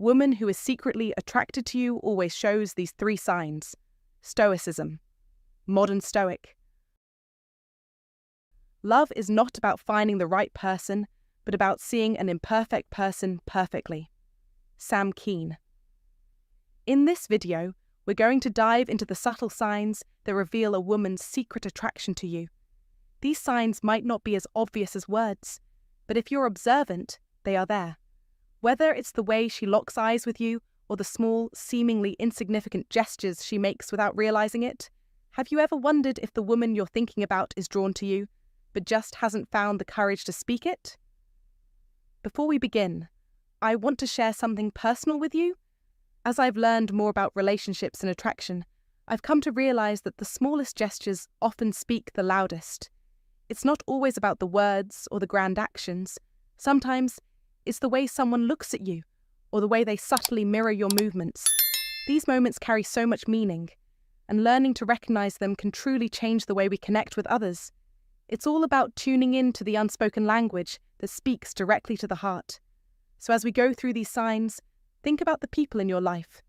woman who is secretly attracted to you always shows these 3 signs. Stoicism. Modern Stoic. Love is not about finding the right person, but about seeing an imperfect person perfectly. Sam Keen. In this video, we're going to dive into the subtle signs that reveal a woman's secret attraction to you. These signs might not be as obvious as words, but if you're observant, they are there. Whether it's the way she locks eyes with you or the small, seemingly insignificant gestures she makes without realizing it, have you ever wondered if the woman you're thinking about is drawn to you, but just hasn't found the courage to speak it? Before we begin, I want to share something personal with you. As I've learned more about relationships and attraction, I've come to realize that the smallest gestures often speak the loudest. It's not always about the words or the grand actions. Sometimes it's the way someone looks at you or the way they subtly mirror your movements. These moments carry so much meaning, and learning to recognize them can truly change the way we connect with others. It's all about tuning in to the unspoken language that speaks directly to the heart. So as we go through these signs, think about the people in your life.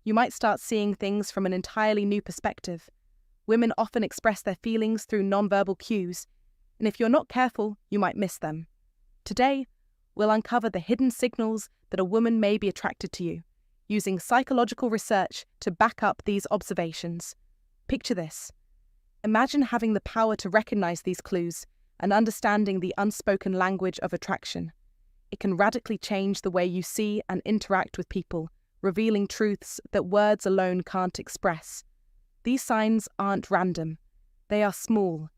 You might start seeing things from an entirely new perspective. Women often express their feelings through nonverbal cues, and if you're not careful, you might miss them. Today, we'll uncover the hidden signals that a woman may be attracted to you, using psychological research to back up these observations. Picture this. Imagine having the power to recognize these clues and understanding the unspoken language of attraction. It can radically change the way you see and interact with people, revealing truths that words alone can't express. These signs aren't random. They are small,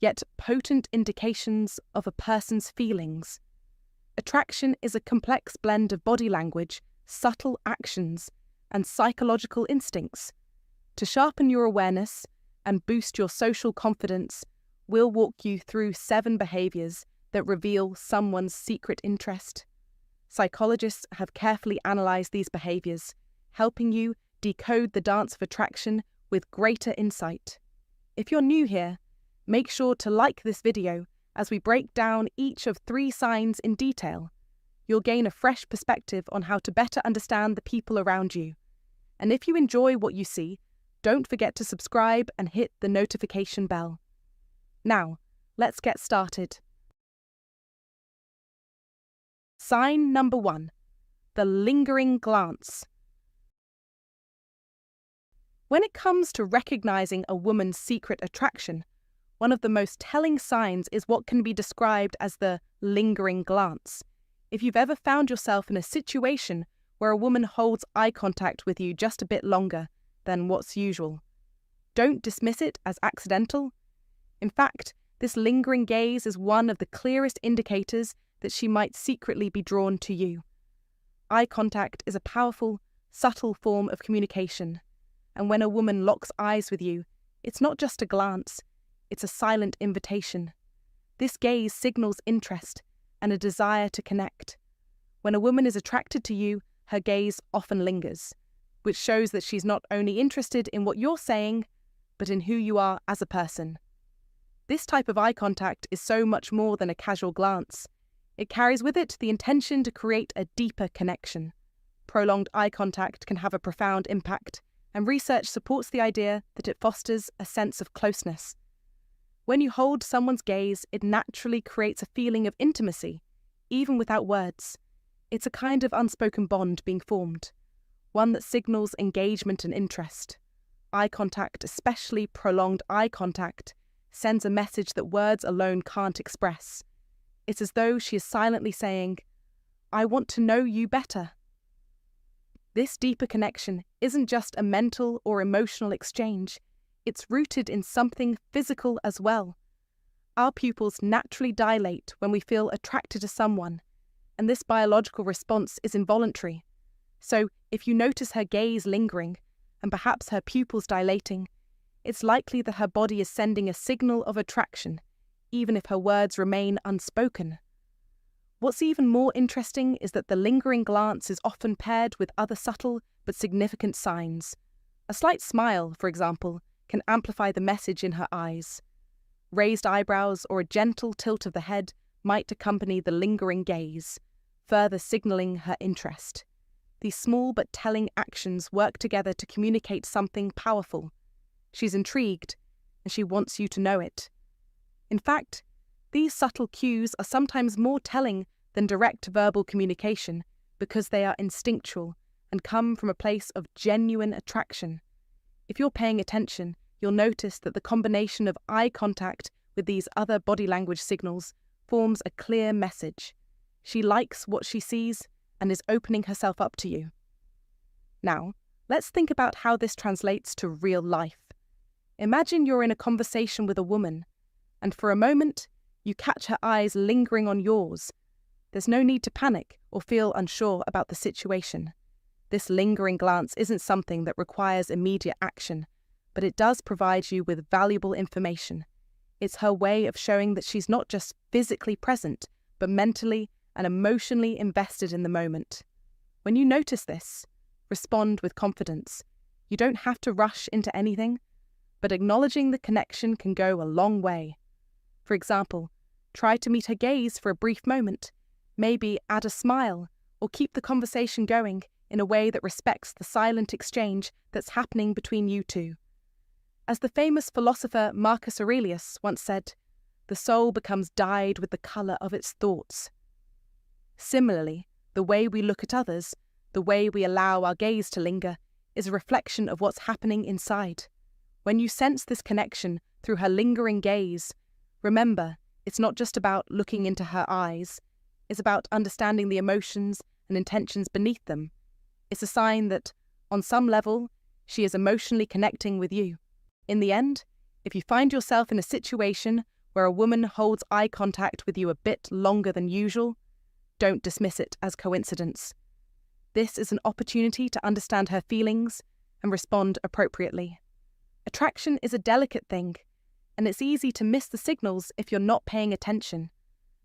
yet potent indications of a person's feelings. Attraction is a complex blend of body language, subtle actions, and psychological instincts. To sharpen your awareness and boost your social confidence, we'll walk you through 7 behaviors that reveal someone's secret interest. Psychologists have carefully analyzed these behaviors, helping you decode the dance of attraction with greater insight. If you're new here, make sure to like this video as we break down each of 3 signs in detail. You'll gain a fresh perspective on how to better understand the people around you. And if you enjoy what you see, don't forget to subscribe and hit the notification bell. Now, let's get started. Sign number 1. The lingering glance. When it comes to recognizing a woman's secret attraction, one of the most telling signs is what can be described as the lingering glance. If you've ever found yourself in a situation where a woman holds eye contact with you just a bit longer than what's usual, don't dismiss it as accidental. In fact, this lingering gaze is one of the clearest indicators that she might secretly be drawn to you. Eye contact is a powerful, subtle form of communication, and when a woman locks eyes with you, it's not just a glance, it's a silent invitation. This gaze signals interest and a desire to connect. When a woman is attracted to you, her gaze often lingers, which shows that she's not only interested in what you're saying, but in who you are as a person. This type of eye contact is so much more than a casual glance. It carries with it the intention to create a deeper connection. Prolonged eye contact can have a profound impact, and research supports the idea that it fosters a sense of closeness. When you hold someone's gaze, it naturally creates a feeling of intimacy, even without words. It's a kind of unspoken bond being formed, one that signals engagement and interest. Eye contact, especially prolonged eye contact, sends a message that words alone can't express. It's as though she is silently saying, "I want to know you better." This deeper connection isn't just a mental or emotional exchange. It's rooted in something physical as well. Our pupils naturally dilate when we feel attracted to someone, and this biological response is involuntary. So, if you notice her gaze lingering, and perhaps her pupils dilating, it's likely that her body is sending a signal of attraction, even if her words remain unspoken. What's even more interesting is that the lingering glance is often paired with other subtle but significant signs. A slight smile, for example, can amplify the message in her eyes. Raised eyebrows or a gentle tilt of the head might accompany the lingering gaze, further signaling her interest. these small but telling actions work together to communicate something powerful. She's intrigued, and she wants you to know it. In fact, these subtle cues are sometimes more telling than direct verbal communication because they are instinctual and come from a place of genuine attraction. If you're paying attention, you'll notice that the combination of eye contact with these other body language signals forms a clear message. She likes what she sees and is opening herself up to you. Now, let's think about how this translates to real life. Imagine you're in a conversation with a woman, and for a moment, you catch her eyes lingering on yours. There's no need to panic or feel unsure about the situation. This lingering glance isn't something that requires immediate action, but it does provide you with valuable information. It's her way of showing that she's not just physically present, but mentally and emotionally invested in the moment. When you notice this, respond with confidence. You don't have to rush into anything, but acknowledging the connection can go a long way. For example, try to meet her gaze for a brief moment, maybe add a smile, or keep the conversation going in a way that respects the silent exchange that's happening between you two. As the famous philosopher Marcus Aurelius once said, "The soul becomes dyed with the colour of its thoughts." Similarly, the way we look at others, the way we allow our gaze to linger, is a reflection of what's happening inside. When you sense this connection through her lingering gaze, remember, it's not just about looking into her eyes, it's about understanding the emotions and intentions beneath them. It's a sign that, on some level, she is emotionally connecting with you. In the end, if you find yourself in a situation where a woman holds eye contact with you a bit longer than usual, don't dismiss it as coincidence. This is an opportunity to understand her feelings and respond appropriately. Attraction is a delicate thing, and it's easy to miss the signals if you're not paying attention.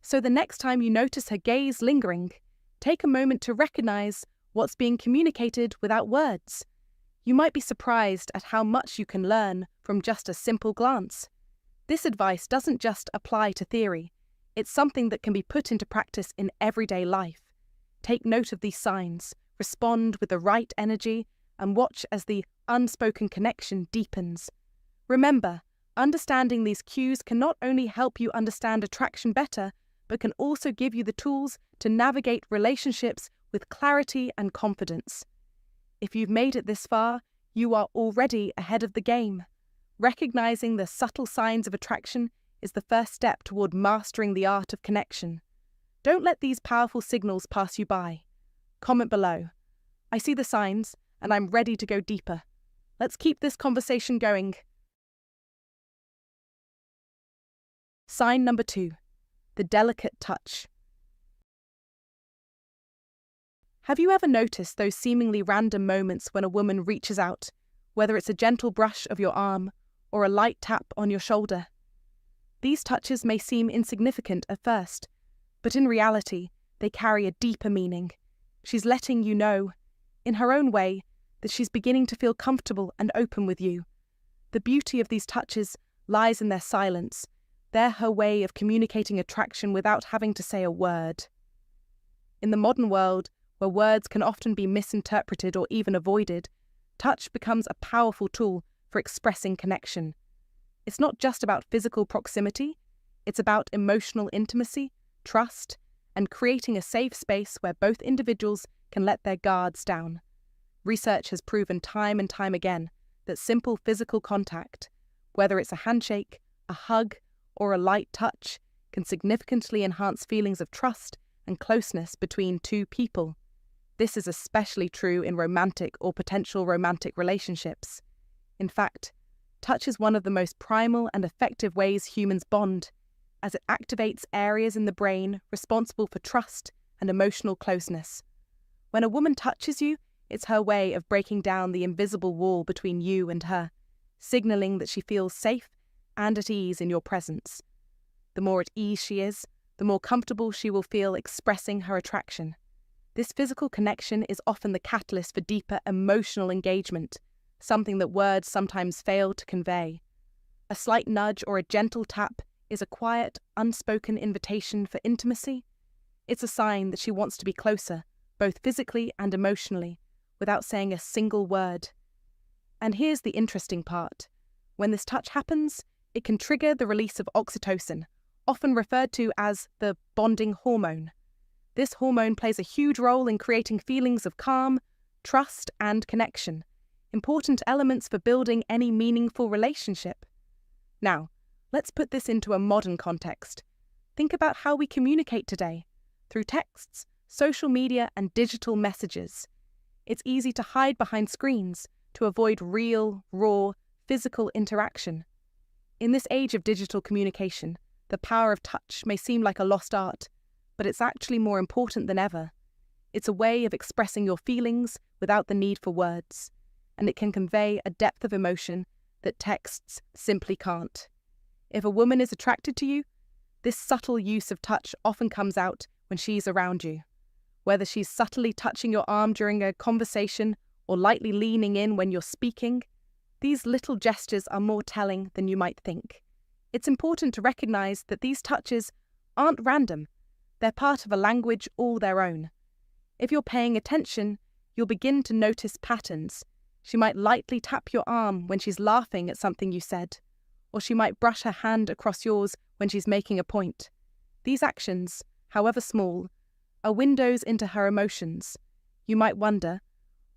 So the next time you notice her gaze lingering, take a moment to recognize what's being communicated without words. You might be surprised at how much you can learn from just a simple glance. This advice doesn't just apply to theory. It's something that can be put into practice in everyday life. Take note of these signs, respond with the right energy, and watch as the unspoken connection deepens. Remember, understanding these cues can not only help you understand attraction better, but can also give you the tools to navigate relationships with clarity and confidence. If you've made it this far, you are already ahead of the game. Recognizing the subtle signs of attraction is the first step toward mastering the art of connection. Don't let these powerful signals pass you by. Comment below. I see the signs, and I'm ready to go deeper. Let's keep this conversation going. Sign number 2. The delicate touch. Have you ever noticed those seemingly random moments when a woman reaches out, whether it's a gentle brush of your arm or a light tap on your shoulder? These touches may seem insignificant at first, but in reality, they carry a deeper meaning. She's letting you know, in her own way, that she's beginning to feel comfortable and open with you. The beauty of these touches lies in their silence. They're her way of communicating attraction without having to say a word. In the modern world, where words can often be misinterpreted or even avoided, touch becomes a powerful tool for expressing connection. It's not just about physical proximity, it's about emotional intimacy, trust, and creating a safe space where both individuals can let their guards down. Research has proven time and time again that simple physical contact, whether it's a handshake, a hug, or a light touch, can significantly enhance feelings of trust and closeness between two people. This is especially true in romantic or potential romantic relationships. In fact, touch is one of the most primal and effective ways humans bond, as it activates areas in the brain responsible for trust and emotional closeness. When a woman touches you, it's her way of breaking down the invisible wall between you and her, signaling that she feels safe and at ease in your presence. The more at ease she is, the more comfortable she will feel expressing her attraction. This physical connection is often the catalyst for deeper emotional engagement, something that words sometimes fail to convey. A slight nudge or a gentle tap is a quiet, unspoken invitation for intimacy. It's a sign that she wants to be closer, both physically and emotionally, without saying a single word. And here's the interesting part. When this touch happens, it can trigger the release of oxytocin, often referred to as the bonding hormone. This hormone plays a huge role in creating feelings of calm, trust, and connection, important elements for building any meaningful relationship. Now, let's put this into a modern context. Think about how we communicate today, through texts, social media, and digital messages. It's easy to hide behind screens to avoid real, raw, physical interaction. In this age of digital communication, the power of touch may seem like a lost art, but it's actually more important than ever. It's a way of expressing your feelings without the need for words, and it can convey a depth of emotion that texts simply can't. If a woman is attracted to you, this subtle use of touch often comes out when she's around you. Whether she's subtly touching your arm during a conversation or lightly leaning in when you're speaking, these little gestures are more telling than you might think. It's important to recognize that these touches aren't random. They're part of a language all their own. If you're paying attention, you'll begin to notice patterns. She might lightly tap your arm when she's laughing at something you said, or she might brush her hand across yours when she's making a point. These actions, however small, are windows into her emotions. You might wonder,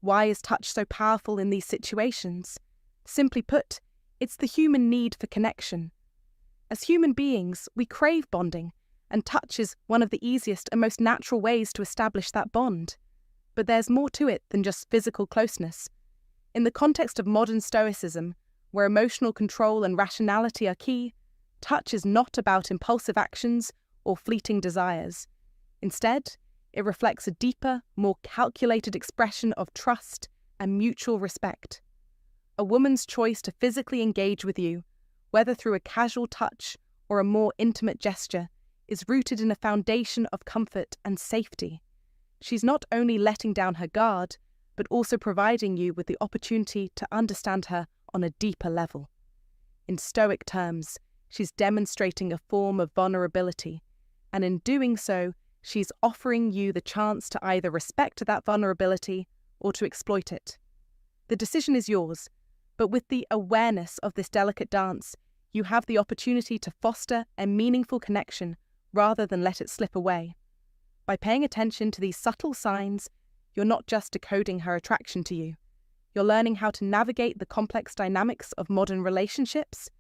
why is touch so powerful in these situations? Simply put, it's the human need for connection. As human beings, we crave bonding, and touch is one of the easiest and most natural ways to establish that bond. But there's more to it than just physical closeness. In the context of modern Stoicism, where emotional control and rationality are key, touch is not about impulsive actions or fleeting desires. Instead, it reflects a deeper, more calculated expression of trust and mutual respect. A woman's choice to physically engage with you, whether through a casual touch or a more intimate gesture, is rooted in a foundation of comfort and safety. She's not only letting down her guard, but also providing you with the opportunity to understand her on a deeper level. In Stoic terms, she's demonstrating a form of vulnerability, and in doing so, she's offering you the chance to either respect that vulnerability or to exploit it. The decision is yours, but with the awareness of this delicate dance, you have the opportunity to foster a meaningful connection rather than let it slip away. By paying attention to these subtle signs, you're not just decoding her attraction to you. You're learning how to navigate the complex dynamics of modern relationships.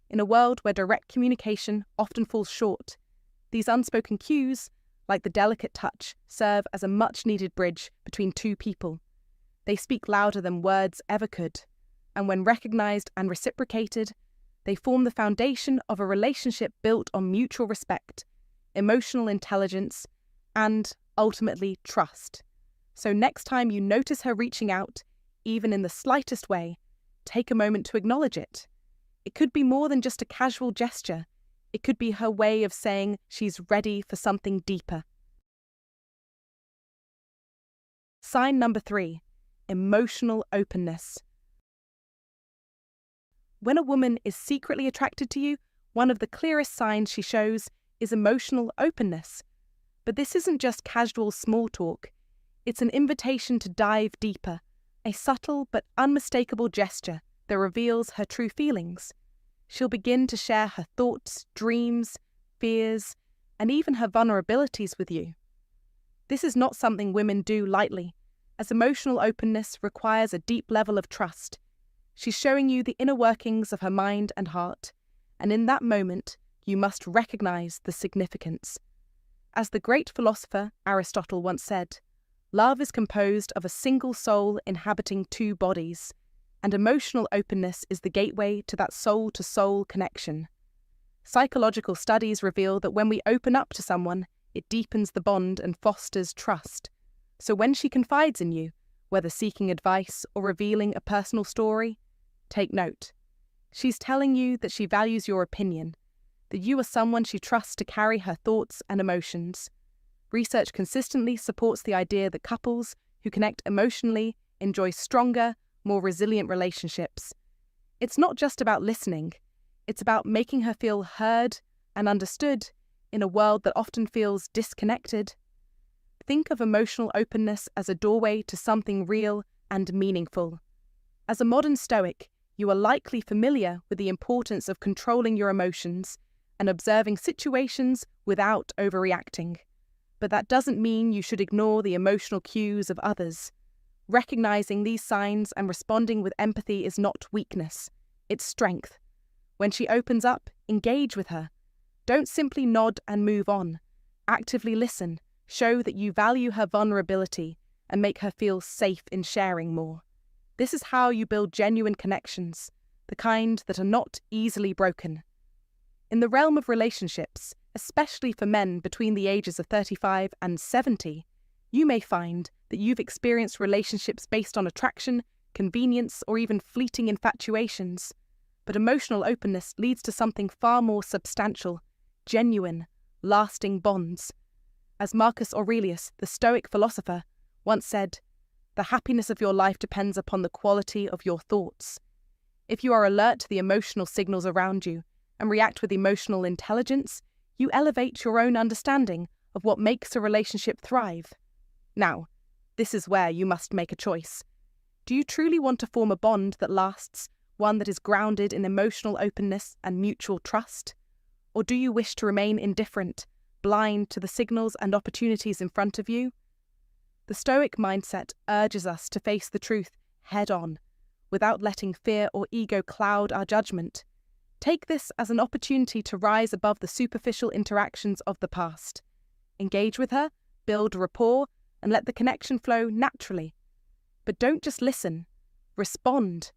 In a world where direct communication often falls short, these unspoken cues, like the delicate touch, serve as a much-needed bridge between two people. They speak louder than words ever could, and when recognized and reciprocated, they form the foundation of a relationship built on mutual respect, emotional intelligence, and, ultimately, trust. So next time you notice her reaching out, even in the slightest way, take a moment to acknowledge it. It could be more than just a casual gesture. It could be her way of saying she's ready for something deeper. Sign number 3, emotional openness. When a woman is secretly attracted to you, one of the clearest signs she shows is emotional openness. But this isn't just casual small talk. It's an invitation to dive deeper, a subtle but unmistakable gesture that reveals her true feelings. She'll begin to share her thoughts, dreams, fears, and even her vulnerabilities with you. This is not something women do lightly, as emotional openness requires a deep level of trust. She's showing you the inner workings of her mind and heart, and in that moment, you must recognize the significance. As the great philosopher Aristotle once said, love is composed of a single soul inhabiting two bodies, and emotional openness is the gateway to that soul-to-soul connection. Psychological studies reveal that when we open up to someone, it deepens the bond and fosters trust. So when she confides in you, whether seeking advice or revealing a personal story, take note. She's telling you that she values your opinion, that you are someone she trusts to carry her thoughts and emotions. Research consistently supports the idea that couples who connect emotionally enjoy stronger, more resilient relationships. It's not just about listening, it's about making her feel heard and understood in a world that often feels disconnected. Think of emotional openness as a doorway to something real and meaningful. As a modern Stoic, you are likely familiar with the importance of controlling your emotions and observing situations without overreacting. But that doesn't mean you should ignore the emotional cues of others. Recognizing these signs and responding with empathy is not weakness, it's strength. When she opens up, engage with her. Don't simply nod and move on. Actively listen, show that you value her vulnerability, and make her feel safe in sharing more. This is how you build genuine connections, the kind that are not easily broken. In the realm of relationships, especially for men between the ages of 35 and 70, you may find that you've experienced relationships based on attraction, convenience, or even fleeting infatuations. But emotional openness leads to something far more substantial, genuine, lasting bonds. As Marcus Aurelius, the Stoic philosopher, once said, "The happiness of your life depends upon the quality of your thoughts." If you are alert to the emotional signals around you and react with emotional intelligence, you elevate your own understanding of what makes a relationship thrive. Now, this is where you must make a choice. Do you truly want to form a bond that lasts, one that is grounded in emotional openness and mutual trust? Or do you wish to remain indifferent, blind to the signals and opportunities in front of you? The Stoic mindset urges us to face the truth head-on, without letting fear or ego cloud our judgment. Take this as an opportunity to rise above the superficial interactions of the past. Engage with her, build rapport, and let the connection flow naturally. But don't just listen. Respond.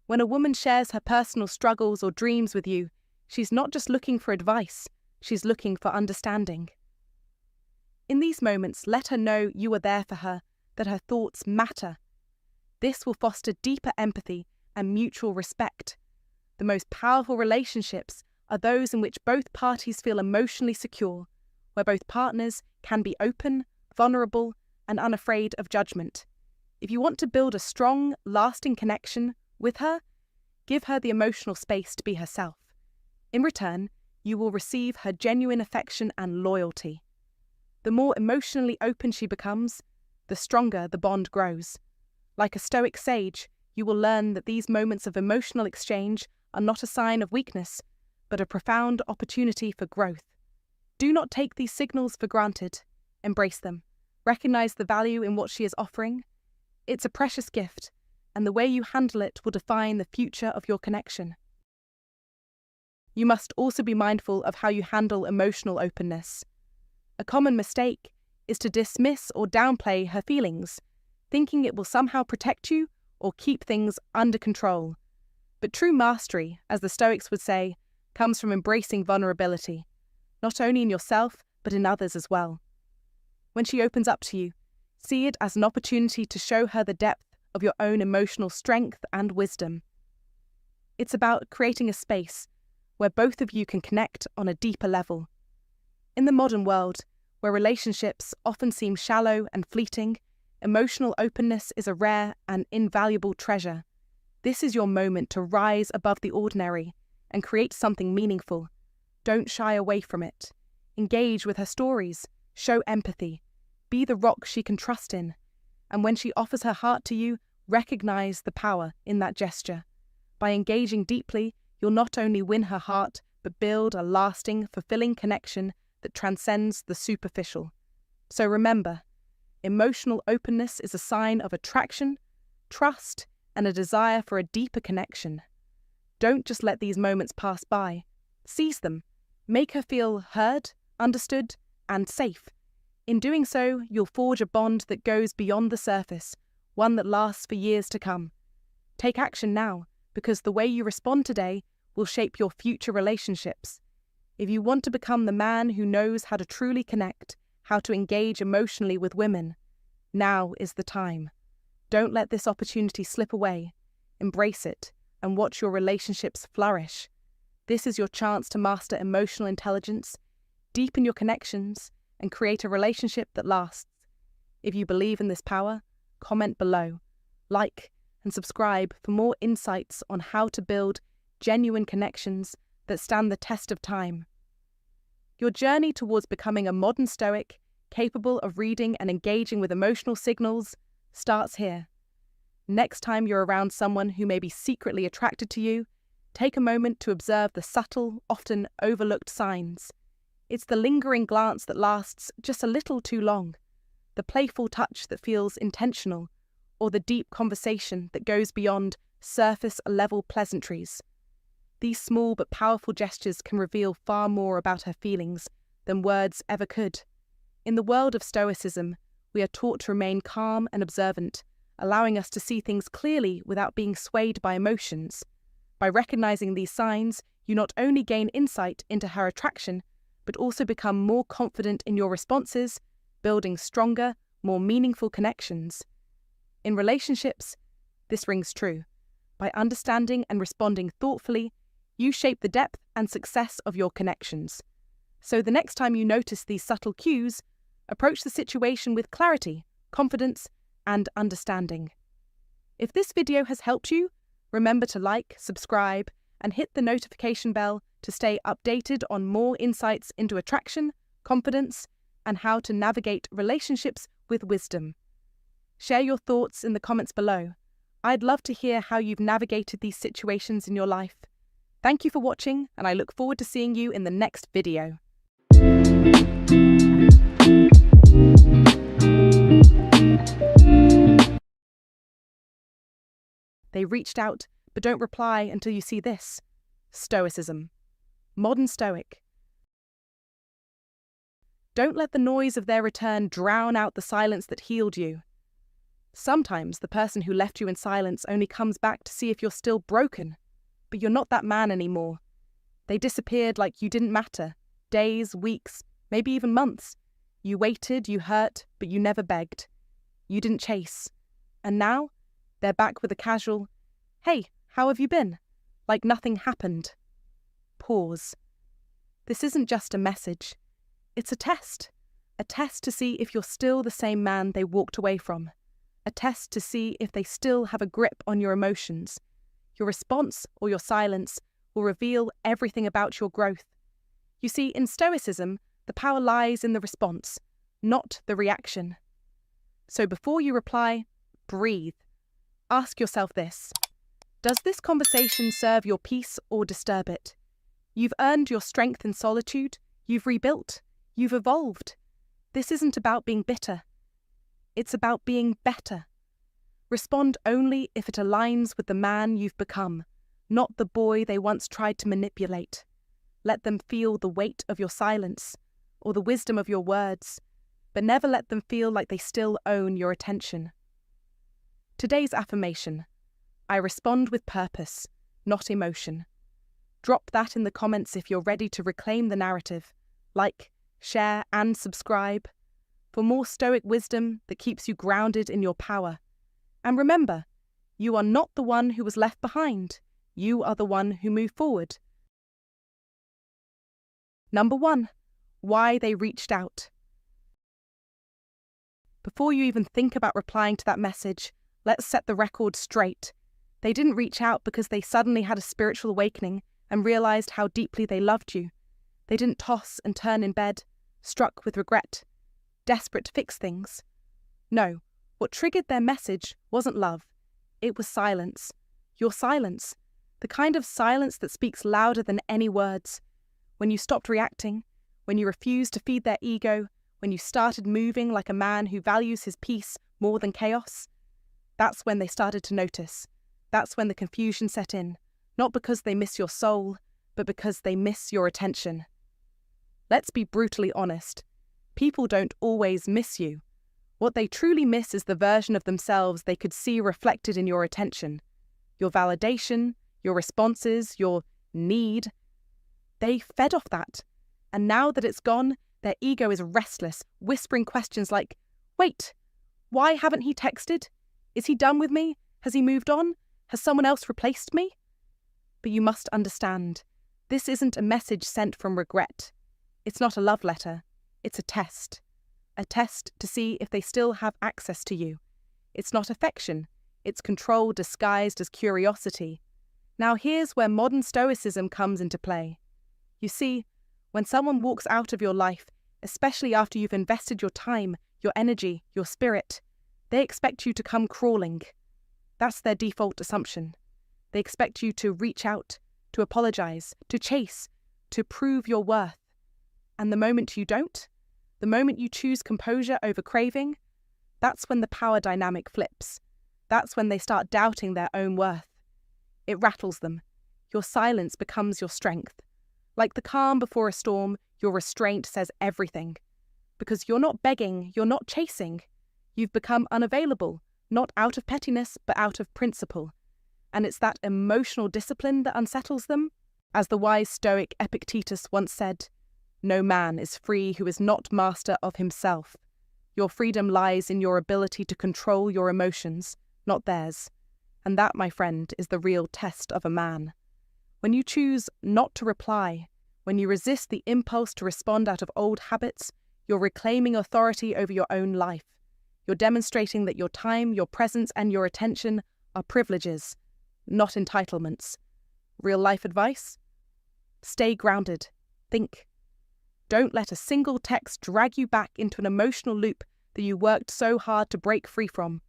When a woman shares her personal struggles or dreams with you, she's not just looking for advice, she's looking for understanding. In these moments, let her know you are there for her, that her thoughts matter. This will foster deeper empathy and mutual respect. The most powerful relationships are those in which both parties feel emotionally secure, where both partners can be open, vulnerable, and unafraid of judgment. If you want to build a strong, lasting connection with her, give her the emotional space to be herself. In return, you will receive her genuine affection and loyalty. The more emotionally open she becomes, the stronger the bond grows. Like a Stoic sage, you will learn that these moments of emotional exchange are not a sign of weakness, but a profound opportunity for growth. Do not take these signals for granted. Embrace them. Recognize the value in what she is offering. It's a precious gift, and the way you handle it will define the future of your connection. You must also be mindful of how you handle emotional openness. A common mistake is to dismiss or downplay her feelings, thinking it will somehow protect you or keep things under control. But true mastery, as the Stoics would say, comes from embracing vulnerability, not only in yourself, but in others as well. When she opens up to you, see it as an opportunity to show her the depth of your own emotional strength and wisdom. It's about creating a space where both of you can connect on a deeper level. In the modern world, where relationships often seem shallow and fleeting, emotional openness is a rare and invaluable treasure. This is your moment to rise above the ordinary and create something meaningful. Don't shy away from it. Engage with her stories. Show empathy. Be the rock she can trust in. And when she offers her heart to you, recognize the power in that gesture. By engaging deeply, you'll not only win her heart, but build a lasting, fulfilling connection that transcends the superficial. So remember, emotional openness is a sign of attraction, trust, and a desire for a deeper connection. Don't just let these moments pass by. Seize them. Make her feel heard, understood, and safe. In doing so, you'll forge a bond that goes beyond the surface, one that lasts for years to come. Take action now, because the way you respond today will shape your future relationships. If you want to become the man who knows how to truly connect, how to engage emotionally with women, now is the time. Don't let this opportunity slip away. Embrace it and watch your relationships flourish. This is your chance to master emotional intelligence, deepen your connections, and create a relationship that lasts. If you believe in this power, comment below, like, and subscribe for more insights on how to build genuine connections that stand the test of time. Your journey towards becoming a modern Stoic capable of reading and engaging with emotional signals, starts here. Next time you're around someone who may be secretly attracted to you, take a moment to observe the subtle, often overlooked signs. It's the lingering glance that lasts just a little too long, the playful touch that feels intentional, or the deep conversation that goes beyond surface-level pleasantries. These small but powerful gestures can reveal far more about her feelings than words ever could. In the world of Stoicism, we are taught to remain calm and observant, allowing us to see things clearly without being swayed by emotions. By recognizing these signs, you not only gain insight into her attraction, but also become more confident in your responses, building stronger, more meaningful connections. In relationships, this rings true. By understanding and responding thoughtfully, you shape the depth and success of your connections. So the next time you notice these subtle cues, approach the situation with clarity, confidence, and understanding. If this video has helped you, remember to like, subscribe, and hit the notification bell to stay updated on more insights into attraction, confidence, and how to navigate relationships with wisdom. Share your thoughts in the comments below. I'd love to hear how you've navigated these situations in your life. Thank you for watching, and I look forward to seeing you in the next video. They reached out, but don't reply until you see this. Stoicism. Modern Stoic. Don't let the noise of their return drown out the silence that healed you. Sometimes the person who left you in silence only comes back to see if you're still broken, but you're not that man anymore. They disappeared like you didn't matter. Days, weeks, maybe even months. You waited, you hurt, but you never begged. You didn't chase. And now, they're back with a casual, "Hey, how have you been?" Like nothing happened. Pause. This isn't just a message. It's a test to see if you're still the same man they walked away from, a test to see if they still have a grip on your emotions. Your response or your silence will reveal everything about your growth. You see, in Stoicism, the power lies in the response, not the reaction. So before you reply, breathe. Ask yourself this: does this conversation serve your peace or disturb it? You've earned your strength in solitude, you've rebuilt, you've evolved. This isn't about being bitter. It's about being better. Respond only if it aligns with the man you've become, not the boy they once tried to manipulate. Let them feel the weight of your silence or the wisdom of your words, but never let them feel like they still own your attention. Today's affirmation: I respond with purpose, not emotion. Drop that in the comments if you're ready to reclaim the narrative. Like, share, and subscribe for more Stoic wisdom that keeps you grounded in your power. And remember, you are not the one who was left behind. You are the one who moved forward. Number 1, why they reached out. Before you even think about replying to that message, let's set the record straight. They didn't reach out because they suddenly had a spiritual awakening and realized how deeply they loved you. They didn't toss and turn in bed, struck with regret, desperate to fix things. No, what triggered their message wasn't love. It was silence. Your silence. The kind of silence that speaks louder than any words. When you stopped reacting, when you refused to feed their ego, when you started moving like a man who values his peace more than chaos, that's when they started to notice. That's when the confusion set in. Not because they miss your soul, but because they miss your attention. Let's be brutally honest. People don't always miss you. What they truly miss is the version of themselves they could see reflected in your attention. Your validation, your responses, your need. They fed off that. And now that it's gone, their ego is restless, whispering questions like, "Wait, why haven't he texted? Is he done with me? Has he moved on? Has someone else replaced me?" But you must understand, this isn't a message sent from regret. It's not a love letter. It's a test to see if they still have access to you. It's not affection. It's control disguised as curiosity. Now here's where modern Stoicism comes into play. You see, when someone walks out of your life, especially after you've invested your time, your energy, your spirit. They expect you to come crawling. That's their default assumption. They expect you to reach out, to apologize, to chase, to prove your worth. And the moment you don't, the moment you choose composure over craving, that's when the power dynamic flips. That's when they start doubting their own worth. It rattles them. Your silence becomes your strength. Like the calm before a storm, your restraint says everything. Because you're not begging, you're not chasing. You've become unavailable, not out of pettiness, but out of principle. And it's that emotional discipline that unsettles them. As the wise Stoic Epictetus once said, "No man is free who is not master of himself." Your freedom lies in your ability to control your emotions, not theirs. And that, my friend, is the real test of a man. When you choose not to reply, when you resist the impulse to respond out of old habits, you're reclaiming authority over your own life. You're demonstrating that your time, your presence, and your attention are privileges, not entitlements. Real life advice? Stay grounded. Think. Don't let a single text drag you back into an emotional loop that you worked so hard to break free from.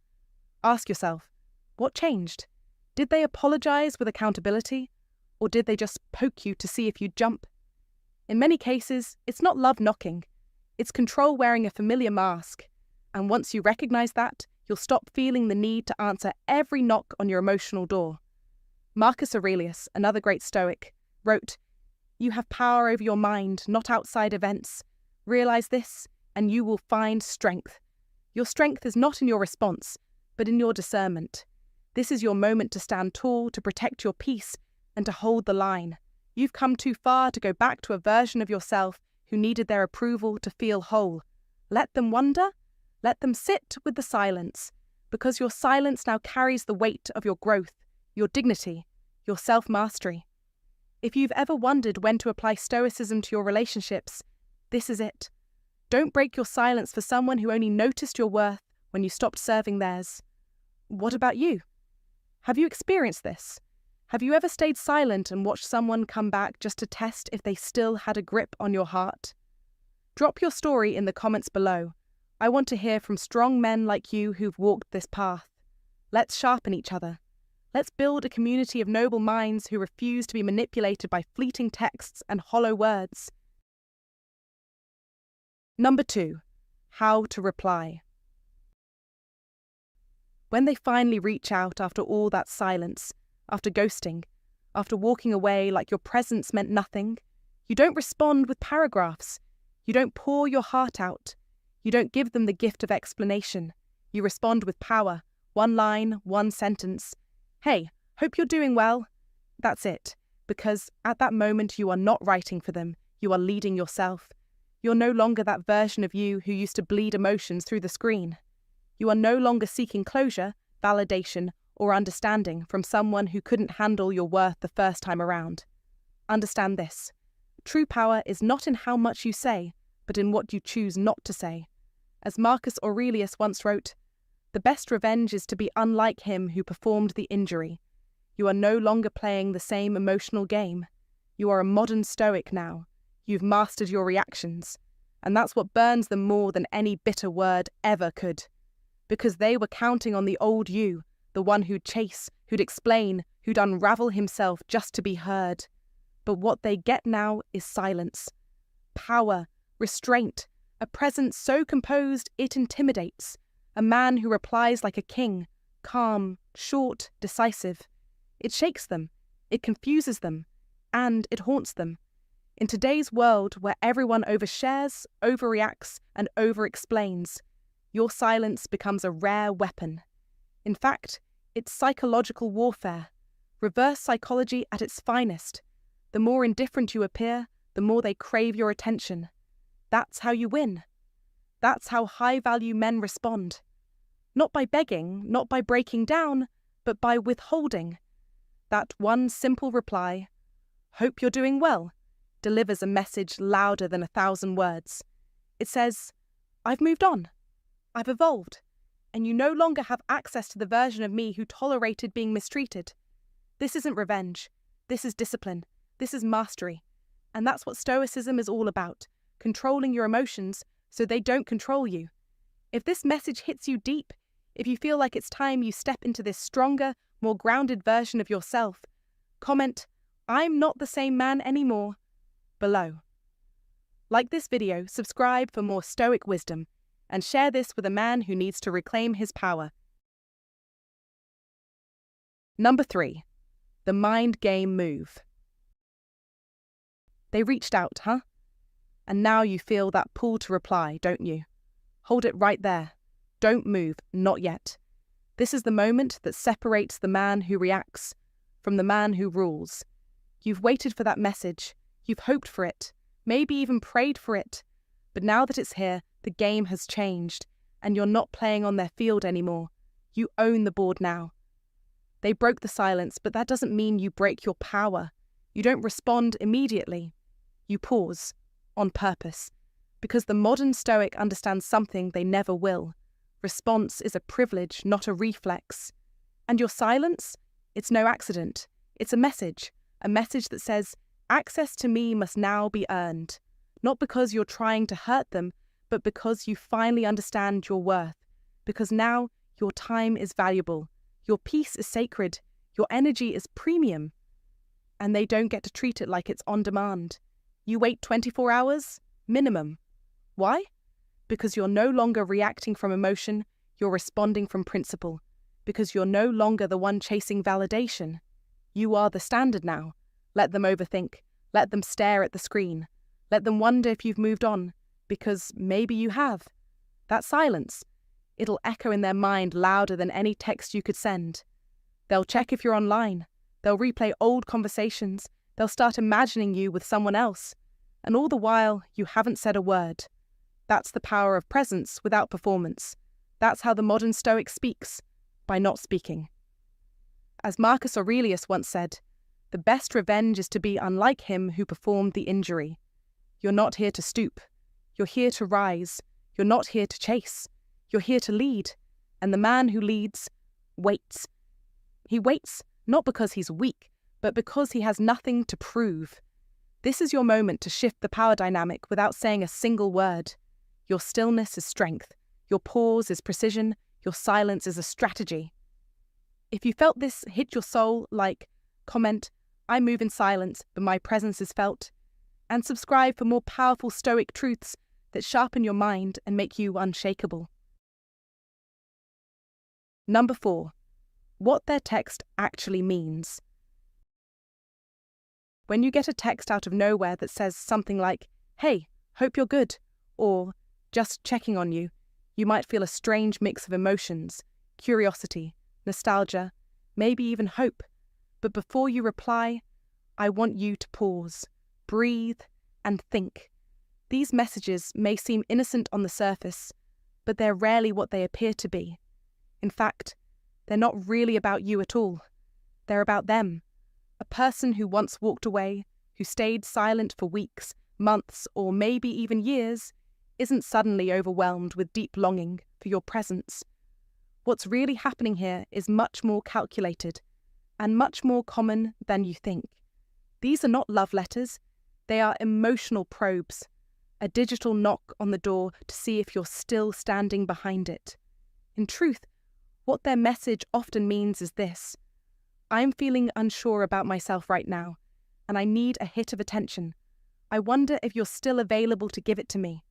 Ask yourself, what changed? Did they apologize with accountability? Or did they just poke you to see if you'd jump? In many cases, it's not love knocking. It's control wearing a familiar mask. And once you recognize that, you'll stop feeling the need to answer every knock on your emotional door. Marcus Aurelius, another great Stoic, wrote, "You have power over your mind, not outside events. Realize this, and you will find strength. Your strength is not in your response, but in your discernment. This is your moment to stand tall, to protect your peace, and to hold the line. You've come too far to go back to a version of yourself who needed their approval to feel whole. Let them wonder. Let them sit with the silence, because your silence now carries the weight of your growth, your dignity, your self-mastery. If you've ever wondered when to apply Stoicism to your relationships, this is it. Don't break your silence for someone who only noticed your worth when you stopped serving theirs. What about you? Have you experienced this? Have you ever stayed silent and watched someone come back just to test if they still had a grip on your heart? Drop your story in the comments below. I want to hear from strong men like you who've walked this path. Let's sharpen each other. Let's build a community of noble minds who refuse to be manipulated by fleeting texts and hollow words. Number 2. How to reply. When they finally reach out after all that silence, after ghosting, after walking away like your presence meant nothing, you don't respond with paragraphs. You don't pour your heart out. You don't give them the gift of explanation. You respond with power, one line, one sentence. "Hey, hope you're doing well." That's it, because at that moment you are not writing for them, you are leading yourself. You're no longer that version of you who used to bleed emotions through the screen. You are no longer seeking closure, validation, or understanding from someone who couldn't handle your worth the first time around. Understand this. True power is not in how much you say, but in what you choose not to say. As Marcus Aurelius once wrote, "The best revenge is to be unlike him who performed the injury." You are no longer playing the same emotional game. You are a modern Stoic now. You've mastered your reactions. And that's what burns them more than any bitter word ever could. Because they were counting on the old you, the one who'd chase, who'd explain, who'd unravel himself just to be heard. But what they get now is silence. Power, restraint, a presence so composed it intimidates. A man who replies like a king, calm, short, decisive. It shakes them, it confuses them, and it haunts them. In today's world where everyone overshares, overreacts, and overexplains, your silence becomes a rare weapon. In fact, it's psychological warfare, reverse psychology at its finest. The more indifferent you appear, the more they crave your attention. That's how you win. That's how high-value men respond. Not by begging, not by breaking down, but by withholding. That one simple reply, "Hope you're doing well," delivers a message louder than 1,000 words. It says, "I've moved on. I've evolved. And you no longer have access to the version of me who tolerated being mistreated." This isn't revenge. This is discipline. This is mastery. And that's what Stoicism is all about. controlling your emotions so they don't control you. If this message hits you deep, if you feel like it's time you step into this stronger, more grounded version of yourself, comment, "I'm not the same man anymore," below. Like this video, subscribe for more Stoic wisdom, and share this with a man who needs to reclaim his power. Number 3. The mind game move. They reached out, huh? And now you feel that pull to reply, don't you? Hold it right there. Don't move, not yet. This is the moment that separates the man who reacts from the man who rules. You've waited for that message. You've hoped for it, maybe even prayed for it. But now that it's here, the game has changed, and you're not playing on their field anymore. You own the board now. They broke the silence, but that doesn't mean you break your power. You don't respond immediately. You pause, on purpose, because the modern Stoic understands something they never will. Response is a privilege, not a reflex. And your silence? It's no accident. It's a message that says, access to me must now be earned. Not because you're trying to hurt them, but because you finally understand your worth. Because now your time is valuable. Your peace is sacred. Your energy is premium. And they don't get to treat it like it's on demand. You wait 24 hours? Minimum. Why? Because you're no longer reacting from emotion, you're responding from principle. Because you're no longer the one chasing validation. You are the standard now. Let them overthink. Let them stare at the screen. Let them wonder if you've moved on, because maybe you have. That silence, it'll echo in their mind louder than any text you could send. They'll check if you're online. They'll replay old conversations. They'll start imagining you with someone else. And all the while, you haven't said a word. That's the power of presence without performance. That's how the modern Stoic speaks, by not speaking. As Marcus Aurelius once said, the best revenge is to be unlike him who performed the injury. You're not here to stoop. You're here to rise. You're not here to chase. You're here to lead. And the man who leads waits. He waits not because he's weak, but because he has nothing to prove. This is your moment to shift the power dynamic without saying a single word. Your stillness is strength. Your pause is precision. Your silence is a strategy. If you felt this hit your soul, comment, "I move in silence, but my presence is felt," and subscribe for more powerful Stoic truths that sharpen your mind and make you unshakable. Number 4. What their text actually means. When you get a text out of nowhere that says something like, "Hey, hope you're good," or "just checking on you," you might feel a strange mix of emotions, curiosity, nostalgia, maybe even hope. But before you reply, I want you to pause, breathe, and think. These messages may seem innocent on the surface, but they're rarely what they appear to be. In fact, they're not really about you at all. They're about them. A person who once walked away, who stayed silent for weeks, months, or maybe even years, isn't suddenly overwhelmed with deep longing for your presence. What's really happening here is much more calculated and much more common than you think. These are not love letters. They are emotional probes, a digital knock on the door to see if you're still standing behind it. In truth, what their message often means is this: I'm feeling unsure about myself right now, and I need a hit of attention. I wonder if you're still available to give it to me.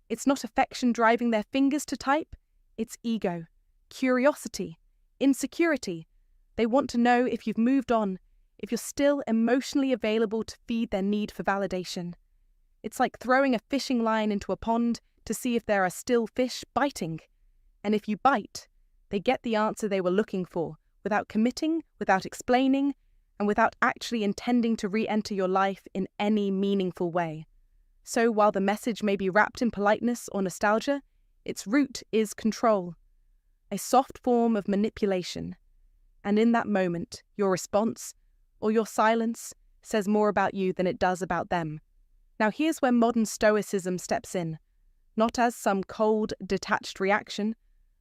It's not affection driving their fingers to type, it's ego, curiosity, insecurity. They want to know if you've moved on, if you're still emotionally available to feed their need for validation. It's like throwing a fishing line into a pond to see if there are still fish biting. And if you bite, they get the answer they were looking for, without committing, without explaining, and without actually intending to re-enter your life in any meaningful way. So while the message may be wrapped in politeness or nostalgia, its root is control, a soft form of manipulation. And in that moment, your response, or your silence, says more about you than it does about them. Now here's where modern Stoicism steps in, not as some cold, detached reaction,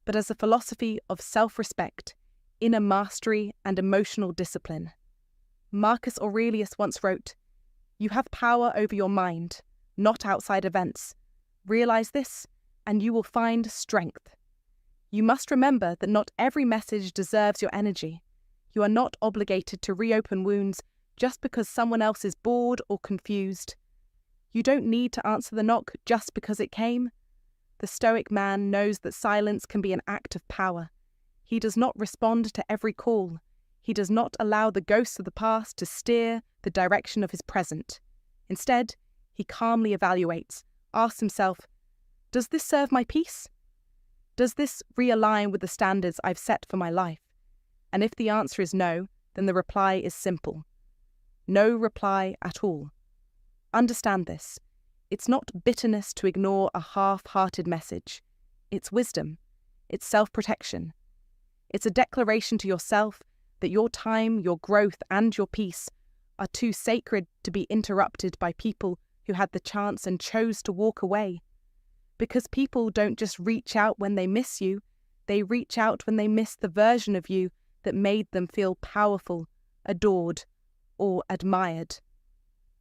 but as a philosophy of self-respect, inner mastery, and emotional discipline. Marcus Aurelius once wrote, "You have power over your mind, not outside events. Realize this, and you will find strength. You must remember that not every message deserves your energy. You are not obligated to reopen wounds just because someone else is bored or confused. You don't need to answer the knock just because it came. The Stoic man knows that silence can be an act of power. He does not respond to every call. He does not allow the ghosts of the past to steer the direction of his present. Instead, he calmly evaluates, asks himself, does this serve my peace? Does this realign with the standards I've set for my life? And if the answer is no, then the reply is simple. No reply at all. Understand this. It's not bitterness to ignore a half-hearted message. It's wisdom. It's self-protection. It's a declaration to yourself that your time, your growth, and your peace are too sacred to be interrupted by people who had the chance and chose to walk away. Because people don't just reach out when they miss you, they reach out when they miss the version of you that made them feel powerful, adored, or admired.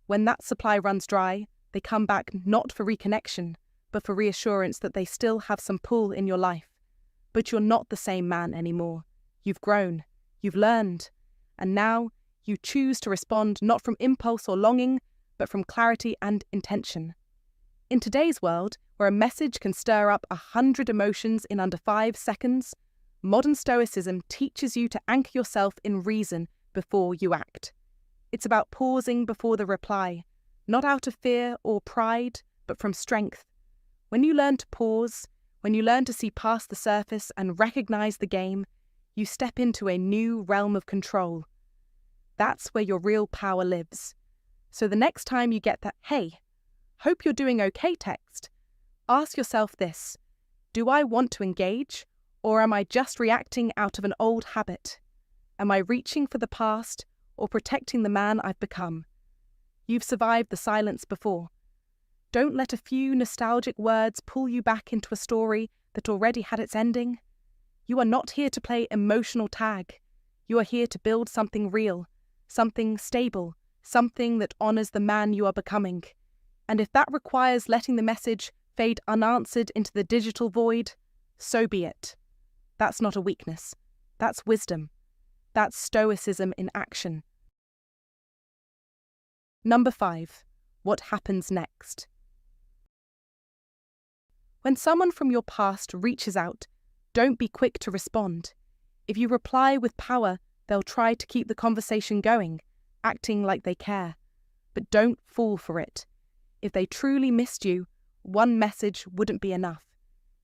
When that supply runs dry, they come back not for reconnection, but for reassurance that they still have some pull in your life. But you're not the same man anymore. You've grown, you've learned, and now you choose to respond not from impulse or longing, but from clarity and intention. In today's world, where a message can stir up 100 emotions in under 5 seconds, modern Stoicism teaches you to anchor yourself in reason before you act. It's about pausing before the reply, not out of fear or pride, but from strength. When you learn to pause, when you learn to see past the surface and recognize the game, you step into a new realm of control. That's where your real power lives. So the next time you get that, "Hey, hope you're doing okay" text, ask yourself this: do I want to engage, or am I just reacting out of an old habit? Am I reaching for the past or protecting the man I've become? You've survived the silence before. Don't let a few nostalgic words pull you back into a story that already had its ending. You are not here to play emotional tag. You are here to build something real, something stable, something that honors the man you are becoming. And if that requires letting the message fade unanswered into the digital void, so be it. That's not a weakness. That's wisdom. That's Stoicism in action. Number 5. What happens next? When someone from your past reaches out, don't be quick to respond. If you reply with power, they'll try to keep the conversation going, acting like they care. But don't fall for it. If they truly missed you, one message wouldn't be enough.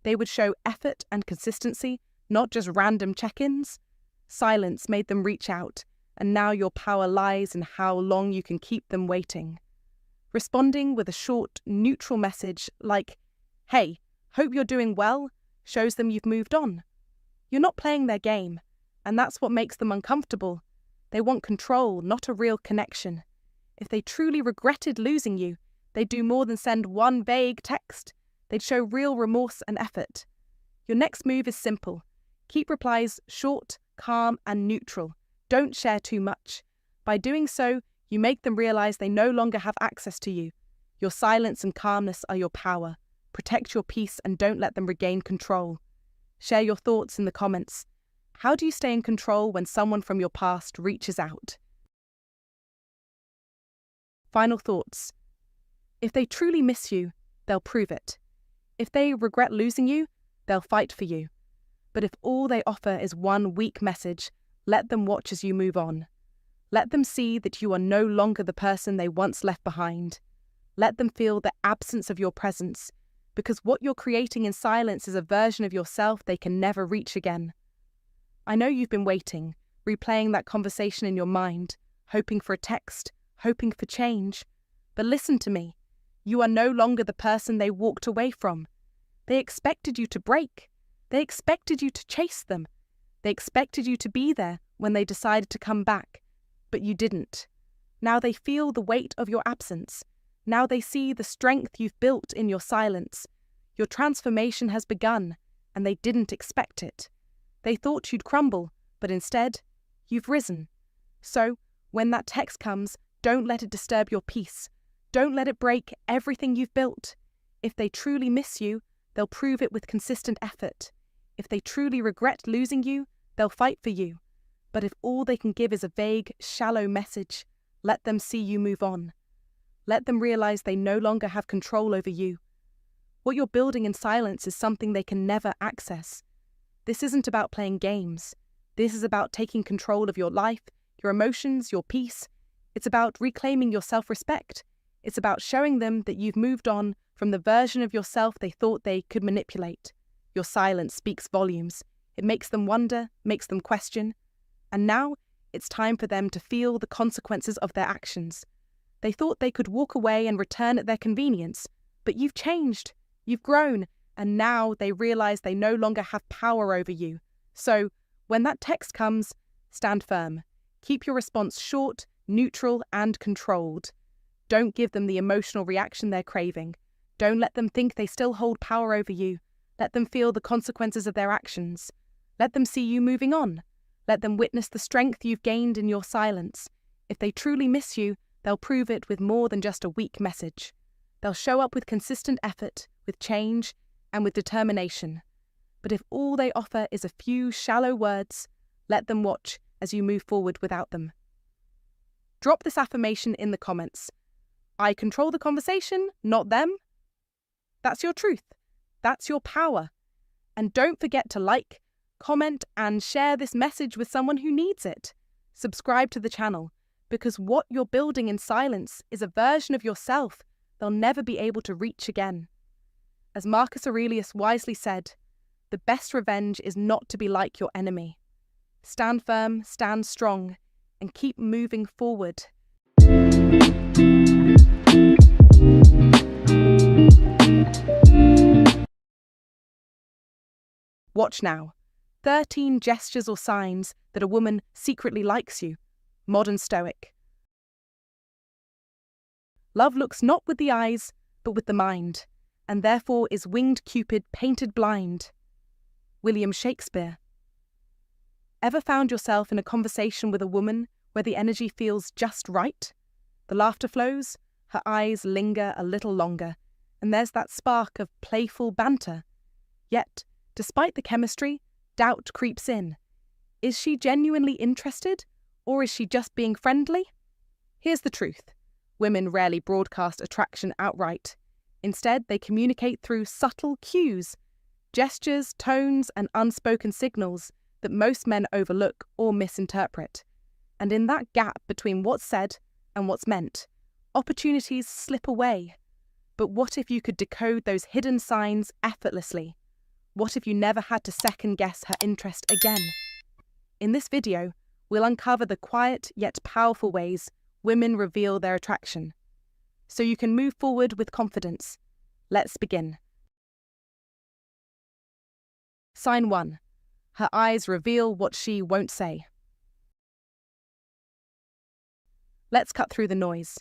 They would show effort and consistency, not just random check-ins. Silence made them reach out, and now your power lies in how long you can keep them waiting. Responding with a short, neutral message like, "Hey, hope you're doing well," shows them you've moved on. You're not playing their game, and that's what makes them uncomfortable. They want control, not a real connection. If they truly regretted losing you, they'd do more than send one vague text. They'd show real remorse and effort. Your next move is simple. Keep replies short, calm, and neutral. Don't share too much. By doing so, you make them realize they no longer have access to you. Your silence and calmness are your power. Protect your peace and don't let them regain control. Share your thoughts in the comments. How do you stay in control when someone from your past reaches out? Final thoughts. If they truly miss you, they'll prove it. If they regret losing you, they'll fight for you. But if all they offer is one weak message, let them watch as you move on. Let them see that you are no longer the person they once left behind. Let them feel the absence of your presence, because what you're creating in silence is a version of yourself they can never reach again. I know you've been waiting, replaying that conversation in your mind, hoping for a text, hoping for change. But listen to me. You are no longer the person they walked away from. They expected you to break. They expected you to chase them. They expected you to be there when they decided to come back. But you didn't. Now they feel the weight of your absence. Now they see the strength you've built in your silence. Your transformation has begun, and they didn't expect it. They thought you'd crumble, but instead, you've risen. So, when that text comes, don't let it disturb your peace. Don't let it break everything you've built. If they truly miss you, they'll prove it with consistent effort. If they truly regret losing you, they'll fight for you. But if all they can give is a vague, shallow message, let them see you move on. Let them realize they no longer have control over you. What you're building in silence is something they can never access. This isn't about playing games. This is about taking control of your life, your emotions, your peace. It's about reclaiming your self-respect. It's about showing them that you've moved on from the version of yourself they thought they could manipulate. Your silence speaks volumes. It makes them wonder, makes them question. And now, it's time for them to feel the consequences of their actions. They thought they could walk away and return at their convenience, but you've changed, you've grown, and now they realize they no longer have power over you. So, when that text comes, stand firm. Keep your response short, neutral, and controlled. Don't give them the emotional reaction they're craving. Don't let them think they still hold power over you. Let them feel the consequences of their actions. Let them see you moving on. Let them witness the strength you've gained in your silence. If they truly miss you, they'll prove it with more than just a weak message. They'll show up with consistent effort, with change, and with determination. But if all they offer is a few shallow words, let them watch as you move forward without them. Drop this affirmation in the comments. I control the conversation, not them. That's your truth. That's your power. And don't forget to like, comment, and share this message with someone who needs it. Subscribe to the channel, because what you're building in silence is a version of yourself they'll never be able to reach again. As Marcus Aurelius wisely said, the best revenge is not to be like your enemy. Stand firm, stand strong, and keep moving forward. Watch now. 13 gestures or signs that a woman secretly likes you. Modern Stoic. Love looks not with the eyes, but with the mind, and therefore is winged Cupid painted blind. William Shakespeare. Ever found yourself in a conversation with a woman where the energy feels just right? The laughter flows, her eyes linger a little longer, and there's that spark of playful banter. Yet, despite the chemistry, doubt creeps in. Is she genuinely interested, or is she just being friendly? Here's the truth. Women rarely broadcast attraction outright. Instead, they communicate through subtle cues, gestures, tones, and unspoken signals that most men overlook or misinterpret. And in that gap between what's said and what's meant, opportunities slip away. But what if you could decode those hidden signs effortlessly? What if you never had to second-guess her interest again? In this video, we'll uncover the quiet yet powerful ways women reveal their attraction, so you can move forward with confidence. Let's begin. Sign 1. Her eyes reveal what she won't say. Let's cut through the noise.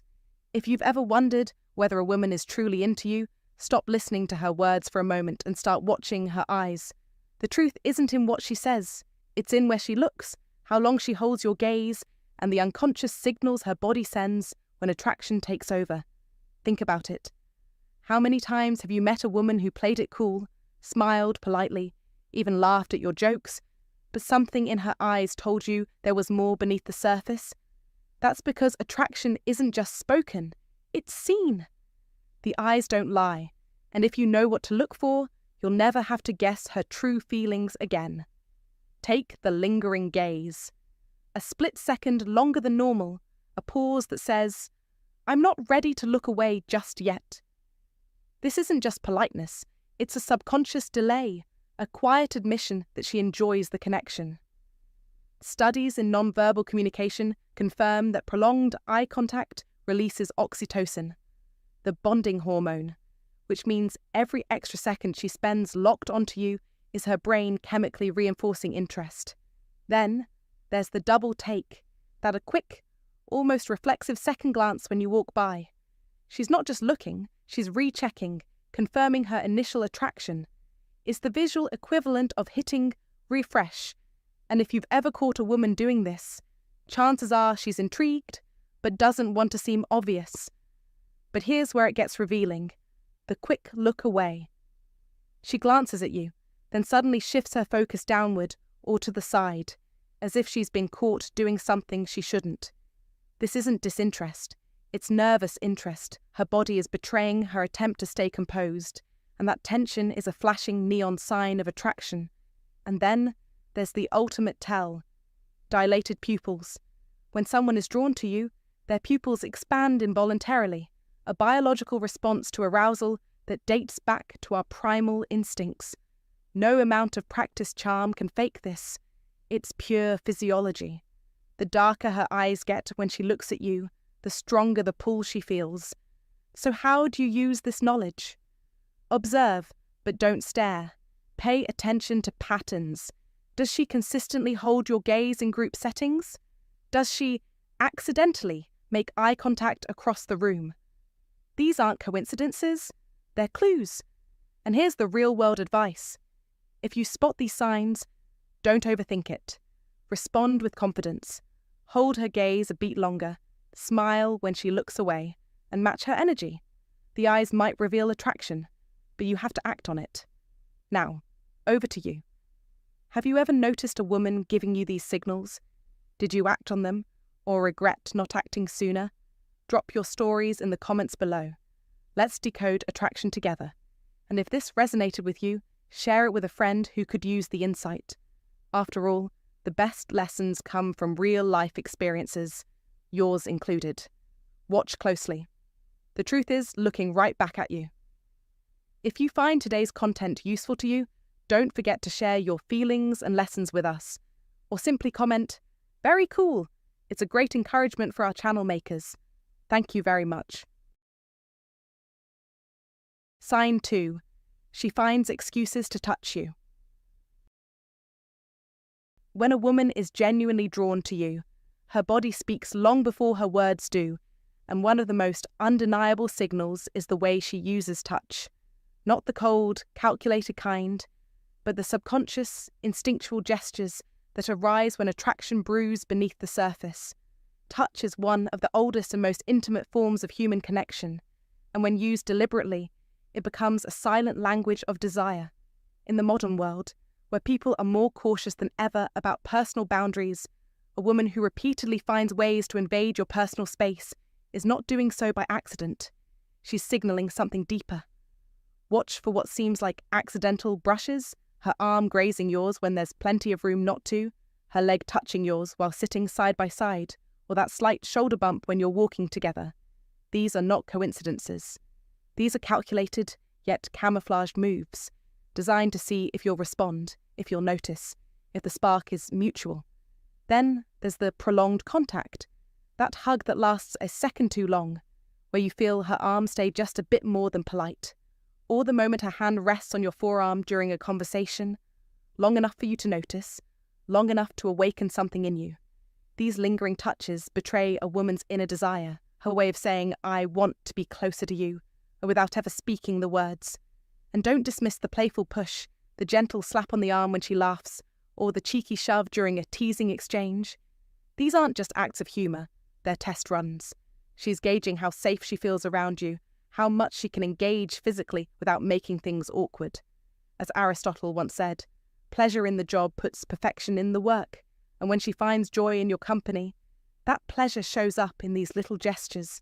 If you've ever wondered whether a woman is truly into you, stop listening to her words for a moment and start watching her eyes. The truth isn't in what she says. It's in where she looks, how long she holds your gaze, and the unconscious signals her body sends when attraction takes over. Think about it. How many times have you met a woman who played it cool, smiled politely, even laughed at your jokes, but something in her eyes told you there was more beneath the surface? That's because attraction isn't just spoken, it's seen. The eyes don't lie, and if you know what to look for, you'll never have to guess her true feelings again. Take the lingering gaze. A split second longer than normal, a pause that says, I'm not ready to look away just yet. This isn't just politeness, it's a subconscious delay, a quiet admission that she enjoys the connection. Studies in nonverbal communication confirm that prolonged eye contact releases oxytocin, the bonding hormone, which means every extra second she spends locked onto you is her brain chemically reinforcing interest. Then, there's the double take, that a quick, almost reflexive second glance when you walk by. She's not just looking, she's rechecking, confirming her initial attraction. It's the visual equivalent of hitting refresh. And if you've ever caught a woman doing this, chances are she's intrigued, but doesn't want to seem obvious. But here's where it gets revealing. The quick look away. She glances at you, then suddenly shifts her focus downward or to the side, as if she's been caught doing something she shouldn't. This isn't disinterest. It's nervous interest. Her body is betraying her attempt to stay composed, and that tension is a flashing neon sign of attraction. And then there's the ultimate tell. Dilated pupils. When someone is drawn to you, their pupils expand involuntarily, a biological response to arousal that dates back to our primal instincts. No amount of practiced charm can fake this. It's pure physiology. The darker her eyes get when she looks at you, the stronger the pull she feels. So how do you use this knowledge? Observe, but don't stare. Pay attention to patterns. Does she consistently hold your gaze in group settings? Does she accidentally make eye contact across the room? These aren't coincidences, they're clues. And here's the real-world advice. If you spot these signs, don't overthink it. Respond with confidence. Hold her gaze a beat longer. Smile when she looks away, and match her energy. The eyes might reveal attraction, but you have to act on it. Now, over to you. Have you ever noticed a woman giving you these signals? Did you act on them, or regret not acting sooner? Drop your stories in the comments below. Let's decode attraction together. And if this resonated with you, share it with a friend who could use the insight. After all, the best lessons come from real-life experiences, yours included. Watch closely. The truth is looking right back at you. If you find today's content useful to you, don't forget to share your feelings and lessons with us. Or simply comment, "Very cool." It's a great encouragement for our channel makers. Thank you very much. Sign 2. She finds excuses to touch you. When a woman is genuinely drawn to you, her body speaks long before her words do, and one of the most undeniable signals is the way she uses touch. Not the cold, calculated kind, but the subconscious, instinctual gestures that arise when attraction brews beneath the surface. Touch is one of the oldest and most intimate forms of human connection, and when used deliberately, it becomes a silent language of desire. In the modern world, where people are more cautious than ever about personal boundaries, a woman who repeatedly finds ways to invade your personal space is not doing so by accident. She's signaling something deeper. Watch for what seems like accidental brushes, her arm grazing yours when there's plenty of room not to, her leg touching yours while sitting side by side, or that slight shoulder bump when you're walking together. These are not coincidences. These are calculated, yet camouflaged moves, designed to see if you'll respond, if you'll notice, if the spark is mutual. Then there's the prolonged contact, that hug that lasts a second too long, where you feel her arm stay just a bit more than polite, or the moment her hand rests on your forearm during a conversation, long enough for you to notice, long enough to awaken something in you. These lingering touches betray a woman's inner desire, her way of saying, "I want to be closer to you," without ever speaking the words. And don't dismiss the playful push, the gentle slap on the arm when she laughs, or the cheeky shove during a teasing exchange. These aren't just acts of humour, they're test runs. She's gauging how safe she feels around you, how much she can engage physically without making things awkward. As Aristotle once said, pleasure in the job puts perfection in the work, and when she finds joy in your company, that pleasure shows up in these little gestures.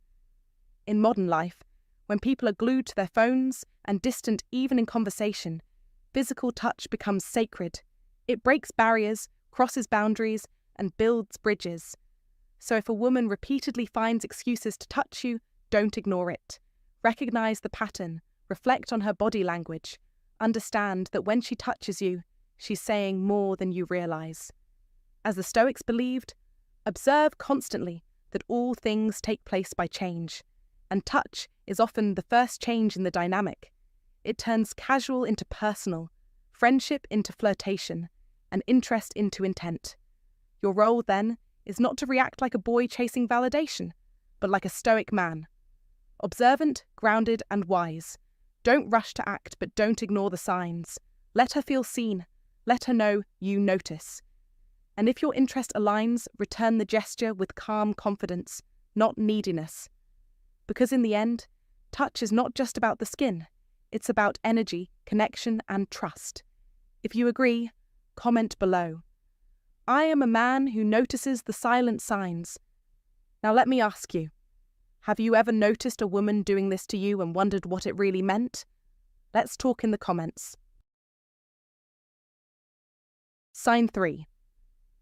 In modern life, when people are glued to their phones and distant even in conversation, physical touch becomes sacred. It breaks barriers, crosses boundaries, and builds bridges. So if a woman repeatedly finds excuses to touch you, don't ignore it. Recognize the pattern, reflect on her body language, understand that when she touches you, she's saying more than you realize. As the Stoics believed, observe constantly that all things take place by change, and touch is often the first change in the dynamic. It turns casual into personal, friendship into flirtation, and interest into intent. Your role, then, is not to react like a boy chasing validation, but like a Stoic man. Observant, grounded, and wise. Don't rush to act, but don't ignore the signs. Let her feel seen. Let her know you notice. And if your interest aligns, return the gesture with calm confidence, not neediness. Because in the end, Touch is not just about the skin. It's about energy, connection, and trust. If you agree, comment below. I am a man who notices the silent signs. Now let me ask you, have you ever noticed a woman doing this to you and wondered what it really meant? Let's talk in the comments. Sign 3.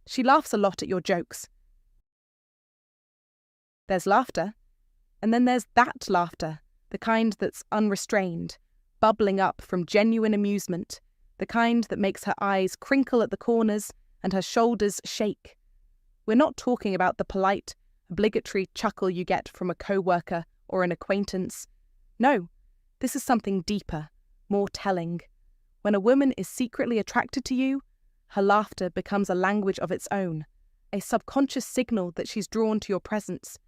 She laughs a lot at your jokes. There's laughter, and then there's that laughter, the kind that's unrestrained, bubbling up from genuine amusement, the kind that makes her eyes crinkle at the corners and her shoulders shake. We're not talking about the polite, obligatory chuckle you get from a co-worker or an acquaintance. No, this is something deeper, more telling. When a woman is secretly attracted to you, her laughter becomes a language of its own, a subconscious signal that she's drawn to your presence.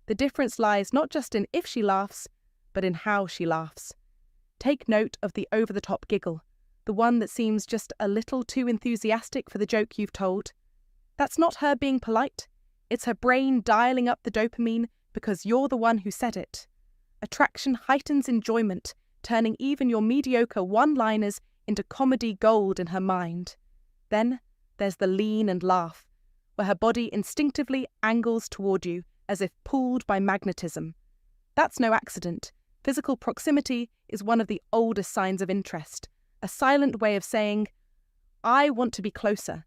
The difference lies not just in if she laughs, but in how she laughs. Take note of the over-the-top giggle, the one that seems just a little too enthusiastic for the joke you've told. That's not her being polite. It's her brain dialing up the dopamine because you're the one who said it. Attraction heightens enjoyment, turning even your mediocre one-liners into comedy gold in her mind. Then there's the lean and laugh, where her body instinctively angles toward you as if pulled by magnetism. That's no accident. Physical proximity is one of the oldest signs of interest, a silent way of saying, I want to be closer.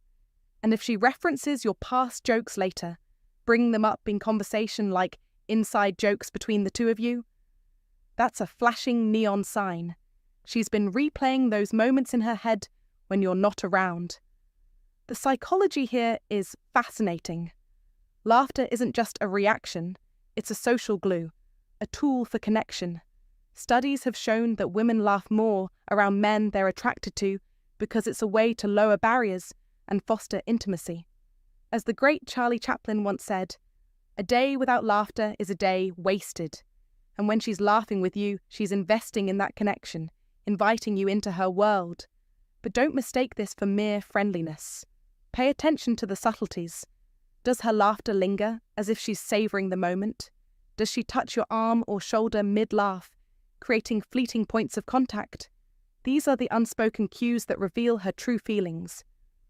And if she references your past jokes later, bring them up in conversation like inside jokes between the two of you, that's a flashing neon sign. She's been replaying those moments in her head when you're not around. The psychology here is fascinating. Laughter isn't just a reaction, it's a social glue, a tool for connection. Studies have shown that women laugh more around men they're attracted to because it's a way to lower barriers and foster intimacy. As the great Charlie Chaplin once said, a day without laughter is a day wasted. And when she's laughing with you, she's investing in that connection, inviting you into her world. But don't mistake this for mere friendliness. Pay attention to the subtleties. Does her laughter linger, as if she's savouring the moment? Does she touch your arm or shoulder mid-laugh, creating fleeting points of contact? These are the unspoken cues that reveal her true feelings.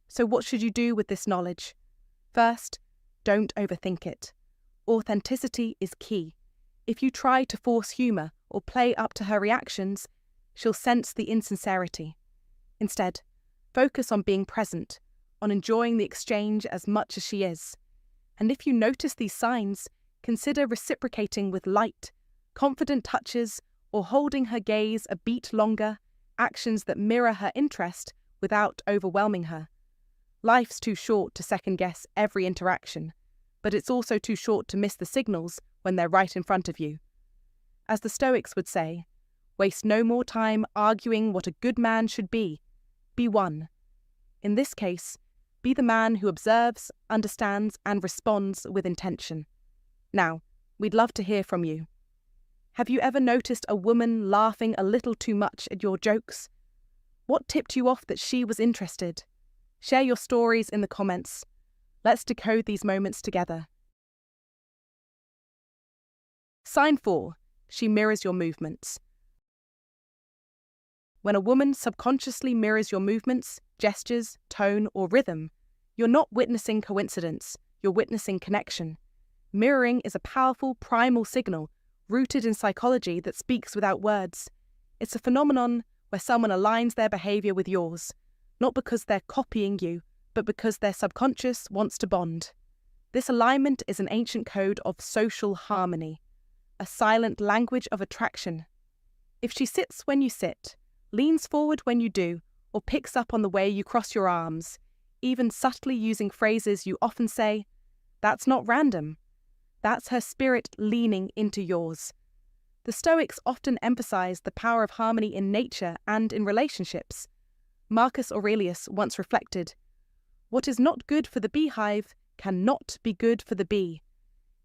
So what should you do with this knowledge? First, don't overthink it. Authenticity is key. If you try to force humour or play up to her reactions, she'll sense the insincerity. Instead, focus on being present, on enjoying the exchange as much as she is. And if you notice these signs, consider reciprocating with light, confident touches, or holding her gaze a beat longer, actions that mirror her interest without overwhelming her. Life's too short to second-guess every interaction, but it's also too short to miss the signals when they're right in front of you. As the Stoics would say, waste no more time arguing what a good man should be. Be one. In this case, be the man who observes, understands, and responds with intention. Now, we'd love to hear from you. Have you ever noticed a woman laughing a little too much at your jokes? What tipped you off that she was interested? Share your stories in the comments. Let's decode these moments together. Sign 4. She mirrors your movements. When a woman subconsciously mirrors your movements, gestures, tone, or rhythm, you're not witnessing coincidence, you're witnessing connection. Mirroring is a powerful primal signal rooted in psychology that speaks without words. It's a phenomenon where someone aligns their behaviour with yours, not because they're copying you, but because their subconscious wants to bond. This alignment is an ancient code of social harmony, a silent language of attraction. If she sits when you sit, leans forward when you do, or picks up on the way you cross your arms, even subtly using phrases you often say, that's not random. That's her spirit leaning into yours. The Stoics often emphasize the power of harmony in nature and in relationships. Marcus Aurelius once reflected, "What is not good for the beehive cannot be good for the bee."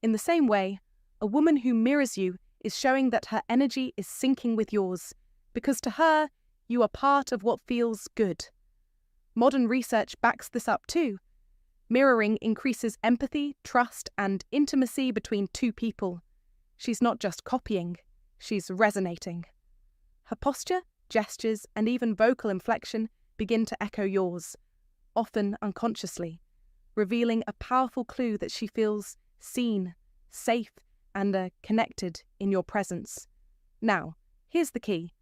In the same way, a woman who mirrors you is showing that her energy is syncing with yours, because to her, you are part of what feels good. Modern research backs this up too. Mirroring increases empathy, trust, and intimacy between two people. She's not just copying, She's resonating. Her posture, gestures, and even vocal inflection begin to echo yours, often unconsciously, revealing a powerful clue that she feels seen, safe, and connected in your presence. Now, here's the key.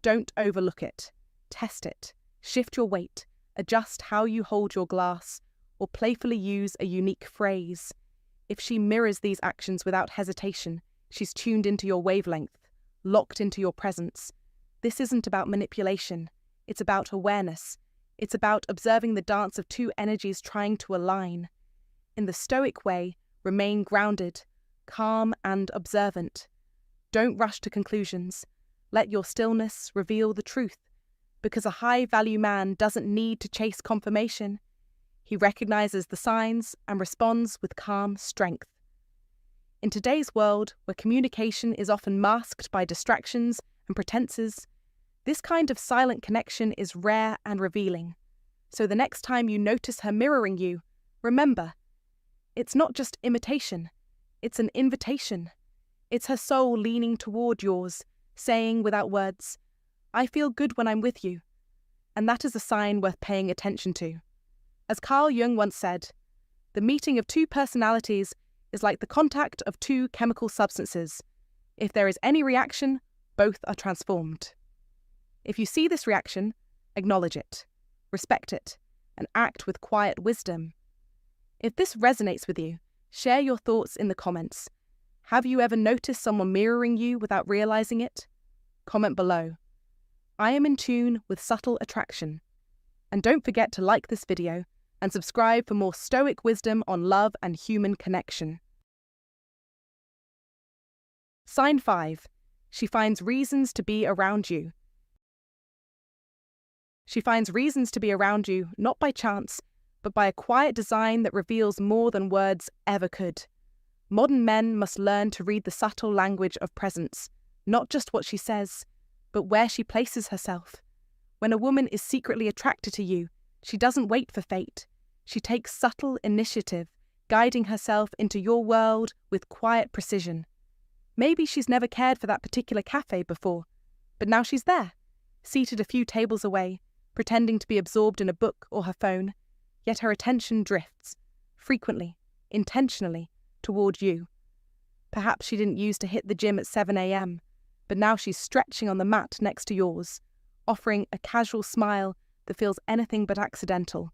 Don't overlook it. Test it. Shift your weight. Adjust how you hold your glass, or playfully use a unique phrase. If she mirrors these actions without hesitation, she's tuned into your wavelength, locked into your presence. This isn't about manipulation. It's about awareness. It's about observing the dance of two energies trying to align. In the Stoic way, remain grounded, calm and observant. Don't rush to conclusions. Let your stillness reveal the truth, because a high-value man doesn't need to chase confirmation. He recognizes the signs and responds with calm strength. In today's world, where communication is often masked by distractions and pretenses, this kind of silent connection is rare and revealing. So the next time you notice her mirroring you, remember, it's not just imitation, it's an invitation. It's her soul leaning toward yours, saying without words, "I feel good when I'm with you." And that is a sign worth paying attention to. As Carl Jung once said, the meeting of two personalities is like the contact of two chemical substances. If there is any reaction, both are transformed. If you see this reaction, acknowledge it, respect it, and act with quiet wisdom. If this resonates with you, share your thoughts in the comments. Have you ever noticed someone mirroring you without realizing it? Comment below. I am in tune with subtle attraction. And don't forget to like this video and subscribe for more Stoic wisdom on love and human connection. Sign 5. She finds reasons to be around you. She finds reasons to be around you not by chance, but by a quiet design that reveals more than words ever could. Modern men must learn to read the subtle language of presence, not just what she says, but where she places herself. When a woman is secretly attracted to you, she doesn't wait for fate. She takes subtle initiative, guiding herself into your world with quiet precision. Maybe she's never cared for that particular cafe before, but now she's there, seated a few tables away, pretending to be absorbed in a book or her phone, yet her attention drifts, frequently, intentionally, toward you. Perhaps she didn't use to hit the gym at 7 a.m., but now she's stretching on the mat next to yours, offering a casual smile that feels anything but accidental.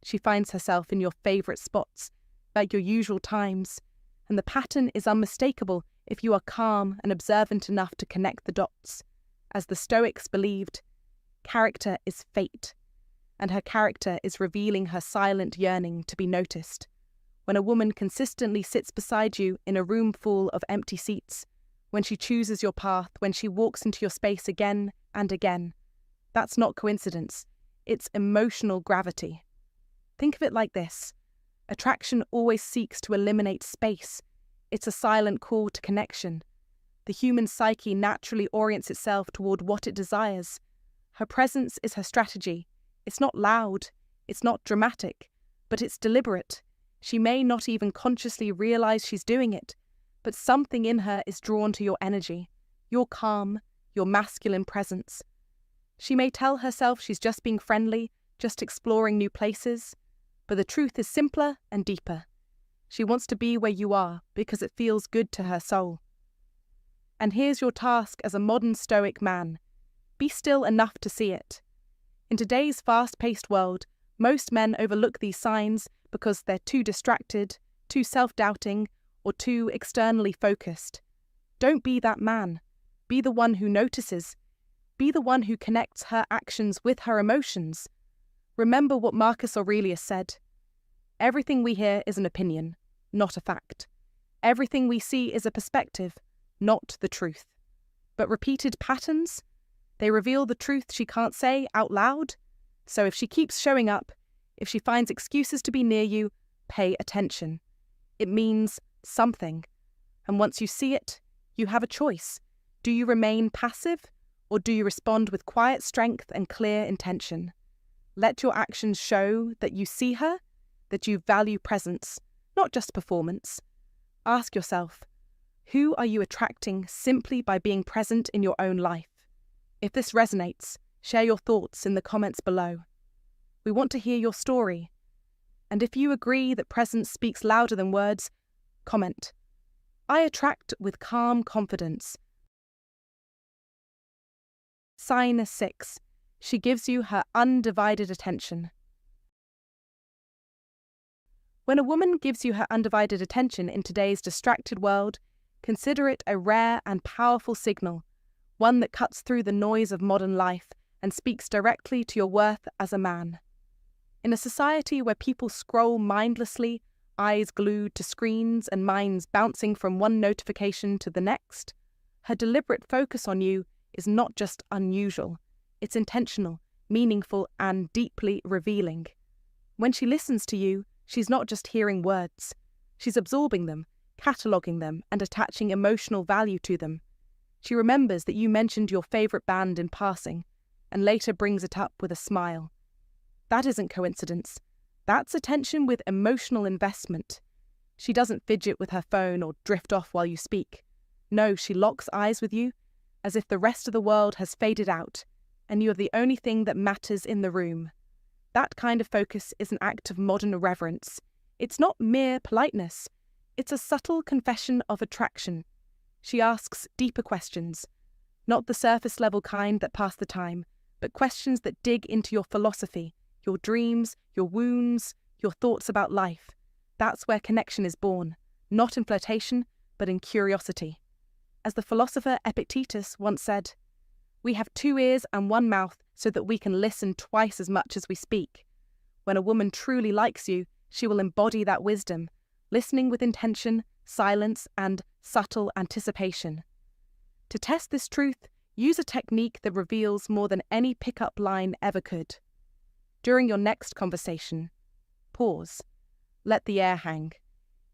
She finds herself in your favourite spots, at your usual times, and the pattern is unmistakable if you are calm and observant enough to connect the dots. As the Stoics believed, character is fate, and her character is revealing her silent yearning to be noticed. When a woman consistently sits beside you in a room full of empty seats, when she chooses your path, when she walks into your space again and again, that's not coincidence, it's emotional gravity. Think of it like this. Attraction always seeks to eliminate space. It's a silent call to connection. The human psyche naturally orients itself toward what it desires. Her presence is her strategy. It's not loud, it's not dramatic, but it's deliberate. She may not even consciously realize she's doing it, but something in her is drawn to your energy, your calm, your masculine presence. She may tell herself she's just being friendly, just exploring new places, but the truth is simpler and deeper. She wants to be where you are because it feels good to her soul. And here's your task as a modern Stoic man. Be still enough to see it. In today's fast-paced world, most men overlook these signs because they're too distracted, too self-doubting, or too externally focused. Don't be that man. Be the one who notices. Be the one who connects her actions with her emotions. Remember what Marcus Aurelius said. Everything we hear is an opinion, not a fact. Everything we see is a perspective, not the truth. But repeated patterns? They reveal the truth she can't say out loud. So if she keeps showing up, if she finds excuses to be near you, pay attention. It means something. And once you see it, you have a choice. Do you remain passive, or do you respond with quiet strength and clear intention? Let your actions show that you see her, that you value presence, not just performance. Ask yourself, Who are you attracting simply by being present in your own life? If this resonates, share your thoughts in the comments below. We want to hear your story. And if you agree that presence speaks louder than words, comment, "I attract with calm confidence." Sign 6. She gives you her undivided attention. When a woman gives you her undivided attention in today's distracted world, consider it a rare and powerful signal, one that cuts through the noise of modern life and speaks directly to your worth as a man. In a society where people scroll mindlessly, eyes glued to screens and minds bouncing from one notification to the next, her deliberate focus on you is not just unusual, it's intentional, meaningful, and deeply revealing. When she listens to you, she's not just hearing words, she's absorbing them, cataloguing them, and attaching emotional value to them. She remembers that you mentioned your favourite band in passing, and later brings it up with a smile. That isn't coincidence. That's attention with emotional investment. She doesn't fidget with her phone or drift off while you speak. No, she locks eyes with you, as if the rest of the world has faded out, and you are the only thing that matters in the room. That kind of focus is an act of modern reverence. It's not mere politeness. It's a subtle confession of attraction. She asks deeper questions, not the surface-level kind that pass the time, but questions that dig into your philosophy, your dreams, your wounds, your thoughts about life. That's where connection is born, not in flirtation, but in curiosity. As the philosopher Epictetus once said, "We have 2 ears and 1 mouth so that we can listen twice as much as we speak." When a woman truly likes you, she will embody that wisdom, listening with intention, silence, and subtle anticipation. To test this truth, use a technique that reveals more than any pickup line ever could. During your next conversation, pause. Let the air hang.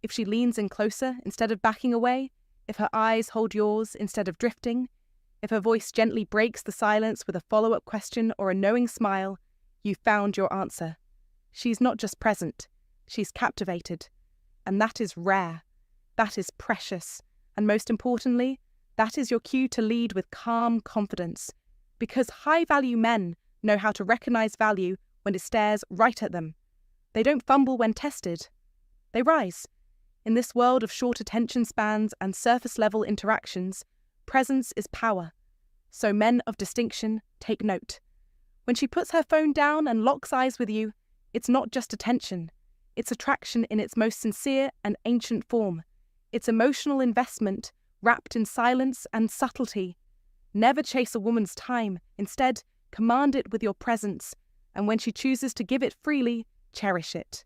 If she leans in closer instead of backing away, if her eyes hold yours instead of drifting, if her voice gently breaks the silence with a follow-up question or a knowing smile, you've found your answer. She's not just present, she's captivated. And that is rare. That is precious. And most importantly, that is your cue to lead with calm confidence. Because high-value men know how to recognize value when it stares right at them. They don't fumble when tested. They rise. In this world of short attention spans and surface-level interactions, presence is power. So men of distinction, take note. When she puts her phone down and locks eyes with you, it's not just attention. It's attraction in its most sincere and ancient form. It's emotional investment wrapped in silence and subtlety. Never chase a woman's time. Instead, command it with your presence. And when she chooses to give it freely, cherish it.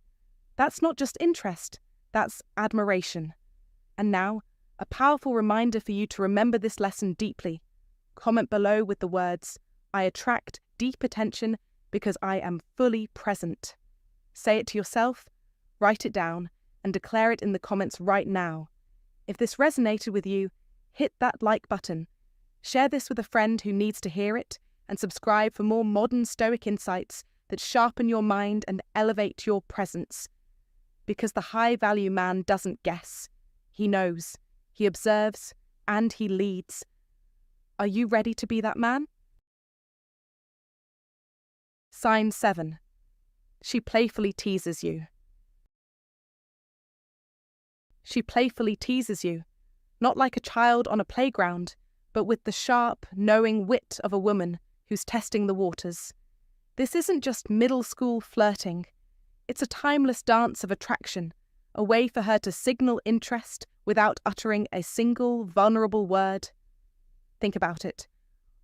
That's not just interest, that's admiration. And now, a powerful reminder for you to remember this lesson deeply. Comment below with the words, "I attract deep attention because I am fully present." Say it to yourself, write it down, and declare it in the comments right now. If this resonated with you, hit that like button. Share this with a friend who needs to hear it, and subscribe for more modern Stoic insights that sharpen your mind and elevate your presence. Because the high-value man doesn't guess. He knows, he observes, and he leads. Are you ready to be that man? Sign 7. She playfully teases you. She playfully teases you, not like a child on a playground, but with the sharp, knowing wit of a woman who's testing the waters. This isn't just middle school flirting. It's a timeless dance of attraction, a way for her to signal interest without uttering a single vulnerable word. Think about it.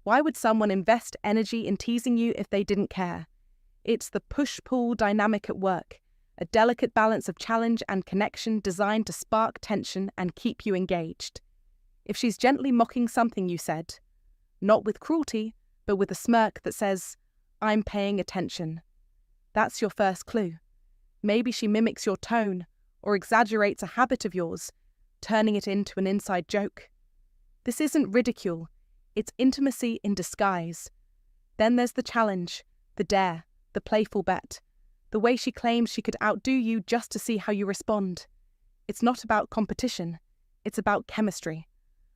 Why would someone invest energy in teasing you if they didn't care? It's the push-pull dynamic at work, a delicate balance of challenge and connection designed to spark tension and keep you engaged. If she's gently mocking something you said, not with cruelty, but with a smirk that says, "I'm paying attention," that's your first clue. Maybe she mimics your tone or exaggerates a habit of yours, turning it into an inside joke. This isn't ridicule, it's intimacy in disguise. Then there's the challenge, the dare, the playful bet, the way she claims she could outdo you just to see how you respond. It's not about competition, It's about chemistry.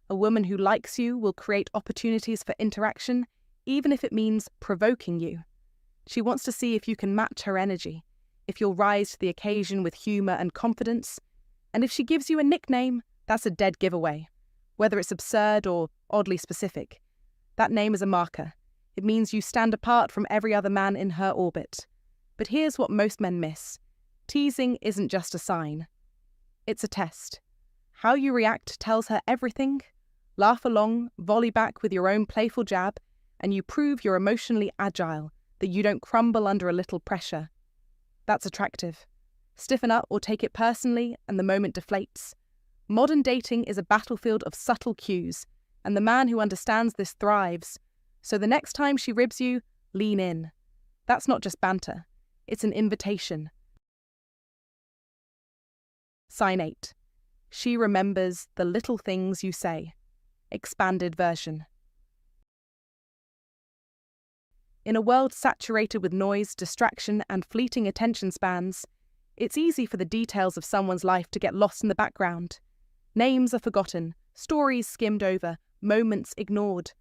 A woman who likes you will create opportunities for interaction, even if it means provoking you. She wants to see if you can match her energy, if you'll rise to the occasion with humour and confidence. And if she gives you a nickname, that's a dead giveaway, whether it's absurd or oddly specific. That name is a marker. It means you stand apart from every other man in her orbit. But here's what most men miss. Teasing isn't just a sign. It's a test. How you react tells her everything. Laugh along, volley back with your own playful jab, and you prove you're emotionally agile, that you don't crumble under a little pressure. That's attractive. Stiffen up or take it personally, and the moment deflates. Modern dating is a battlefield of subtle cues, and the man who understands this thrives. So the next time she ribs you, lean in. That's not just banter. It's an invitation. Sign 8. She remembers the little things you say. Expanded version. In a world saturated with noise, distraction, and fleeting attention spans, it's easy for the details of someone's life to get lost in the background. Names are forgotten, stories skimmed over, moments ignored.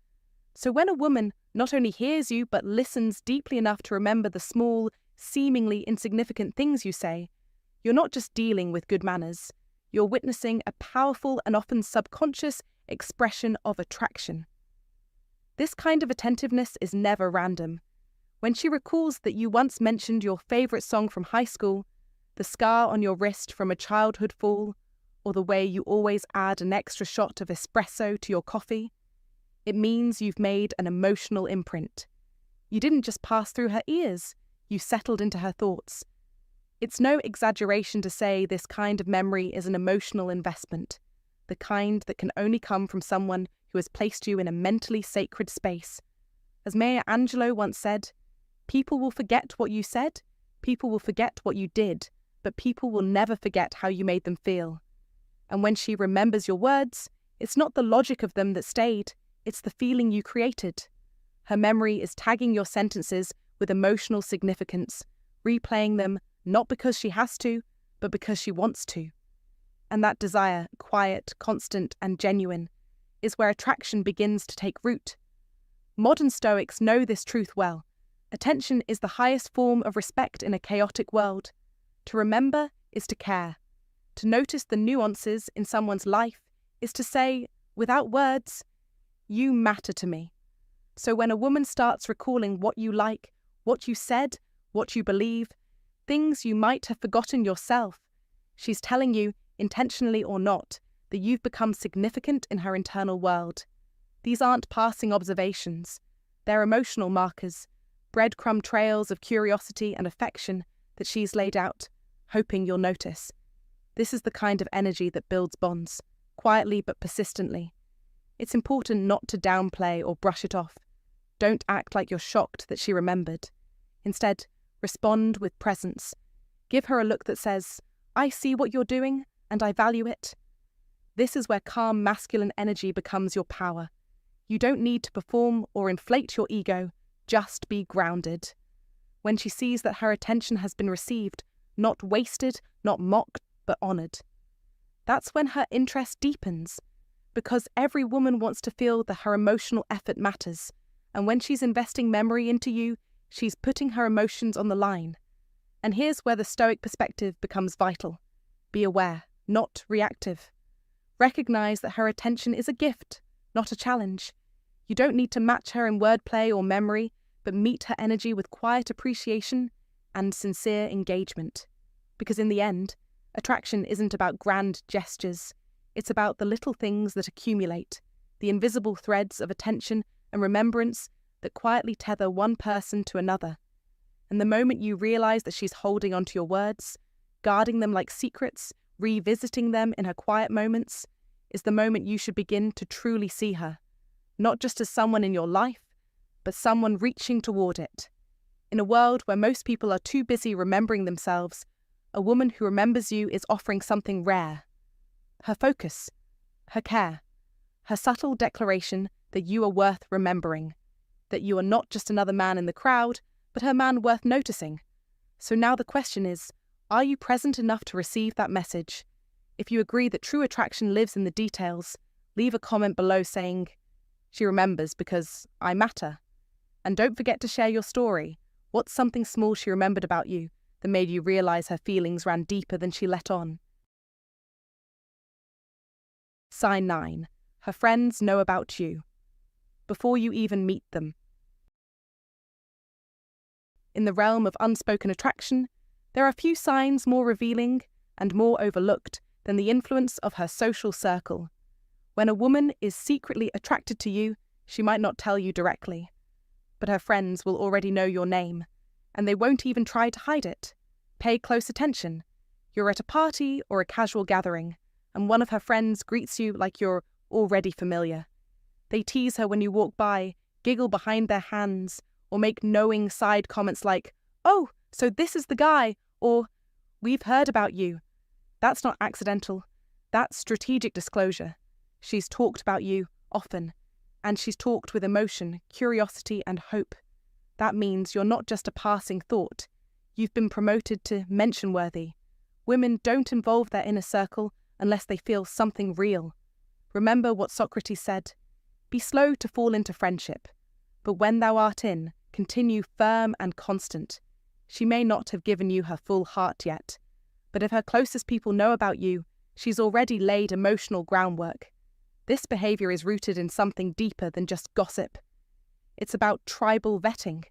So when a woman not only hears you but listens deeply enough to remember the small, seemingly insignificant things you say, you're not just dealing with good manners, you're witnessing a powerful and often subconscious expression of attraction. This kind of attentiveness is never random. When she recalls that you once mentioned your favourite song from high school, the scar on your wrist from a childhood fall, or the way you always add an extra shot of espresso to your coffee, it means you've made an emotional imprint. You didn't just pass through her ears, you settled into her thoughts. It's no exaggeration to say this kind of memory is an emotional investment, the kind that can only come from someone who has placed you in a mentally sacred space. As Maya Angelou once said, people will forget what you said, people will forget what you did, but people will never forget how you made them feel. And when she remembers your words, it's not the logic of them that stayed, it's the feeling you created. Her memory is tagging your sentences with emotional significance, replaying them not because she has to, but because she wants to. And that desire, quiet, constant, and genuine, is where attraction begins to take root. Modern Stoics know this truth well. Attention is the highest form of respect in a chaotic world. To remember is to care. To notice the nuances in someone's life is to say, without words, you matter to me. So when a woman starts recalling what you like, what you said, what you believe, things you might have forgotten yourself, she's telling you, intentionally or not, that you've become significant in her internal world. These aren't passing observations. They're emotional markers, breadcrumb trails of curiosity and affection that she's laid out, hoping you'll notice. This is the kind of energy that builds bonds, quietly but persistently. It's important not to downplay or brush it off. Don't act like you're shocked that she remembered. Instead, respond with presence. Give her a look that says, I see what you're doing, and I value it. This is where calm masculine energy becomes your power. You don't need to perform or inflate your ego, just be grounded. When she sees that her attention has been received, not wasted, not mocked, but honoured. That's when her interest deepens, because every woman wants to feel that her emotional effort matters, and when she's investing memory into you, she's putting her emotions on the line. And here's where the Stoic perspective becomes vital. Be aware, not reactive. Recognise that her attention is a gift, not a challenge. You don't need to match her in wordplay or memory, but meet her energy with quiet appreciation and sincere engagement. Because in the end, attraction isn't about grand gestures. It's about the little things that accumulate, the invisible threads of attention and remembrance that quietly tether one person to another. And the moment you realise that she's holding onto your words, guarding them like secrets, revisiting them in her quiet moments, is the moment you should begin to truly see her, not just as someone in your life, but someone reaching toward it. In a world where most people are too busy remembering themselves, a woman who remembers you is offering something rare. Her focus, her care, her subtle declaration that you are worth remembering, that you are not just another man in the crowd, but her man worth noticing. So now the question is, are you present enough to receive that message? If you agree that true attraction lives in the details, leave a comment below saying, "She remembers because I matter." And don't forget to share your story. What's something small she remembered about you that made you realize her feelings ran deeper than she let on? Sign 9. Her friends know about you before you even meet them. In the realm of unspoken attraction, there are few signs more revealing and more overlooked than the influence of her social circle. When a woman is secretly attracted to you, she might not tell you directly, but her friends will already know your name, and they won't even try to hide it. Pay close attention. You're at a party or a casual gathering, and one of her friends greets you like you're already familiar. They tease her when you walk by, giggle behind their hands, or make knowing side comments like, "Oh, so this is the guy," or "We've heard about you." That's not accidental. That's strategic disclosure. She's talked about you often, and she's talked with emotion, curiosity, and hope. That means you're not just a passing thought. You've been promoted to mention-worthy. Women don't involve their inner circle unless they feel something real. Remember what Socrates said, "Be slow to fall into friendship, but when thou art in, continue firm and constant." She may not have given you her full heart yet, but if her closest people know about you, she's already laid emotional groundwork. This behavior is rooted in something deeper than just gossip. It's about tribal vetting.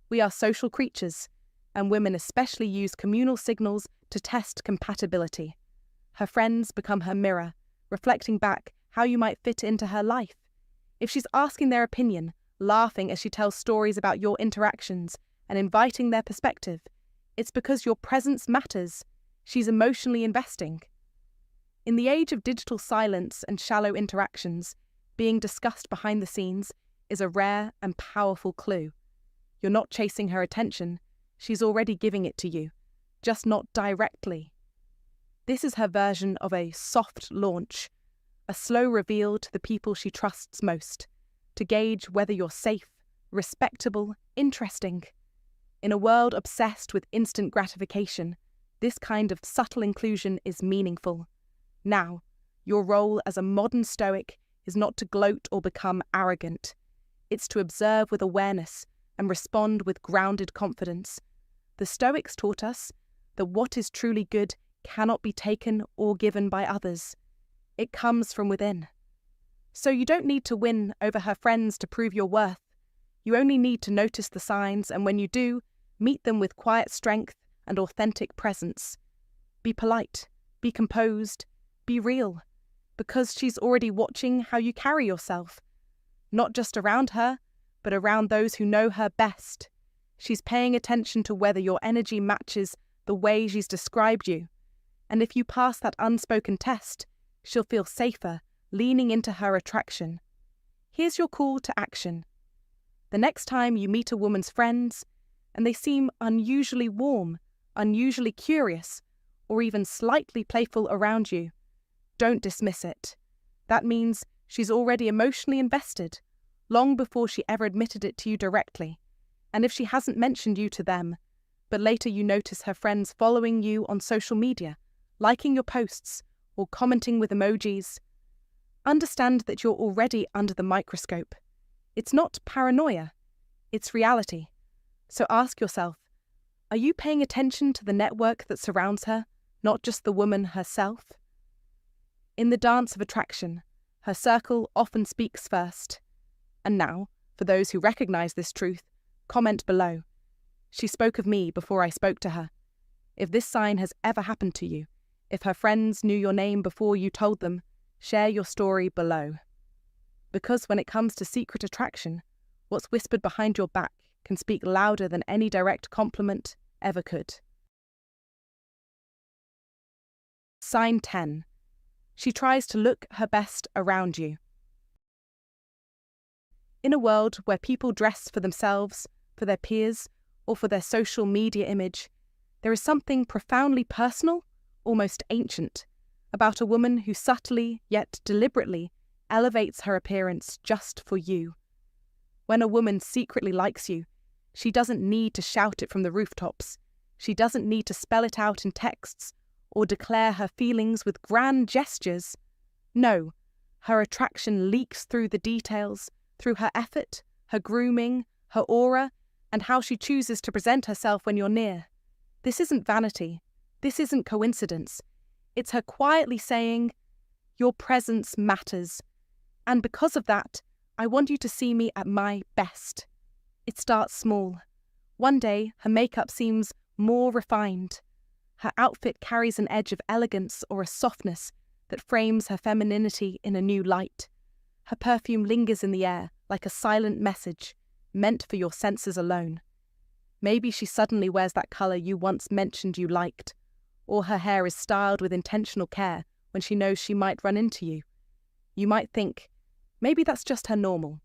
We are social creatures, and women especially use communal signals to test compatibility. Her friends become her mirror, reflecting back how you might fit into her life. If she's asking their opinion, laughing as she tells stories about your interactions, and inviting their perspective, it's because your presence matters. She's emotionally investing. In the age of digital silence and shallow interactions, being discussed behind the scenes is a rare and powerful clue. You're not chasing her attention, she's already giving it to you, just not directly. This is her version of a soft launch, a slow reveal to the people she trusts most, to gauge whether you're safe, respectable, interesting. In a world obsessed with instant gratification, this kind of subtle inclusion is meaningful. Now, your role as a modern Stoic is not to gloat or become arrogant. It's to observe with awareness and respond with grounded confidence. The Stoics taught us that what is truly good cannot be taken or given by others. It comes from within. So you don't need to win over her friends to prove your worth. You only need to notice the signs, and when you do, meet them with quiet strength and authentic presence. Be polite, be composed, be real, because she's already watching how you carry yourself. Not just around her, but around those who know her best. She's paying attention to whether your energy matches the way she's described you. And if you pass that unspoken test, she'll feel safer leaning into her attraction. Here's your call to action. The next time you meet a woman's friends, and they seem unusually warm, unusually curious, or even slightly playful around you, don't dismiss it. That means she's already emotionally invested, long before she ever admitted it to you directly. And if she hasn't mentioned you to them, but later you notice her friends following you on social media, liking your posts, or commenting with emojis, understand that you're already under the microscope. It's not paranoia, it's reality. So ask yourself, are you paying attention to the network that surrounds her, not just the woman herself? In the dance of attraction, her circle often speaks first. And now, for those who recognize this truth, comment below. She spoke of me before I spoke to her. If this sign has ever happened to you, if her friends knew your name before you told them, share your story below. Because when it comes to secret attraction, what's whispered behind your back can speak louder than any direct compliment ever could. Sign 10. She tries to look her best around you. In a world where people dress for themselves, for their peers, or for their social media image, there is something profoundly personal, almost ancient, about a woman who subtly, yet deliberately, elevates her appearance just for you. When a woman secretly likes you, she doesn't need to shout it from the rooftops. She doesn't need to spell it out in texts or declare her feelings with grand gestures. No, her attraction leaks through the details, through her effort, her grooming, her aura, and how she chooses to present herself when you're near. This isn't vanity. This isn't coincidence. It's her quietly saying, "Your presence matters. And because of that, I want you to see me at my best." It starts small. One day, her makeup seems more refined. Her outfit carries an edge of elegance or a softness that frames her femininity in a new light. Her perfume lingers in the air like a silent message meant for your senses alone. Maybe she suddenly wears that colour you once mentioned you liked, or her hair is styled with intentional care when she knows she might run into you. You might think, maybe that's just her normal.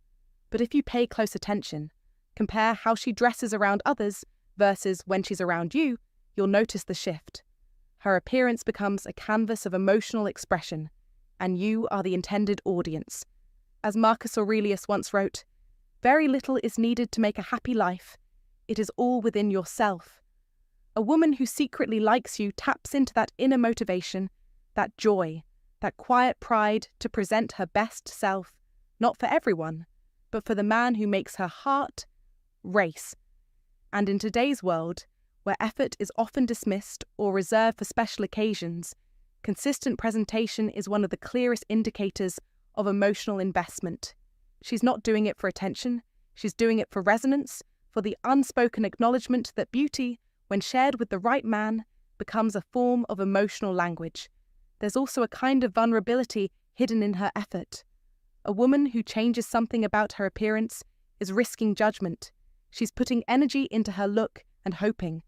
But if you pay close attention, compare how she dresses around others versus when she's around you, you'll notice the shift. Her appearance becomes a canvas of emotional expression, and you are the intended audience. As Marcus Aurelius once wrote, "Very little is needed to make a happy life. It is all within yourself." A woman who secretly likes you taps into that inner motivation, that joy, that quiet pride to present her best self, not for everyone, but for the man who makes her heart race. And in today's world, where effort is often dismissed or reserved for special occasions, consistent presentation is one of the clearest indicators of emotional investment. She's not doing it for attention, she's doing it for resonance, for the unspoken acknowledgement that beauty, when shared with the right man, becomes a form of emotional language. There's also a kind of vulnerability hidden in her effort. A woman who changes something about her appearance is risking judgment. She's putting energy into her look and hoping,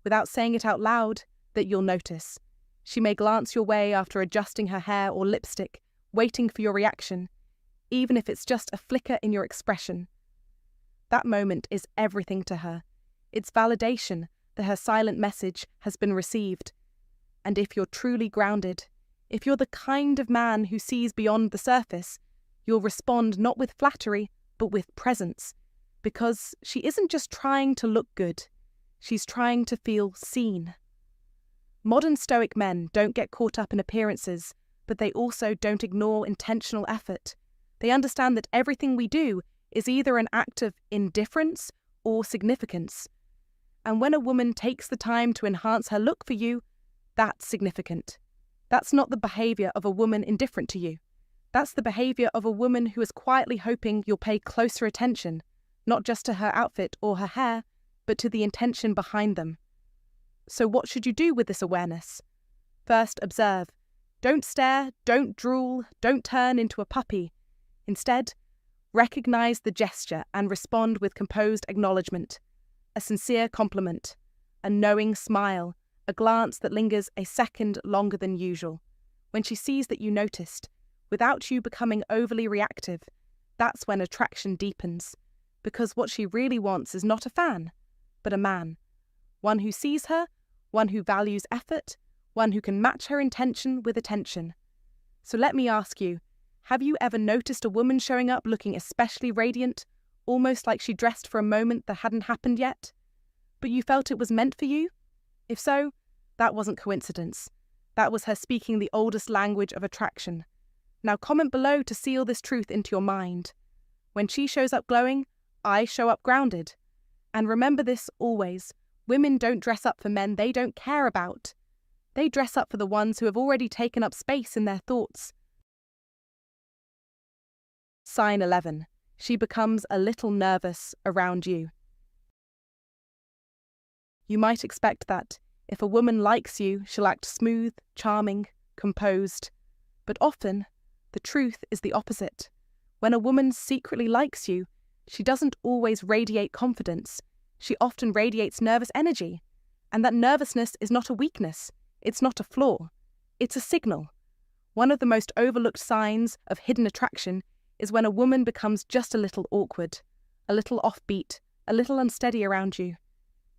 without saying it out loud, that you'll notice. She may glance your way after adjusting her hair or lipstick, waiting for your reaction, even if it's just a flicker in your expression. That moment is everything to her. It's validation that her silent message has been received. And if you're truly grounded, if you're the kind of man who sees beyond the surface, you'll respond not with flattery, but with presence. Because she isn't just trying to look good, she's trying to feel seen. Modern Stoic men don't get caught up in appearances, but they also don't ignore intentional effort. They understand that everything we do is either an act of indifference or significance. And when a woman takes the time to enhance her look for you, that's significant. That's not the behaviour of a woman indifferent to you. That's the behaviour of a woman who is quietly hoping you'll pay closer attention, not just to her outfit or her hair, but to the intention behind them. So what should you do with this awareness? First, observe. Don't stare, don't drool, don't turn into a puppy. Instead, recognise the gesture and respond with composed acknowledgement. A sincere compliment, a knowing smile, a glance that lingers a second longer than usual. When she sees that you noticed, without you becoming overly reactive, that's when attraction deepens. Because what she really wants is not a fan, but a man. One who sees her, one who values effort, one who can match her intention with attention. So let me ask you, have you ever noticed a woman showing up looking especially radiant, almost like she dressed for a moment that hadn't happened yet? But you felt it was meant for you? If so, that wasn't coincidence. That was her speaking the oldest language of attraction. Now comment below to seal this truth into your mind. When she shows up glowing, I show up grounded. And remember this always. Women don't dress up for men they don't care about. They dress up for the ones who have already taken up space in their thoughts. Sign 11. She becomes a little nervous around you. You might expect that if a woman likes you, she'll act smooth, charming, composed. But often, the truth is the opposite. When a woman secretly likes you, she doesn't always radiate confidence. She often radiates nervous energy. And that nervousness is not a weakness. It's not a flaw. It's a signal. One of the most overlooked signs of hidden attraction is when a woman becomes just a little awkward, a little offbeat, a little unsteady around you.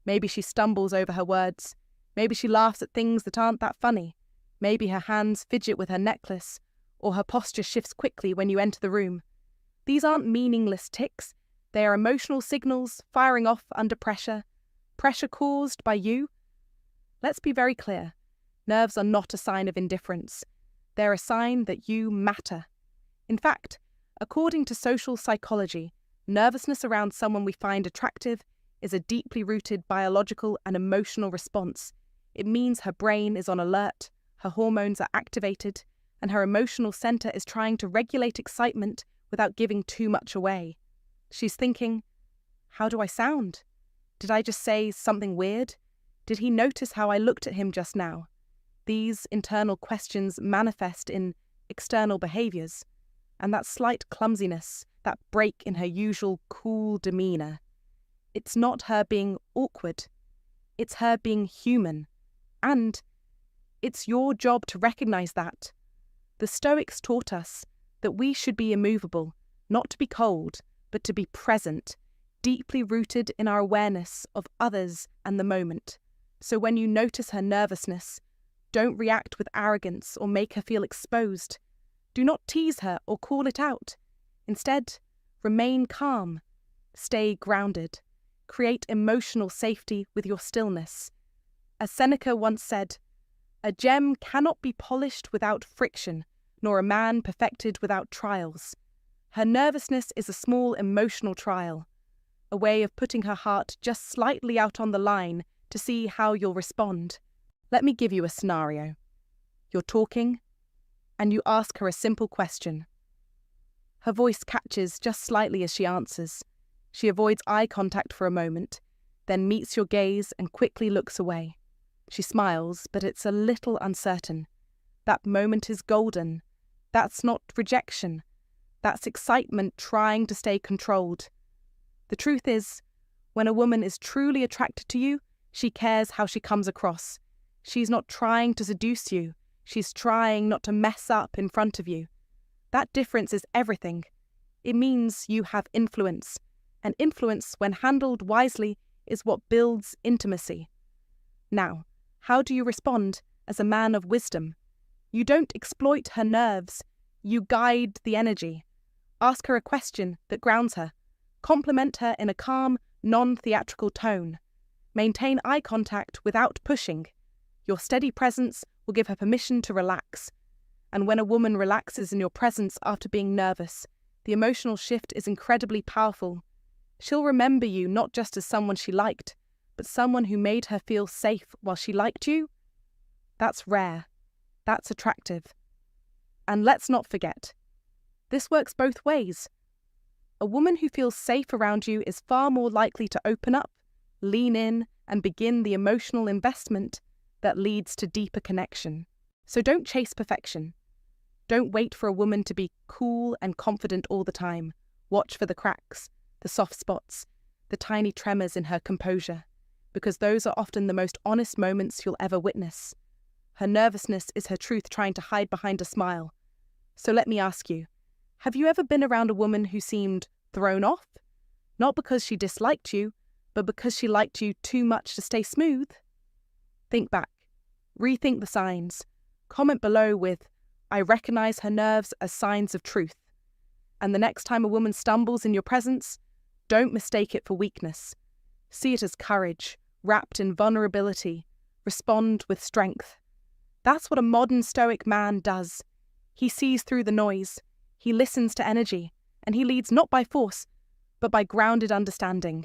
Maybe she stumbles over her words. Maybe she laughs at things that aren't that funny. Maybe her hands fidget with her necklace, or her posture shifts quickly when you enter the room. These aren't meaningless tics. They are emotional signals firing off under pressure caused by you. Let's be very clear. Nerves are not a sign of indifference. They're a sign that you matter. In fact, according to social psychology, nervousness around someone we find attractive is a deeply rooted biological and emotional response. It means her brain is on alert, her hormones are activated, and her emotional center is trying to regulate excitement without giving too much away. She's thinking, how do I sound? Did I just say something weird? Did he notice how I looked at him just now? These internal questions manifest in external behaviors, and that slight clumsiness, that break in her usual cool demeanor. It's not her being awkward, it's her being human. And it's your job to recognize that. The Stoics taught us that we should be immovable, not to be cold, but to be present, deeply rooted in our awareness of others and the moment. So when you notice her nervousness, don't react with arrogance or make her feel exposed. Do not tease her or call it out. Instead, remain calm. Stay grounded. Create emotional safety with your stillness. As Seneca once said, "A gem cannot be polished without friction, nor a man perfected without trials." Her nervousness is a small emotional trial, a way of putting her heart just slightly out on the line to see how you'll respond. Let me give you a scenario. You're talking, and you ask her a simple question. Her voice catches just slightly as she answers. She avoids eye contact for a moment, then meets your gaze and quickly looks away. She smiles, but it's a little uncertain. That moment is golden. That's not rejection. That's excitement trying to stay controlled. The truth is, when a woman is truly attracted to you, she cares how she comes across. She's not trying to seduce you. She's trying not to mess up in front of you. That difference is everything. It means you have influence, and influence, when handled wisely, is what builds intimacy. Now, how do you respond as a man of wisdom? You don't exploit her nerves. You guide the energy. Ask her a question that grounds her. Compliment her in a calm, non-theatrical tone. Maintain eye contact without pushing. Your steady presence will give her permission to relax. And when a woman relaxes in your presence after being nervous, the emotional shift is incredibly powerful. She'll remember you not just as someone she liked, but someone who made her feel safe while she liked you. That's rare. That's attractive. And let's not forget, this works both ways. A woman who feels safe around you is far more likely to open up, lean in, and begin the emotional investment that leads to deeper connection. So don't chase perfection. Don't wait for a woman to be cool and confident all the time. Watch for the cracks, the soft spots, the tiny tremors in her composure, because those are often the most honest moments you'll ever witness. Her nervousness is her truth trying to hide behind a smile. So let me ask you, have you ever been around a woman who seemed thrown off? Not because she disliked you, but because she liked you too much to stay smooth? Think back. Rethink the signs. Comment below with, "I recognize her nerves as signs of truth." And the next time a woman stumbles in your presence, don't mistake it for weakness. See it as courage, wrapped in vulnerability. Respond with strength. That's what a modern Stoic man does. He sees through the noise, he listens to energy, and he leads not by force, but by grounded understanding.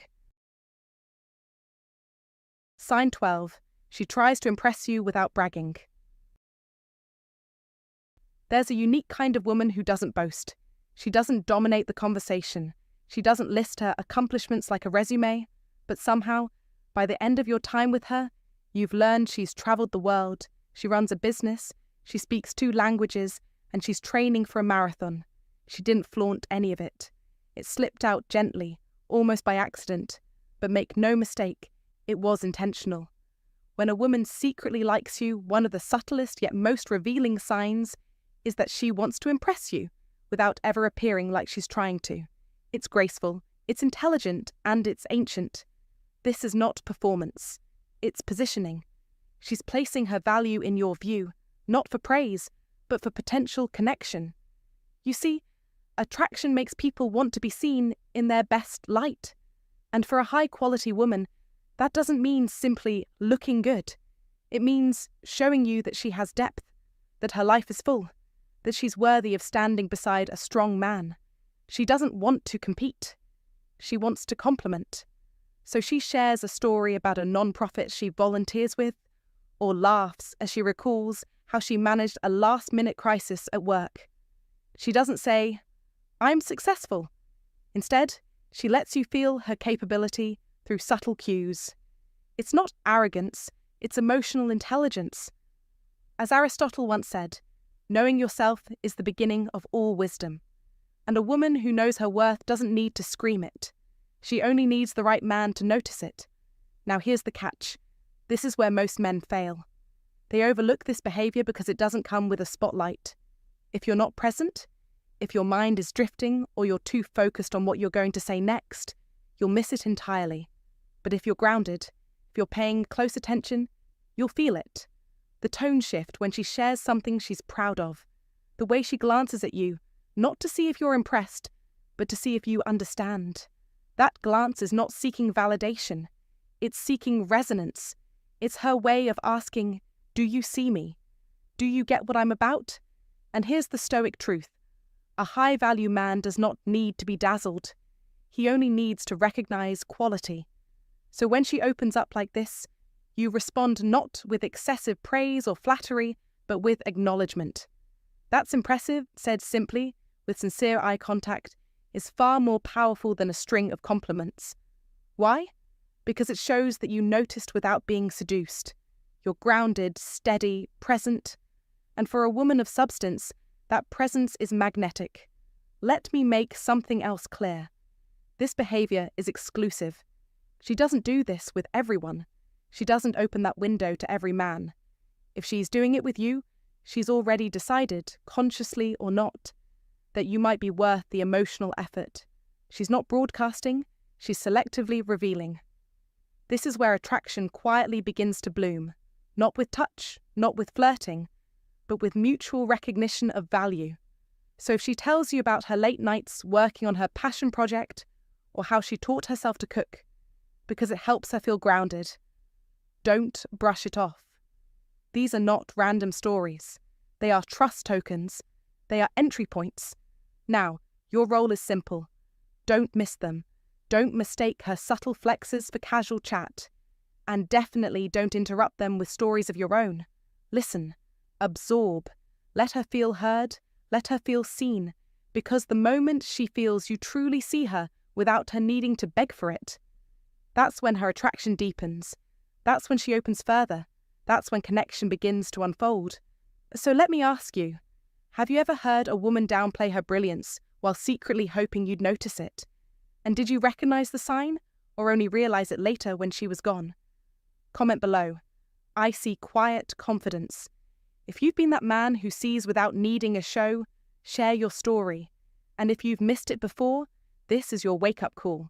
Sign 12. She tries to impress you without bragging. There's a unique kind of woman who doesn't boast. She doesn't dominate the conversation. She doesn't list her accomplishments like a resume, but somehow, by the end of your time with her, you've learned she's traveled the world, she runs a business, she speaks 2 languages, and she's training for a marathon. She didn't flaunt any of it. It slipped out gently, almost by accident, but make no mistake, it was intentional. When a woman secretly likes you, one of the subtlest yet most revealing signs is that she wants to impress you without ever appearing like she's trying to. It's graceful, it's intelligent, and it's ancient. This is not performance. It's positioning. She's placing her value in your view, not for praise, but for potential connection. You see, attraction makes people want to be seen in their best light. And for a high-quality woman, that doesn't mean simply looking good. It means showing you that she has depth, that her life is full, that she's worthy of standing beside a strong man. She doesn't want to compete. She wants to complement. So she shares a story about a non-profit she volunteers with, or laughs as she recalls how she managed a last-minute crisis at work. She doesn't say, "I'm successful." Instead, she lets you feel her capability through subtle cues. It's not arrogance, it's emotional intelligence. As Aristotle once said, knowing yourself is the beginning of all wisdom. And a woman who knows her worth doesn't need to scream it. She only needs the right man to notice it. Now here's the catch. This is where most men fail. They overlook this behavior because it doesn't come with a spotlight. If you're not present, if your mind is drifting or you're too focused on what you're going to say next, you'll miss it entirely. But if you're grounded, if you're paying close attention, you'll feel it. The tone shift when she shares something she's proud of. The way she glances at you, not to see if you're impressed, but to see if you understand. That glance is not seeking validation. It's seeking resonance. It's her way of asking, do you see me? Do you get what I'm about? And here's the Stoic truth. A high-value man does not need to be dazzled. He only needs to recognize quality. So when she opens up like this, you respond not with excessive praise or flattery, but with acknowledgement. That's impressive, said simply, with sincere eye contact, is far more powerful than a string of compliments. Why? Because it shows that you noticed without being seduced. You're grounded, steady, present. And for a woman of substance, that presence is magnetic. Let me make something else clear. This behavior is exclusive. She doesn't do this with everyone. She doesn't open that window to every man. If she's doing it with you, she's already decided, consciously or not, that you might be worth the emotional effort. She's not broadcasting, she's selectively revealing. This is where attraction quietly begins to bloom, not with touch, not with flirting, but with mutual recognition of value. So if she tells you about her late nights working on her passion project, or how she taught herself to cook, because it helps her feel grounded, don't brush it off. These are not random stories. They are trust tokens. They are entry points. Now, your role is simple. Don't miss them. Don't mistake her subtle flexes for casual chat. And definitely don't interrupt them with stories of your own. Listen. Absorb. Let her feel heard. Let her feel seen. Because the moment she feels you truly see her without her needing to beg for it, that's when her attraction deepens. That's when she opens further. That's when connection begins to unfold. So let me ask you, have you ever heard a woman downplay her brilliance while secretly hoping you'd notice it? And did you recognize the sign, or only realize it later when she was gone? Comment below. I see quiet confidence. If you've been that man who sees without needing a show, share your story. And if you've missed it before, this is your wake-up call.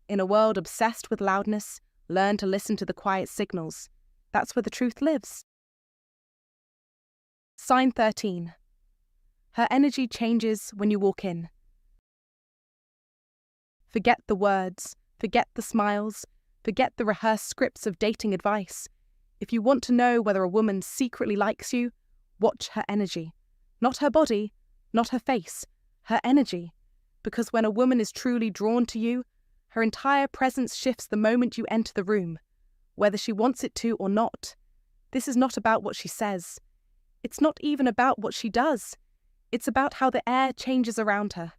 In a world obsessed with loudness, learn to listen to the quiet signals. That's where the truth lives. Sign 13. Her energy changes when you walk in. Forget the words, forget the smiles, forget the rehearsed scripts of dating advice. If you want to know whether a woman secretly likes you, watch her energy. Not her body, not her face, her energy. Because when a woman is truly drawn to you, her entire presence shifts the moment you enter the room, whether she wants it to or not. This is not about what she says. It's not even about what she does. It's about how the air changes around her.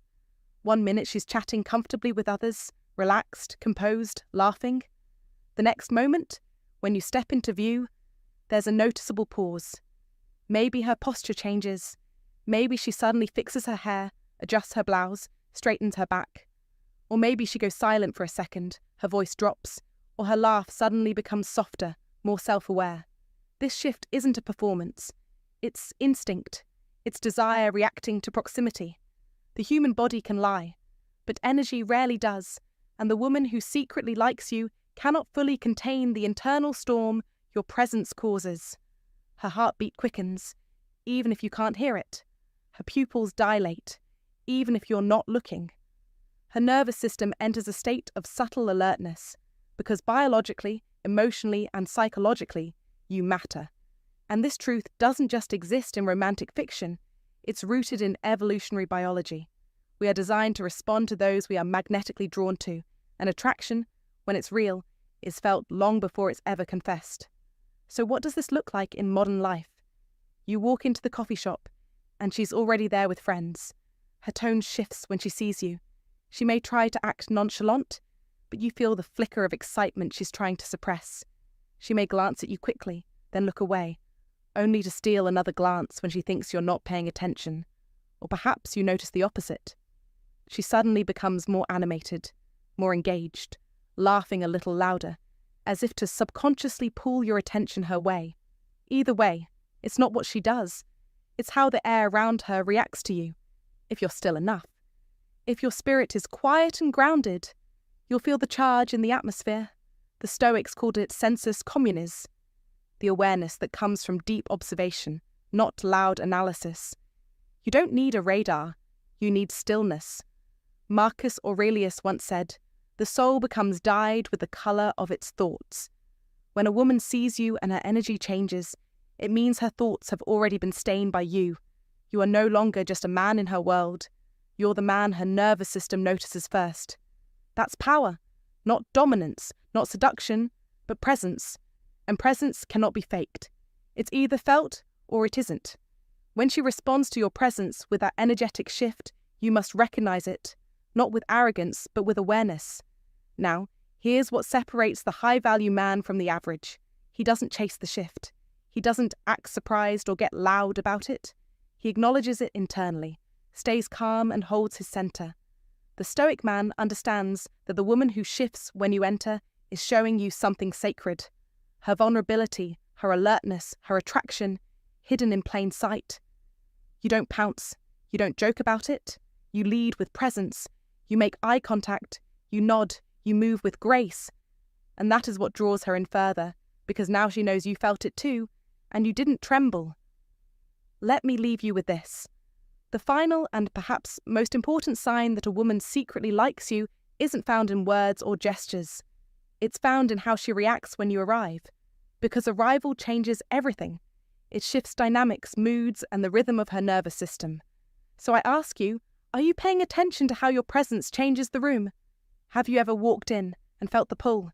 1 minute she's chatting comfortably with others, relaxed, composed, laughing. The next moment, when you step into view, there's a noticeable pause. Maybe her posture changes. Maybe she suddenly fixes her hair, adjusts her blouse, straightens her back. Or maybe she goes silent for a second, her voice drops, or her laugh suddenly becomes softer, more self-aware. This shift isn't a performance. It's instinct. It's desire reacting to proximity. The human body can lie, but energy rarely does, and the woman who secretly likes you cannot fully contain the internal storm your presence causes. Her heartbeat quickens, even if you can't hear it. Her pupils dilate, even if you're not looking. Her nervous system enters a state of subtle alertness, because biologically, emotionally, and psychologically, You matter. And this truth doesn't just exist in romantic fiction, it's rooted in evolutionary biology. We are designed to respond to those we are magnetically drawn to, and attraction, when it's real, is felt long before it's ever confessed. So what does this look like in modern life? You walk into the coffee shop, and she's already there with friends. Her tone shifts when she sees you. She may try to act nonchalant, but you feel the flicker of excitement she's trying to suppress. She may glance at you quickly, then look away, only to steal another glance when she thinks you're not paying attention. Or perhaps you notice the opposite. She suddenly becomes more animated, more engaged, laughing a little louder, as if to subconsciously pull your attention her way. Either way, it's not what she does. It's how the air around her reacts to you, if you're still enough. If your spirit is quiet and grounded, you'll feel the charge in the atmosphere. The Stoics called it sensus communis, the awareness that comes from deep observation, not loud analysis. You don't need a radar, you need stillness. Marcus Aurelius once said, "The soul becomes dyed with the colour of its thoughts." When a woman sees you and her energy changes, it means her thoughts have already been stained by you. You are no longer just a man in her world. You're the man her nervous system notices first. That's power, not dominance, not seduction, but presence. And presence cannot be faked. It's either felt or it isn't. When she responds to your presence with that energetic shift, you must recognize it, not with arrogance, but with awareness. Now, here's what separates the high-value man from the average. He doesn't chase the shift. He doesn't act surprised or get loud about it. He acknowledges it internally, stays calm and holds his center. The Stoic man understands that the woman who shifts when you enter is showing you something sacred. Her vulnerability, her alertness, her attraction, hidden in plain sight. You don't pounce. You don't joke about it. You lead with presence. You make eye contact. You nod. You move with grace. And that is what draws her in further, because now she knows you felt it too, and you didn't tremble. Let me leave you with this. The final and perhaps most important sign that a woman secretly likes you isn't found in words or gestures. It's found in how she reacts when you arrive. Because arrival changes everything. It shifts dynamics, moods, and the rhythm of her nervous system. So I ask you, are you paying attention to how your presence changes the room? Have you ever walked in and felt the pull?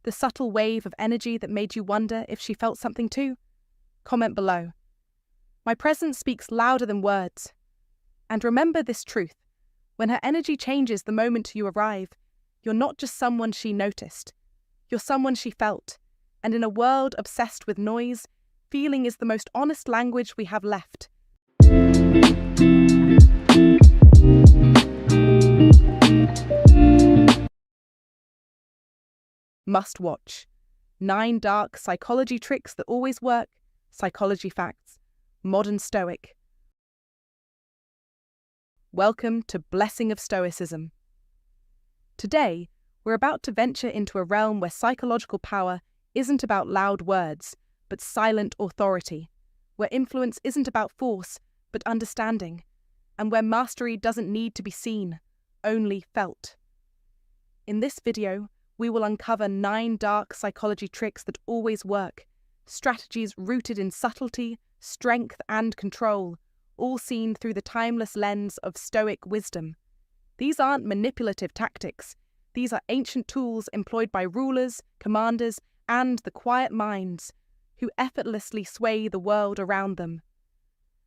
The subtle wave of energy that made you wonder if she felt something too? Comment below. My presence speaks louder than words. And remember this truth. When her energy changes the moment you arrive, you're not just someone she noticed. You're someone she felt. And in a world obsessed with noise, feeling is the most honest language we have left. Must watch. 9 dark psychology tricks that always work. Psychology facts. Modern Stoic. Welcome to Blessing of Stoicism. Today, we're about to venture into a realm where psychological power isn't about loud words, but silent authority, where influence isn't about force, but understanding, and where mastery doesn't need to be seen, only felt. In this video, we will uncover 9 dark psychology tricks that always work, strategies rooted in subtlety, strength, and control, all seen through the timeless lens of Stoic wisdom. These aren't manipulative tactics. These are ancient tools employed by rulers, commanders, and the quiet minds who effortlessly sway the world around them.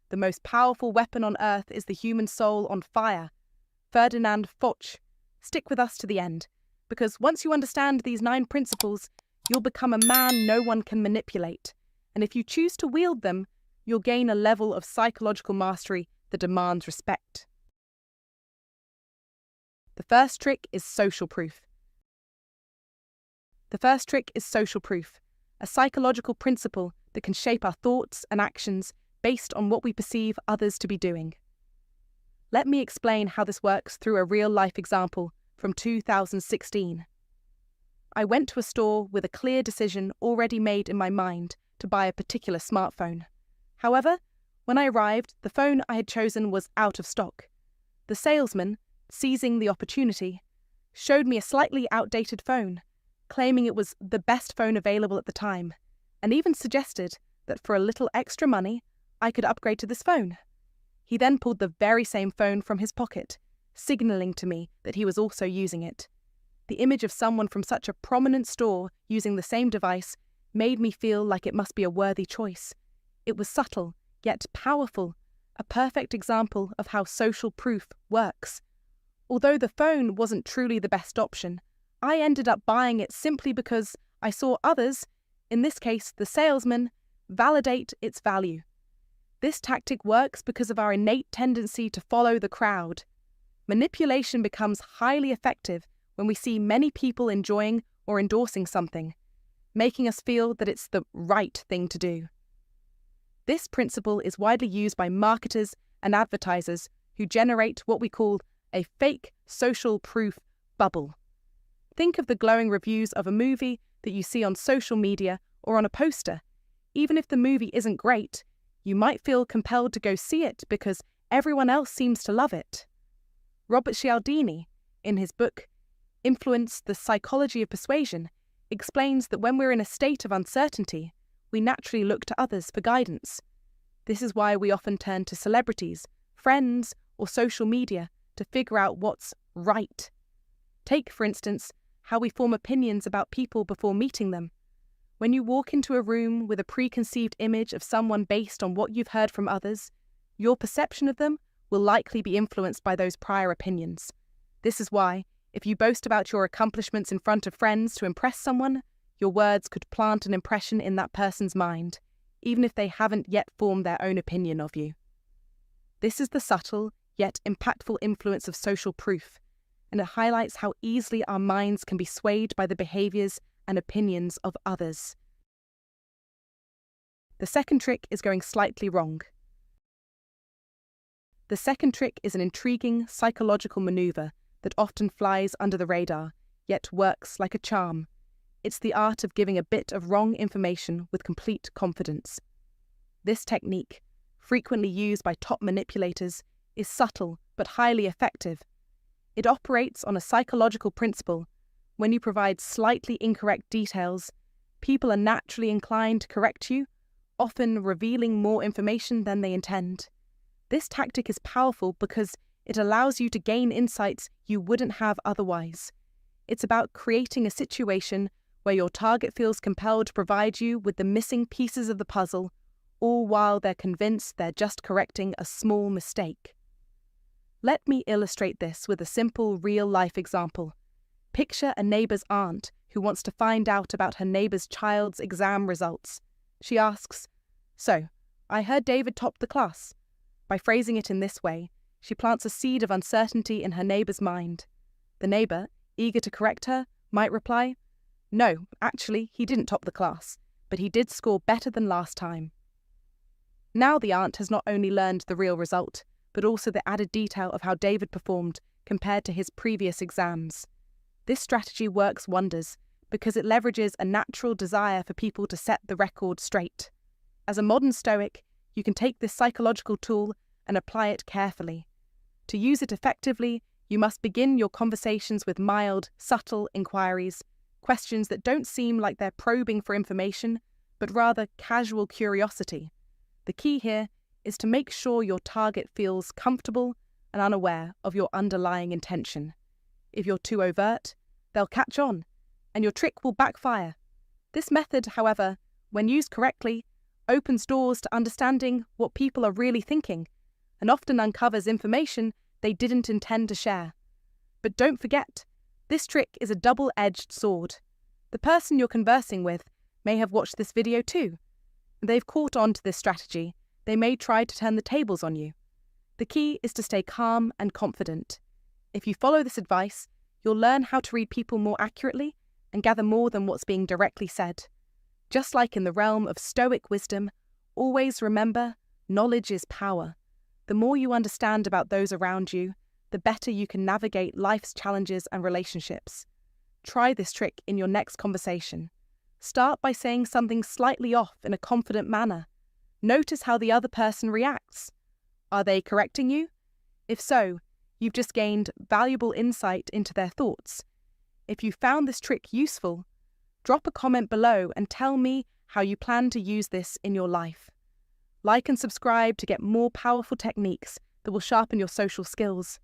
The most powerful weapon on earth is the human soul on fire. Ferdinand Foch. Stick with us to the end, because once you understand these 9 principles, you'll become a man no one can manipulate. And if you choose to wield them, you'll gain a level of psychological mastery that demands respect. The first trick is social proof. The first trick is social proof, a psychological principle that can shape our thoughts and actions based on what we perceive others to be doing. Let me explain how this works through a real-life example from 2016. I went to a store with a clear decision already made in my mind to buy a particular smartphone. However, when I arrived, the phone I had chosen was out of stock. The salesman, seizing the opportunity, showed me a slightly outdated phone, claiming it was the best phone available at the time. and even suggested that for a little extra money, I could upgrade to this phone. He then pulled the very same phone from his pocket, signaling to me that he was also using it. The image of someone from such a prominent store using the same device made me feel like it must be a worthy choice. It was subtle, yet powerful, a perfect example of how social proof works. Although the phone wasn't truly the best option, I ended up buying it simply because I saw others, in this case the salesman, validate its value. This tactic works because of our innate tendency to follow the crowd. Manipulation becomes highly effective when we see many people enjoying or endorsing something, making us feel that it's the right thing to do. This principle is widely used by marketers and advertisers who generate what we call a fake social proof bubble. Think of the glowing reviews of a movie that you see on social media or on a poster. Even if the movie isn't great, you might feel compelled to go see it because everyone else seems to love it. Robert Cialdini, in his book Influence: The Psychology of Persuasion, explains that when we're in a state of uncertainty, we naturally look to others for guidance. This is why we often turn to celebrities, friends, or social media to figure out what's right. Take, for instance, how we form opinions about people before meeting them. When you walk into a room with a preconceived image of someone based on what you've heard from others, your perception of them will likely be influenced by those prior opinions. This is why, if you boast about your accomplishments in front of friends to impress someone, your words could plant an impression in that person's mind, even if they haven't yet formed their own opinion of you. This is the subtle, yet impactful influence of social proof, and it highlights how easily our minds can be swayed by the behaviors and opinions of others. The second trick is going slightly wrong. The second trick is an intriguing psychological maneuver that often flies under the radar, yet works like a charm. It's the art of giving a bit of wrong information with complete confidence. This technique, frequently used by top manipulators, is subtle but highly effective. It operates on a psychological principle. When you provide slightly incorrect details, people are naturally inclined to correct you, often revealing more information than they intend. This tactic is powerful because it allows you to gain insights you wouldn't have otherwise. It's about creating a situation where your target feels compelled to provide you with the missing pieces of the puzzle, all while they're convinced they're just correcting a small mistake. Let me illustrate this with a simple real-life example. Picture a neighbor's aunt who wants to find out about her neighbor's child's exam results. She asks, "So, I heard David topped the class." By phrasing it in this way, she plants a seed of uncertainty in her neighbor's mind. The neighbor, eager to correct her, might reply, "No, actually, he didn't top the class, but he did score better than last time." Now the aunt has not only learned the real result, but also the added detail of how David performed compared to his previous exams. This strategy works wonders because it leverages a natural desire for people to set the record straight. As a modern Stoic, you can take this psychological tool and apply it carefully. To use it effectively, you must begin your conversations with mild, subtle inquiries, questions that don't seem like they're probing for information, but rather casual curiosity. The key here is to make sure your target feels comfortable and unaware of your underlying intention. If you're too overt, they'll catch on, and your trick will backfire. This method, however, when used correctly, opens doors to understanding what people are really thinking, and often uncovers information they didn't intend to share. But don't forget, this trick is a double-edged sword. The person you're conversing with may have watched this video too. They've caught on to this strategy. They may try to turn the tables on you. The key is to stay calm and confident. If you follow this advice, you'll learn how to read people more accurately and gather more than what's being directly said. Just like in the realm of Stoic wisdom, always remember, knowledge is power. The more you understand about those around you, the better you can navigate life's challenges and relationships. Try this trick in your next conversation. Start by saying something slightly off in a confident manner. Notice how the other person reacts. Are they correcting you? If so, you've just gained valuable insight into their thoughts. If you found this trick useful, drop a comment below and tell me how you plan to use this in your life. Like and subscribe to get more powerful techniques that will sharpen your social skills.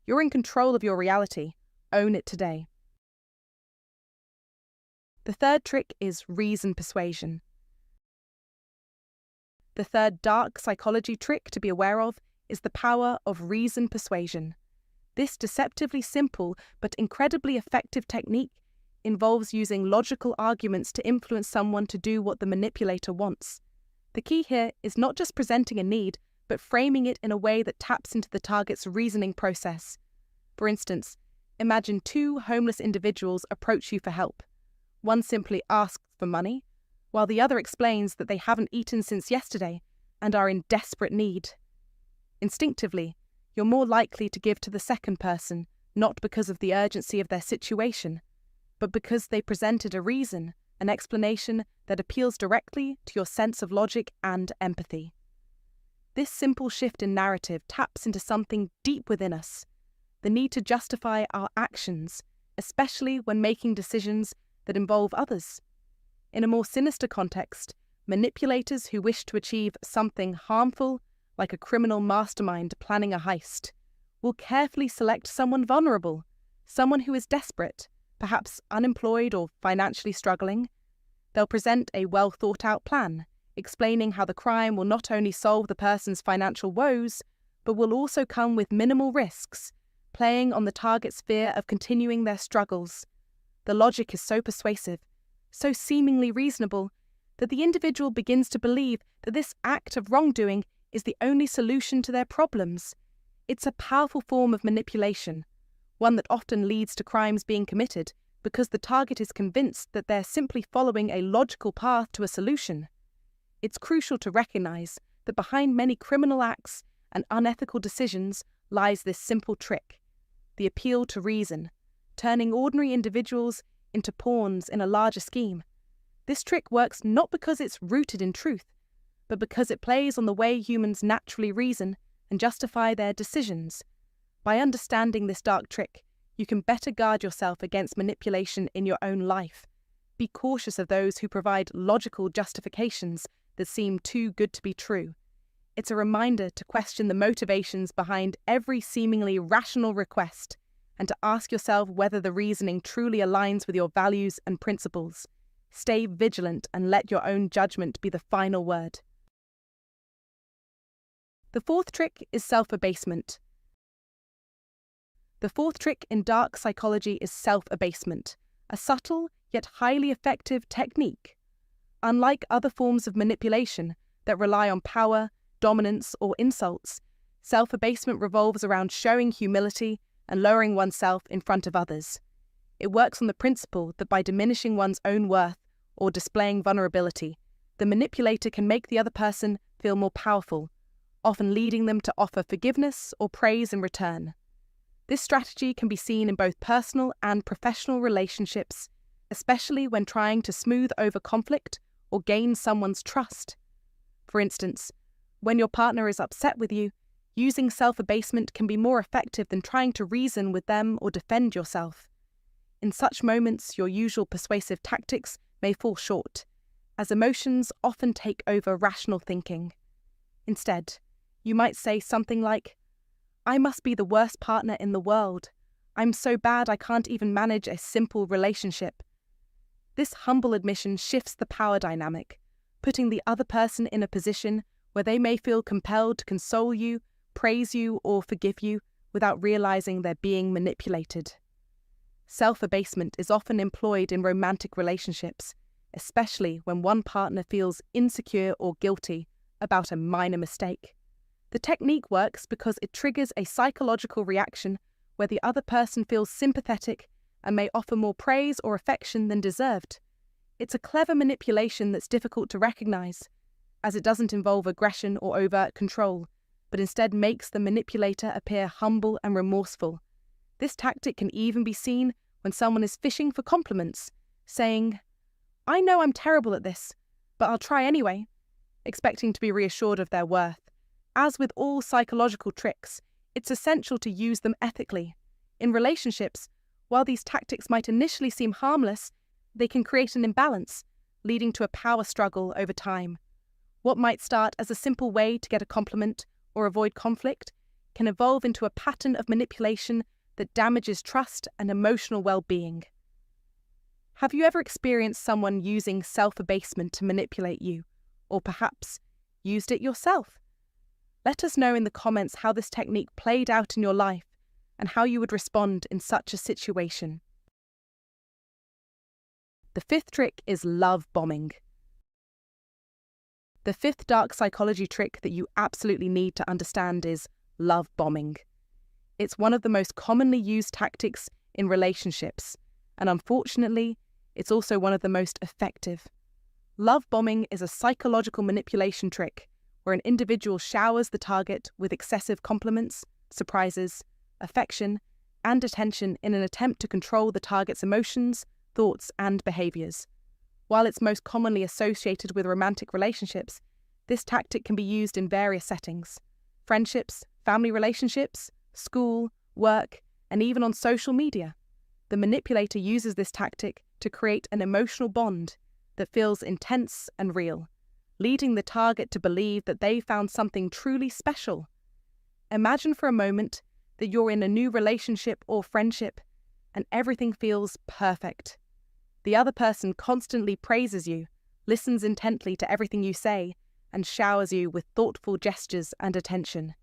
You're in control of your reality. Own it today. The third trick is reason persuasion. The third dark psychology trick to be aware of is the power of reason persuasion. This deceptively simple but incredibly effective technique involves using logical arguments to influence someone to do what the manipulator wants. The key here is not just presenting a need, but framing it in a way that taps into the target's reasoning process. For instance, imagine two homeless individuals approach you for help. One simply asks for money, while the other explains that they haven't eaten since yesterday and are in desperate need. Instinctively, you're more likely to give to the second person, not because of the urgency of their situation, but because they presented a reason, an explanation that appeals directly to your sense of logic and empathy. This simple shift in narrative taps into something deep within us, the need to justify our actions, especially when making decisions that involve others. In a more sinister context, manipulators who wish to achieve something harmful, like a criminal mastermind planning a heist, will carefully select someone vulnerable, someone who is desperate, perhaps unemployed or financially struggling. They'll present a well-thought-out plan, explaining how the crime will not only solve the person's financial woes, but will also come with minimal risks, playing on the target's fear of continuing their struggles. The logic is so persuasive, so seemingly reasonable, that the individual begins to believe that this act of wrongdoing is the only solution to their problems. It's a powerful form of manipulation, one that often leads to crimes being committed because the target is convinced that they're simply following a logical path to a solution. It's crucial to recognize that behind many criminal acts and unethical decisions lies this simple trick, the appeal to reason, turning ordinary individuals into pawns in a larger scheme. This trick works not because it's rooted in truth, but because it plays on the way humans naturally reason and justify their decisions. By understanding this dark trick, you can better guard yourself against manipulation in your own life. Be cautious of those who provide logical justifications that seem too good to be true. It's a reminder to question the motivations behind every seemingly rational request, and to ask yourself whether the reasoning truly aligns with your values and principles. Stay vigilant and let your own judgment be the final word. The fourth trick is self-abasement. The fourth trick in dark psychology is self-abasement, a subtle yet highly effective technique. Unlike other forms of manipulation that rely on power, dominance, or insults, self-abasement revolves around showing humility and lowering oneself in front of others. It works on the principle that by diminishing one's own worth or displaying vulnerability, the manipulator can make the other person feel more powerful, often leading them to offer forgiveness or praise in return. This strategy can be seen in both personal and professional relationships, especially when trying to smooth over conflict or gain someone's trust. For instance, when your partner is upset with you, using self-abasement can be more effective than trying to reason with them or defend yourself. In such moments, your usual persuasive tactics may fall short, as emotions often take over rational thinking. Instead, you might say something like, "I must be the worst partner in the world. I'm so bad I can't even manage a simple relationship." This humble admission shifts the power dynamic, putting the other person in a position where they may feel compelled to console you, praise you, or forgive you without realizing they're being manipulated. Self-abasement is often employed in romantic relationships, especially when one partner feels insecure or guilty about a minor mistake. The technique works because it triggers a psychological reaction where the other person feels sympathetic and may offer more praise or affection than deserved. It's a clever manipulation that's difficult to recognize, as it doesn't involve aggression or overt control, but instead makes the manipulator appear humble and remorseful. This tactic can even be seen when someone is fishing for compliments, saying, "I know I'm terrible at this, but I'll try anyway," expecting to be reassured of their worth. As with all psychological tricks, it's essential to use them ethically. In relationships, while these tactics might initially seem harmless, they can create an imbalance, leading to a power struggle over time. What might start as a simple way to get a compliment or avoid conflict can evolve into a pattern of manipulation that damages trust and emotional well-being. Have you ever experienced someone using self-abasement to manipulate you, or perhaps used it yourself? Let us know in the comments how this technique played out in your life and how you would respond in such a situation. The fifth trick is love bombing. The fifth dark psychology trick that you absolutely need to understand is love bombing. It's one of the most commonly used tactics in relationships, and unfortunately, it's also one of the most effective. Love bombing is a psychological manipulation trick where an individual showers the target with excessive compliments, surprises, affection, and attention in an attempt to control the target's emotions, thoughts, and behaviors. While it's most commonly associated with romantic relationships, this tactic can be used in various settings: friendships, family relationships, school, work, and even on social media. The manipulator uses this tactic to create an emotional bond that feels intense and real, leading the target to believe that they found something truly special. Imagine for a moment that you're in a new relationship or friendship and everything feels perfect. The other person constantly praises you, listens intently to everything you say, and showers you with thoughtful gestures and attention.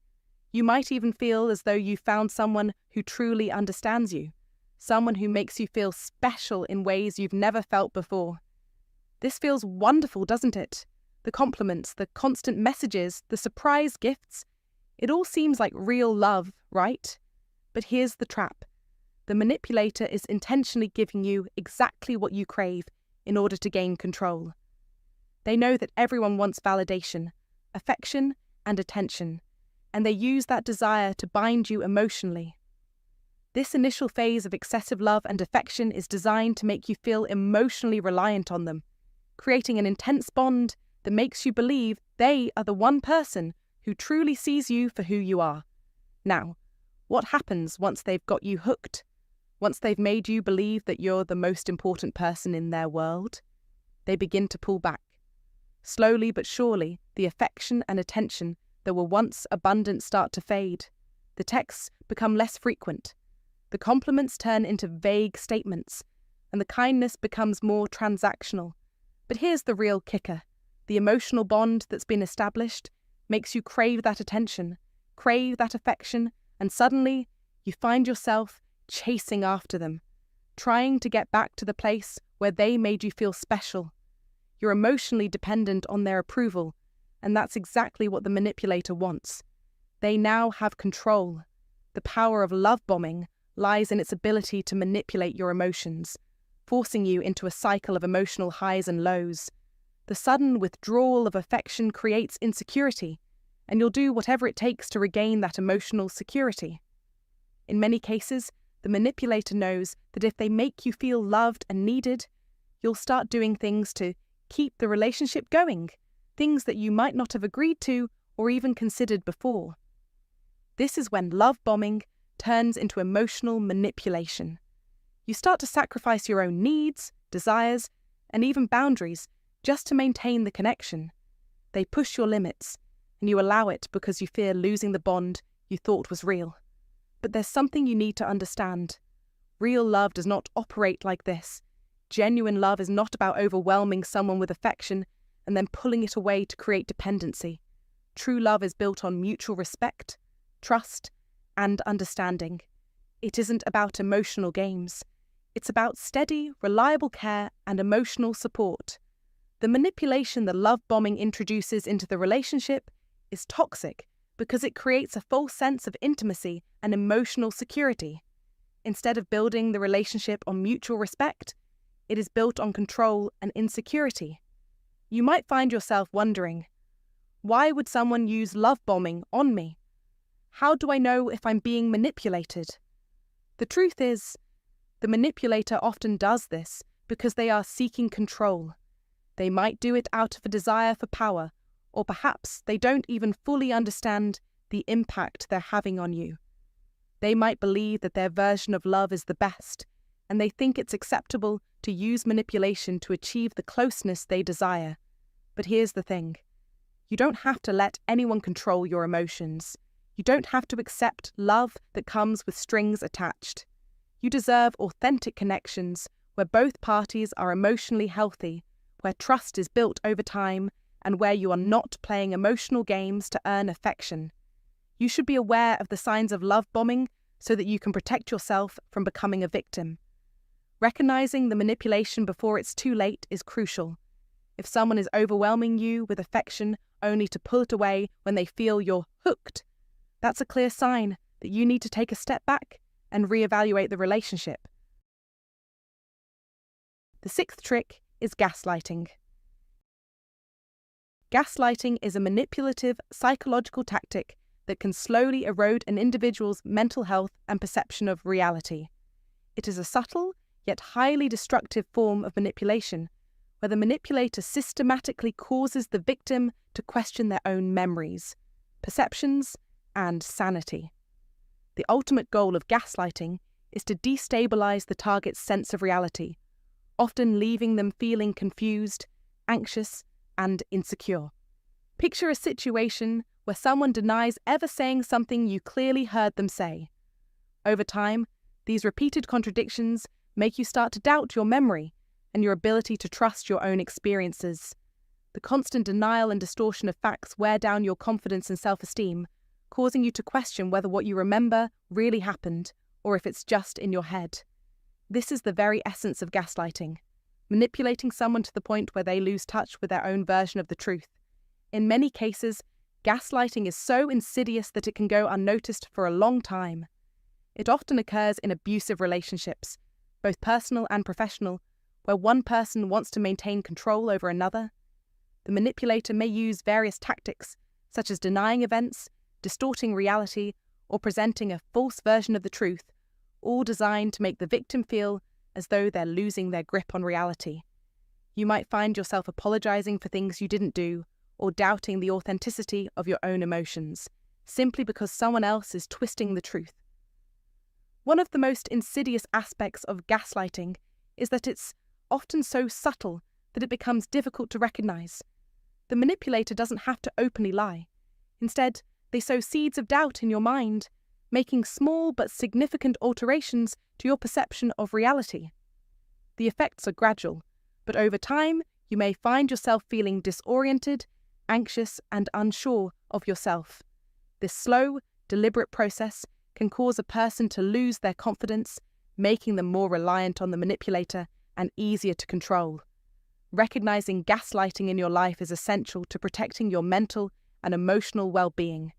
You might even feel as though you found someone who truly understands you, someone who makes you feel special in ways you've never felt before. This feels wonderful, doesn't it? The compliments, the constant messages, the surprise gifts. It all seems like real love, right? But here's the trap. The manipulator is intentionally giving you exactly what you crave in order to gain control. They know that everyone wants validation, affection, and attention, and they use that desire to bind you emotionally. This initial phase of excessive love and affection is designed to make you feel emotionally reliant on them, creating an intense bond that makes you believe they are the one person who truly sees you for who you are. Now, what happens once they've got you hooked? Once they've made you believe that you're the most important person in their world? They begin to pull back. Slowly but surely, the affection and attention that were once abundant start to fade. The texts become less frequent. The compliments turn into vague statements, and the kindness becomes more transactional. But here's the real kicker. The emotional bond that's been established makes you crave that attention, crave that affection, and suddenly you find yourself chasing after them, trying to get back to the place where they made you feel special. You're emotionally dependent on their approval, and that's exactly what the manipulator wants. They now have control. The power of love bombing lies in its ability to manipulate your emotions, forcing you into a cycle of emotional highs and lows. The sudden withdrawal of affection creates insecurity, and you'll do whatever it takes to regain that emotional security. In many cases, the manipulator knows that if they make you feel loved and needed, you'll start doing things to keep the relationship going, things that you might not have agreed to or even considered before. This is when love bombing turns into emotional manipulation. You start to sacrifice your own needs, desires, and even boundaries just to maintain the connection. They push your limits, and you allow it because you fear losing the bond you thought was real. But there's something you need to understand. Real love does not operate like this. Genuine love is not about overwhelming someone with affection and then pulling it away to create dependency. True love is built on mutual respect, trust, and understanding. It isn't about emotional games. It's about steady, reliable care and emotional support. The manipulation that love bombing introduces into the relationship is toxic because it creates a false sense of intimacy and emotional security. Instead of building the relationship on mutual respect, it is built on control and insecurity. You might find yourself wondering, why would someone use love bombing on me? How do I know if I'm being manipulated? The truth is, the manipulator often does this because they are seeking control. They might do it out of a desire for power, or perhaps they don't even fully understand the impact they're having on you. They might believe that their version of love is the best, and they think it's acceptable to use manipulation to achieve the closeness they desire. But here's the thing. You don't have to let anyone control your emotions. You don't have to accept love that comes with strings attached. You deserve authentic connections where both parties are emotionally healthy, where trust is built over time, and where you are not playing emotional games to earn affection. You should be aware of the signs of love bombing so that you can protect yourself from becoming a victim. Recognizing the manipulation before it's too late is crucial. If someone is overwhelming you with affection only to pull it away when they feel you're hooked, that's a clear sign that you need to take a step back and reevaluate the relationship. The sixth trick is gaslighting. Gaslighting is a manipulative psychological tactic that can slowly erode an individual's mental health and perception of reality. It is a subtle, yet highly destructive form of manipulation, where the manipulator systematically causes the victim to question their own memories, perceptions, and sanity. The ultimate goal of gaslighting is to destabilize the target's sense of reality, often leaving them feeling confused, anxious, and insecure. Picture a situation where someone denies ever saying something you clearly heard them say. Over time, these repeated contradictions make you start to doubt your memory and your ability to trust your own experiences. The constant denial and distortion of facts wear down your confidence and self-esteem, causing you to question whether what you remember really happened or if it's just in your head. This is the very essence of gaslighting, manipulating someone to the point where they lose touch with their own version of the truth. In many cases, gaslighting is so insidious that it can go unnoticed for a long time. It often occurs in abusive relationships, both personal and professional, where one person wants to maintain control over another. The manipulator may use various tactics, such as denying events, distorting reality, or presenting a false version of the truth, all designed to make the victim feel as though they're losing their grip on reality. You might find yourself apologizing for things you didn't do, or doubting the authenticity of your own emotions, simply because someone else is twisting the truth. One of the most insidious aspects of gaslighting is that it's often so subtle that it becomes difficult to recognize. The manipulator doesn't have to openly lie. Instead, they sow seeds of doubt in your mind, making small but significant alterations to your perception of reality. The effects are gradual, but over time, you may find yourself feeling disoriented, anxious, and unsure of yourself. This slow, deliberate process can cause a person to lose their confidence, making them more reliant on the manipulator and easier to control. Recognizing gaslighting in your life is essential to protecting your mental and emotional well-being.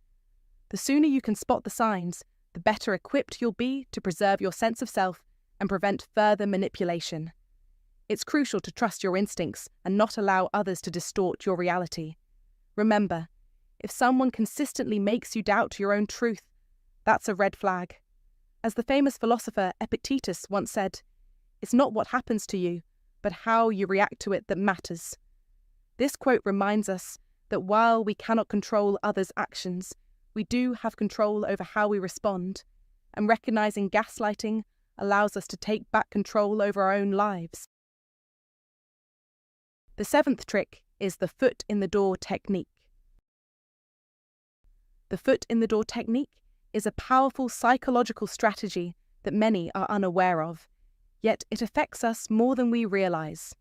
The sooner you can spot the signs, the better equipped you'll be to preserve your sense of self and prevent further manipulation. It's crucial to trust your instincts and not allow others to distort your reality. Remember, if someone consistently makes you doubt your own truth, that's a red flag. As the famous philosopher Epictetus once said, "It's not what happens to you, but how you react to it that matters." This quote reminds us that while we cannot control others' actions, we do have control over how we respond, and recognizing gaslighting allows us to take back control over our own lives. The seventh trick is the foot in the door technique. The foot in the door technique is a powerful psychological strategy that many are unaware of, yet it affects us more than we realize.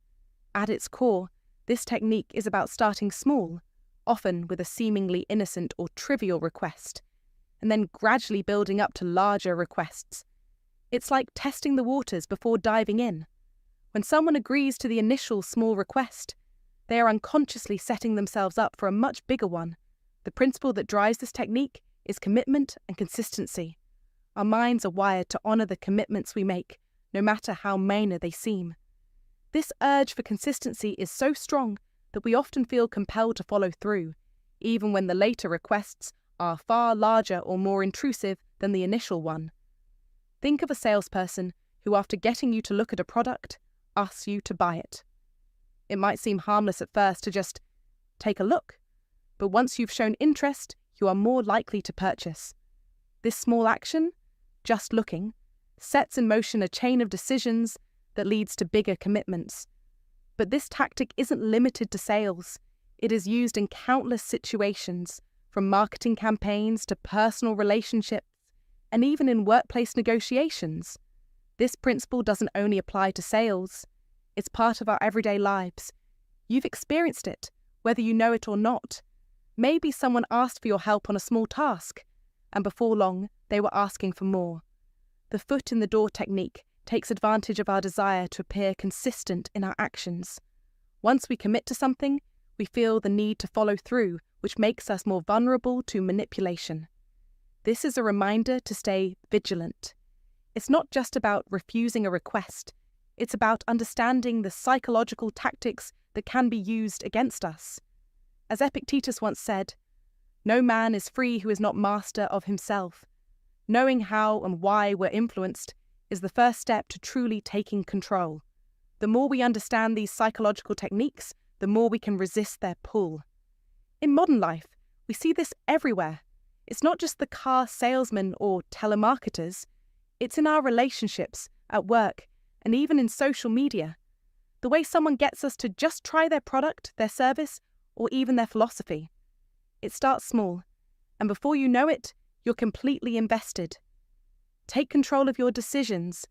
At its core, this technique is about starting small, often with a seemingly innocent or trivial request, and then gradually building up to larger requests. It's like testing the waters before diving in. When someone agrees to the initial small request, they are unconsciously setting themselves up for a much bigger one. The principle that drives this technique is commitment and consistency. Our minds are wired to honor the commitments we make, no matter how minor they seem. This urge for consistency is so strong that we often feel compelled to follow through, even when the later requests are far larger or more intrusive than the initial one. Think of a salesperson who, after getting you to look at a product, asks you to buy it. It might seem harmless at first to just take a look, but once you've shown interest, you are more likely to purchase. This small action, just looking, sets in motion a chain of decisions that leads to bigger commitments. But this tactic isn't limited to sales. It is used in countless situations, from marketing campaigns to personal relationships, and even in workplace negotiations. This principle doesn't only apply to sales. It's part of our everyday lives. You've experienced it, whether you know it or not. Maybe someone asked for your help on a small task, and before long, they were asking for more. The foot in the door technique takes advantage of our desire to appear consistent in our actions. Once we commit to something, we feel the need to follow through, which makes us more vulnerable to manipulation. This is a reminder to stay vigilant. It's not just about refusing a request. It's about understanding the psychological tactics that can be used against us. As Epictetus once said, "No man is free who is not master of himself." Knowing how and why we're influenced is the first step to truly taking control. The more we understand these psychological techniques, the more we can resist their pull. In modern life, we see this everywhere. It's not just the car salesman or telemarketers. It's in our relationships, at work, and even in social media. The way someone gets us to just try their product, their service, or even their philosophy. It starts small, and before you know it, you're completely invested. Take control of your decisions.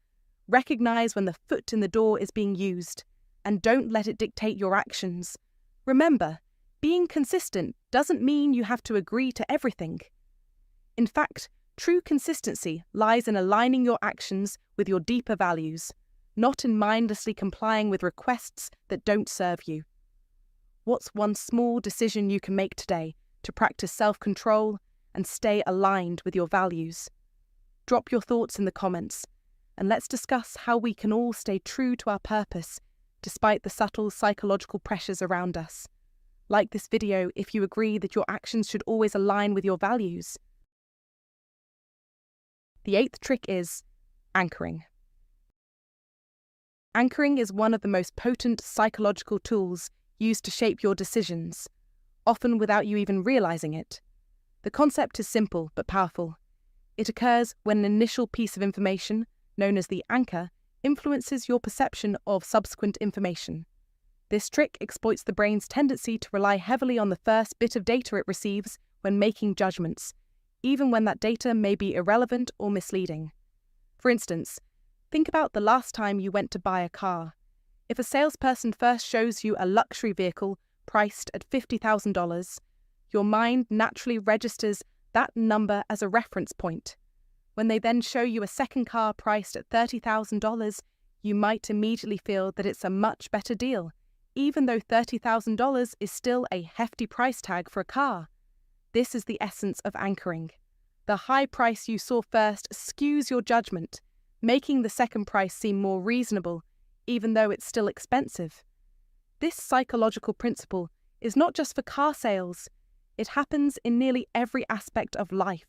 Recognize when the foot in the door is being used, and don't let it dictate your actions. Remember, being consistent doesn't mean you have to agree to everything. In fact, true consistency lies in aligning your actions with your deeper values, not in mindlessly complying with requests that don't serve you. What's one small decision you can make today to practice self-control and stay aligned with your values? Drop your thoughts in the comments, and let's discuss how we can all stay true to our purpose, despite the subtle psychological pressures around us. Like this video if you agree that your actions should always align with your values. The 8th trick is anchoring. Anchoring is one of the most potent psychological tools used to shape your decisions, often without you even realizing it. The concept is simple but powerful. It occurs when an initial piece of information, known as the anchor, influences your perception of subsequent information. This trick exploits the brain's tendency to rely heavily on the first bit of data it receives when making judgments, even when that data may be irrelevant or misleading. For instance, think about the last time you went to buy a car. If a salesperson first shows you a luxury vehicle priced at $50,000, your mind naturally registers that number as a reference point. When they then show you a second car priced at $30,000, you might immediately feel that it's a much better deal, even though $30,000 is still a hefty price tag for a car. This is the essence of anchoring. The high price you saw first skews your judgment, making the second price seem more reasonable, even though it's still expensive. This psychological principle is not just for car sales. It happens in nearly every aspect of life.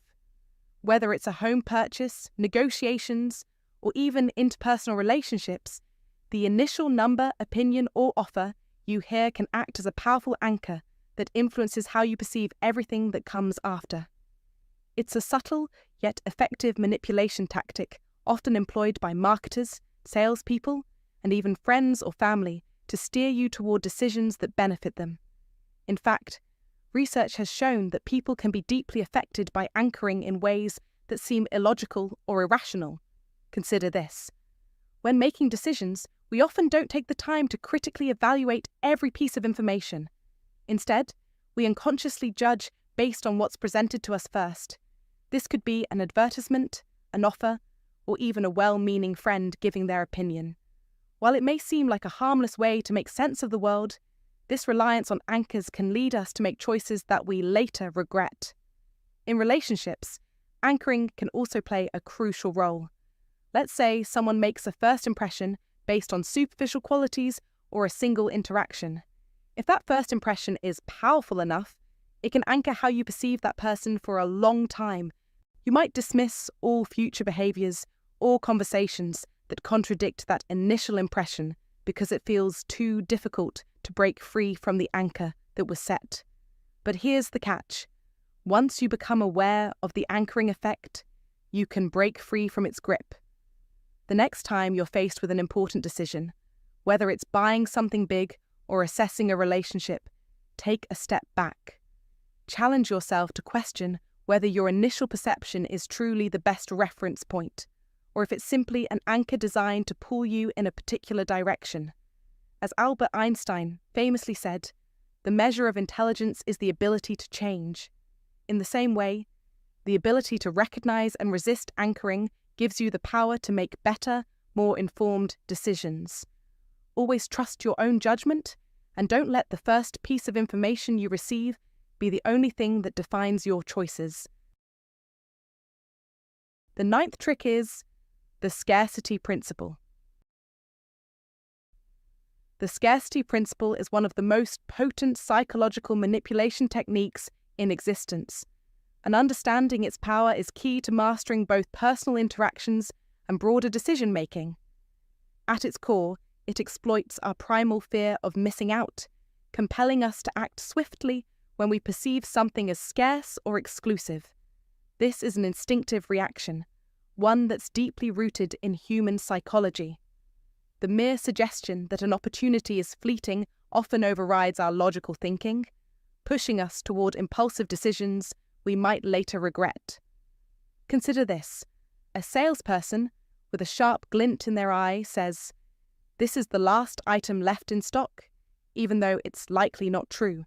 Whether it's a home purchase, negotiations, or even interpersonal relationships, the initial number, opinion, or offer you hear can act as a powerful anchor that influences how you perceive everything that comes after. It's a subtle yet effective manipulation tactic often employed by marketers, salespeople, and even friends or family to steer you toward decisions that benefit them. In fact, research has shown that people can be deeply affected by anchoring in ways that seem illogical or irrational. Consider this. When making decisions, we often don't take the time to critically evaluate every piece of information. Instead, we unconsciously judge based on what's presented to us first. This could be an advertisement, an offer, or even a well-meaning friend giving their opinion. While it may seem like a harmless way to make sense of the world, this reliance on anchors can lead us to make choices that we later regret. In relationships, anchoring can also play a crucial role. Let's say someone makes a first impression based on superficial qualities or a single interaction. If that first impression is powerful enough, it can anchor how you perceive that person for a long time. You might dismiss all future behaviors or conversations that contradict that initial impression because it feels too difficult to break free from the anchor that was set. But here's the catch. Once you become aware of the anchoring effect, you can break free from its grip. The next time you're faced with an important decision, whether it's buying something big or assessing a relationship, take a step back. Challenge yourself to question whether your initial perception is truly the best reference point, or if it's simply an anchor designed to pull you in a particular direction. As Albert Einstein famously said, the measure of intelligence is the ability to change. In the same way, the ability to recognize and resist anchoring gives you the power to make better, more informed decisions. Always trust your own judgment, and don't let the first piece of information you receive be the only thing that defines your choices. The ninth trick is the scarcity principle. The scarcity principle is one of the most potent psychological manipulation techniques in existence, and understanding its power is key to mastering both personal interactions and broader decision-making. At its core, it exploits our primal fear of missing out, compelling us to act swiftly when we perceive something as scarce or exclusive. This is an instinctive reaction, one that's deeply rooted in human psychology. The mere suggestion that an opportunity is fleeting often overrides our logical thinking, pushing us toward impulsive decisions we might later regret. Consider this. A salesperson with a sharp glint in their eye says, "This is the last item left in stock," even though it's likely not true.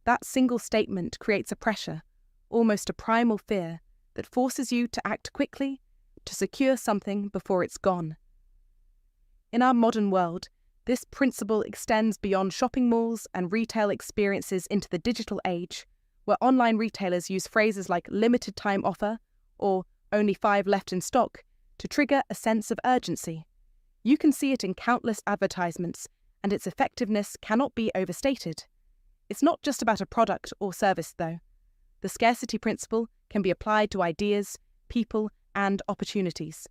That single statement creates a pressure, almost a primal fear, that forces you to act quickly, to secure something before it's gone. In our modern world, this principle extends beyond shopping malls and retail experiences into the digital age, where online retailers use phrases like limited time offer or only 5 left in stock to trigger a sense of urgency. You can see it in countless advertisements, and its effectiveness cannot be overstated. It's not just about a product or service, though. The scarcity principle can be applied to ideas, people, and opportunities.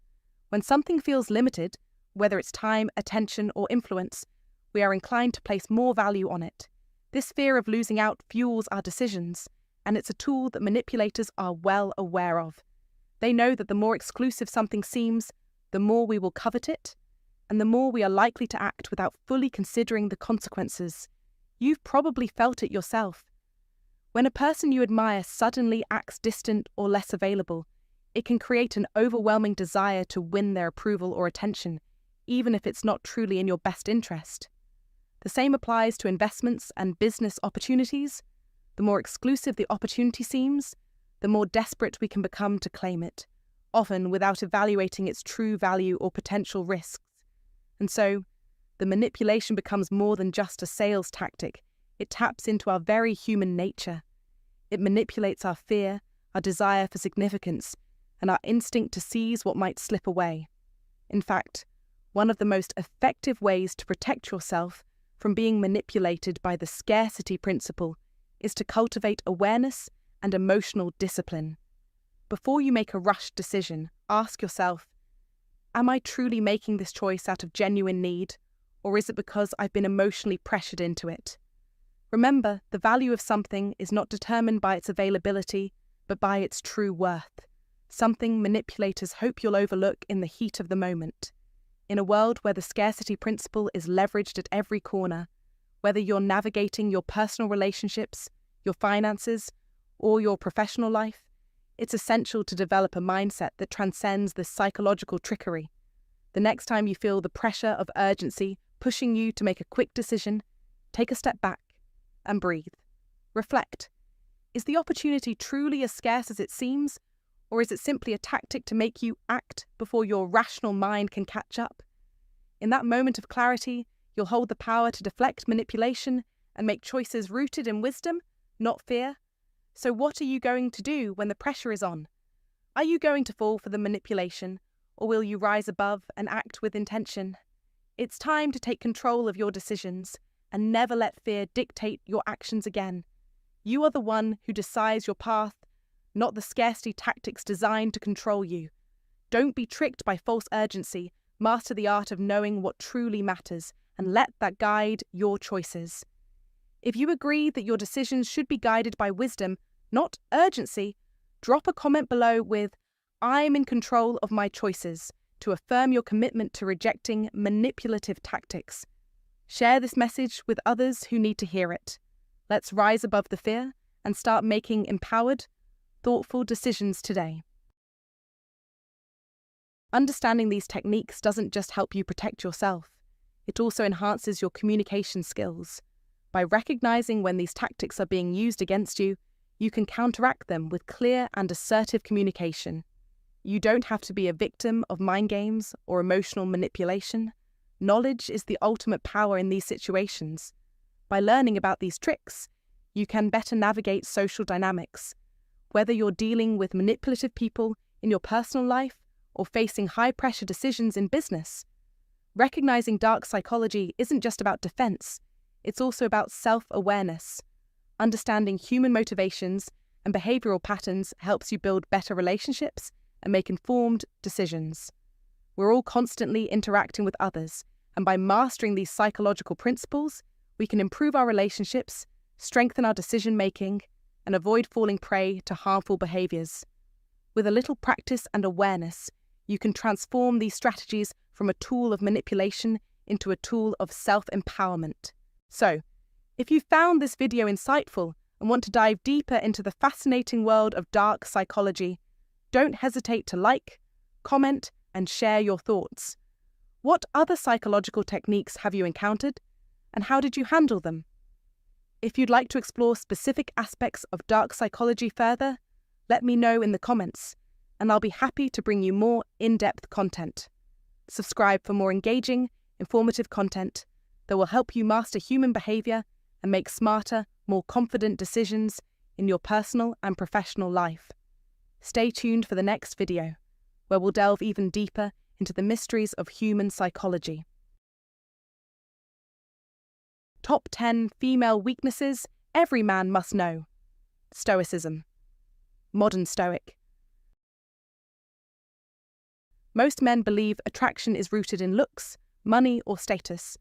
When something feels limited, whether it's time, attention, or influence, we are inclined to place more value on it. This fear of losing out fuels our decisions, and it's a tool that manipulators are well aware of. They know that the more exclusive something seems, the more we will covet it, and the more we are likely to act without fully considering the consequences. You've probably felt it yourself. When a person you admire suddenly acts distant or less available, it can create an overwhelming desire to win their approval or attention, even if it's not truly in your best interest. The same applies to investments and business opportunities. The more exclusive the opportunity seems, the more desperate we can become to claim it, often without evaluating its true value or potential risks. And so, the manipulation becomes more than just a sales tactic. It taps into our very human nature. It manipulates our fear, our desire for significance, and our instinct to seize what might slip away. In fact, one of the most effective ways to protect yourself from being manipulated by the scarcity principle is to cultivate awareness and emotional discipline. Before you make a rushed decision, ask yourself, am I truly making this choice out of genuine need, or is it because I've been emotionally pressured into it? Remember, the value of something is not determined by its availability, but by its true worth, something manipulators hope you'll overlook in the heat of the moment. In a world where the scarcity principle is leveraged at every corner, whether you're navigating your personal relationships, your finances, or your professional life, it's essential to develop a mindset that transcends this psychological trickery. The next time you feel the pressure of urgency pushing you to make a quick decision, take a step back and breathe. Reflect. Is the opportunity truly as scarce as it seems, or is it simply a tactic to make you act before your rational mind can catch up? In that moment of clarity, you'll hold the power to deflect manipulation and make choices rooted in wisdom, not fear. So what are you going to do when the pressure is on? Are you going to fall for the manipulation, or will you rise above and act with intention? It's time to take control of your decisions and never let fear dictate your actions again. You are the one who decides your path, not the scarcity tactics designed to control you. Don't be tricked by false urgency. Master the art of knowing what truly matters and let that guide your choices. If you agree that your decisions should be guided by wisdom, not urgency, drop a comment below with, "I'm in control of my choices," to affirm your commitment to rejecting manipulative tactics. Share this message with others who need to hear it. Let's rise above the fear and start making empowered, thoughtful decisions today. Understanding these techniques doesn't just help you protect yourself, it also enhances your communication skills. By recognizing when these tactics are being used against you, you can counteract them with clear and assertive communication. You don't have to be a victim of mind games or emotional manipulation. Knowledge is the ultimate power in these situations. By learning about these tricks, you can better navigate social dynamics. Whether you're dealing with manipulative people in your personal life or facing high-pressure decisions in business, recognizing dark psychology isn't just about defense, it's also about self-awareness. Understanding human motivations and behavioral patterns helps you build better relationships and make informed decisions. We're all constantly interacting with others, and by mastering these psychological principles, we can improve our relationships, strengthen our decision-making, and avoid falling prey to harmful behaviors. With a little practice and awareness, you can transform these strategies from a tool of manipulation into a tool of self-empowerment. So, if you found this video insightful and want to dive deeper into the fascinating world of dark psychology, don't hesitate to like, comment, and share your thoughts. What other psychological techniques have you encountered, and how did you handle them? If you'd like to explore specific aspects of dark psychology further, let me know in the comments, and I'll be happy to bring you more in-depth content. Subscribe for more engaging, informative content that will help you master human behavior and make smarter, more confident decisions in your personal and professional life. Stay tuned for the next video, where we'll delve even deeper into the mysteries of human psychology. Top 10 female weaknesses every man must know. Stoicism. Modern Stoic. Most men believe attraction is rooted in looks, money, or status,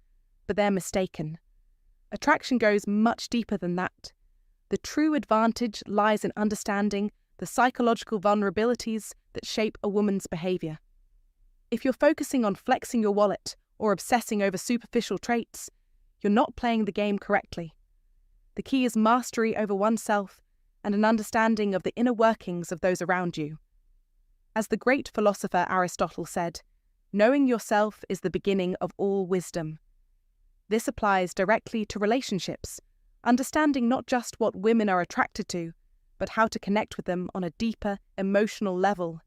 but they're mistaken. Attraction goes much deeper than that. The true advantage lies in understanding the psychological vulnerabilities that shape a woman's behavior. If you're focusing on flexing your wallet or obsessing over superficial traits, you're not playing the game correctly. The key is mastery over oneself and an understanding of the inner workings of those around you. As the great philosopher Aristotle said, knowing yourself is the beginning of all wisdom. This applies directly to relationships, understanding not just what women are attracted to, but how to connect with them on a deeper, emotional level.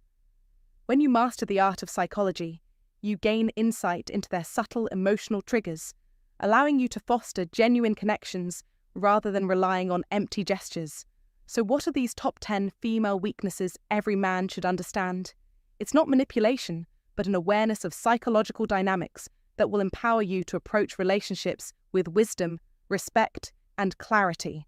When you master the art of psychology, you gain insight into their subtle emotional triggers, allowing you to foster genuine connections rather than relying on empty gestures. So what are these top 10 female weaknesses every man should understand? It's not manipulation, but an awareness of psychological dynamics that will empower you to approach relationships with wisdom, respect, and clarity.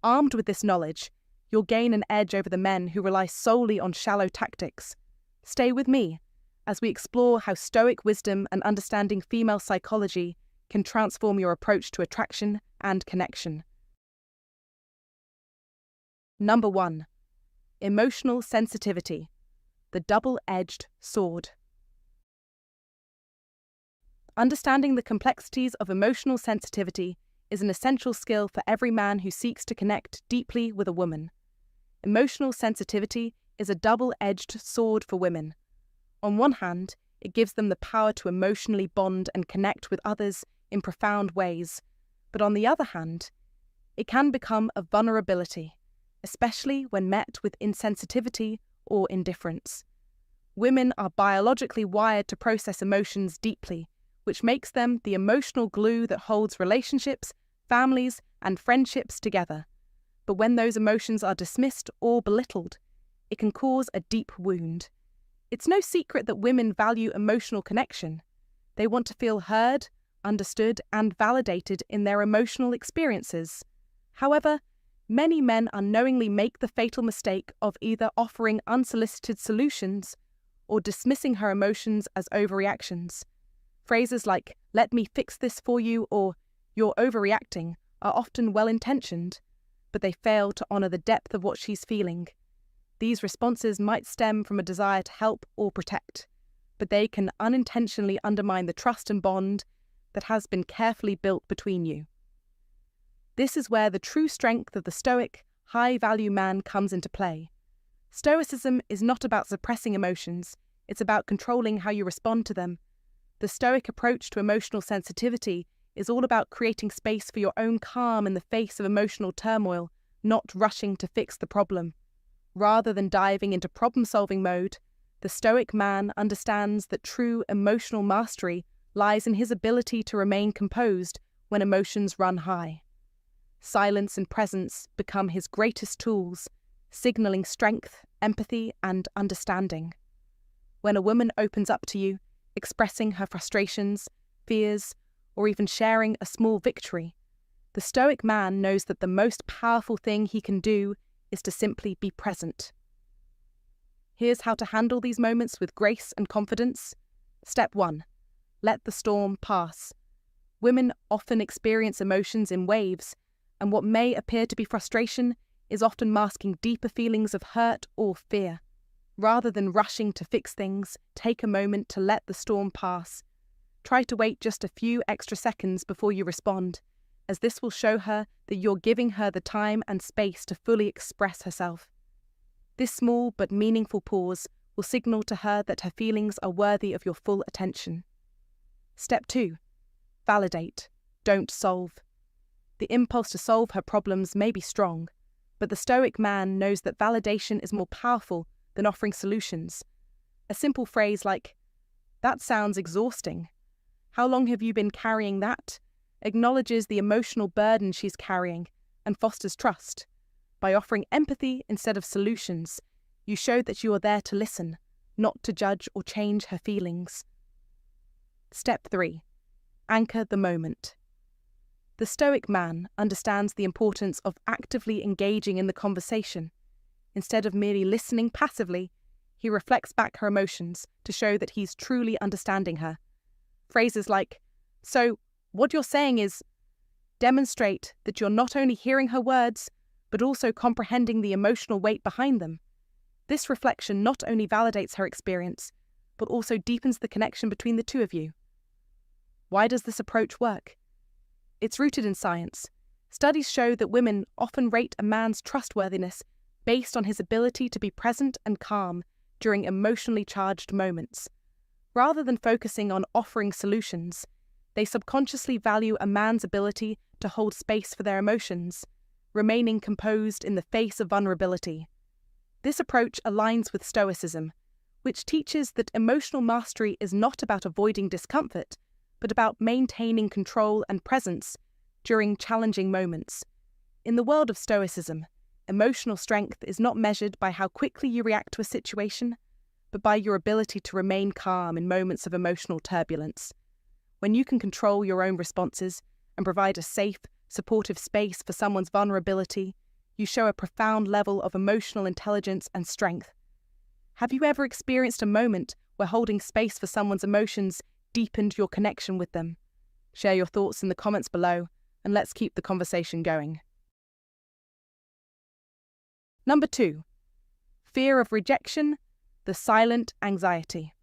Armed with this knowledge, you'll gain an edge over the men who rely solely on shallow tactics. Stay with me as we explore how Stoic wisdom and understanding female psychology can transform your approach to attraction and connection. Number 1. Emotional sensitivity, the double-edged sword. Understanding the complexities of emotional sensitivity is an essential skill for every man who seeks to connect deeply with a woman. Emotional sensitivity is a double-edged sword for women. On one hand, it gives them the power to emotionally bond and connect with others in profound ways, but on the other hand, it can become a vulnerability, especially when met with insensitivity or indifference. Women are biologically wired to process emotions deeply, which makes them the emotional glue that holds relationships, families, and friendships together. But when those emotions are dismissed or belittled, it can cause a deep wound. It's no secret that women value emotional connection. They want to feel heard, understood, and validated in their emotional experiences. However, many men unknowingly make the fatal mistake of either offering unsolicited solutions or dismissing her emotions as overreactions. Phrases like, "let me fix this for you," or "you're overreacting," are often well-intentioned, but they fail to honour the depth of what she's feeling. These responses might stem from a desire to help or protect, but they can unintentionally undermine the trust and bond that has been carefully built between you. This is where the true strength of the Stoic, high-value man comes into play. Stoicism is not about suppressing emotions, it's about controlling how you respond to them. The Stoic approach to emotional sensitivity is all about creating space for your own calm in the face of emotional turmoil, not rushing to fix the problem. Rather than diving into problem-solving mode, the Stoic man understands that true emotional mastery lies in his ability to remain composed when emotions run high. Silence and presence become his greatest tools, signaling strength, empathy, and understanding. When a woman opens up to you, expressing her frustrations, fears, or even sharing a small victory, the Stoic man knows that the most powerful thing he can do is to simply be present. Here's how to handle these moments with grace and confidence. Step 1. Let the storm pass. Women often experience emotions in waves, and what may appear to be frustration is often masking deeper feelings of hurt or fear. Rather than rushing to fix things, take a moment to let the storm pass. Try to wait just a few extra seconds before you respond, as this will show her that you're giving her the time and space to fully express herself. This small but meaningful pause will signal to her that her feelings are worthy of your full attention. Step 2. Validate, don't solve. The impulse to solve her problems may be strong, but the Stoic man knows that validation is more powerful than offering solutions. A simple phrase like, "That sounds exhausting. How long have you been carrying that?" acknowledges the emotional burden she's carrying and fosters trust. By offering empathy instead of solutions, you show that you are there to listen, not to judge or change her feelings. Step 3. Anchor the moment. The Stoic man understands the importance of actively engaging in the conversation. Instead of merely listening passively, he reflects back her emotions to show that he's truly understanding her. Phrases like, "So, what you're saying is," demonstrate that you're not only hearing her words, but also comprehending the emotional weight behind them. This reflection not only validates her experience, but also deepens the connection between the two of you. Why does this approach work? It's rooted in science. Studies show that women often rate a man's trustworthiness based on his ability to be present and calm during emotionally charged moments. Rather than focusing on offering solutions, they subconsciously value a man's ability to hold space for their emotions, remaining composed in the face of vulnerability. This approach aligns with Stoicism, which teaches that emotional mastery is not about avoiding discomfort, but about maintaining control and presence during challenging moments. In the world of Stoicism, emotional strength is not measured by how quickly you react to a situation, but by your ability to remain calm in moments of emotional turbulence. When you can control your own responses and provide a safe, supportive space for someone's vulnerability, you show a profound level of emotional intelligence and strength. Have you ever experienced a moment where holding space for someone's emotions deepened your connection with them? Share your thoughts in the comments below, and let's keep the conversation going. Number 2. Fear of rejection, the silent anxiety.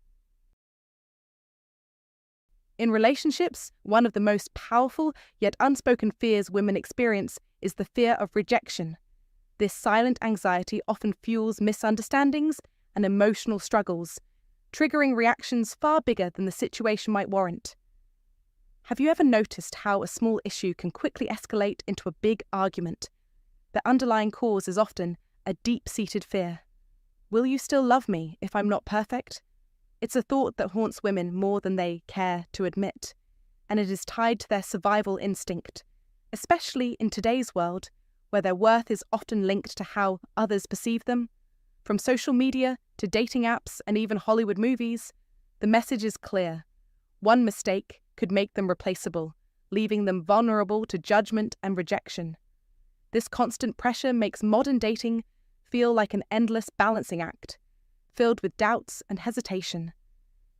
In relationships, one of the most powerful yet unspoken fears women experience is the fear of rejection. This silent anxiety often fuels misunderstandings and emotional struggles, triggering reactions far bigger than the situation might warrant. Have you ever noticed how a small issue can quickly escalate into a big argument? The underlying cause is often a deep-seated fear. Will you still love me if I'm not perfect? It's a thought that haunts women more than they care to admit, and it is tied to their survival instinct, especially in today's world, where their worth is often linked to how others perceive them. From social media to dating apps and even Hollywood movies, the message is clear. One mistake could make them replaceable, leaving them vulnerable to judgment and rejection. This constant pressure makes modern dating feel like an endless balancing act, filled with doubts and hesitation.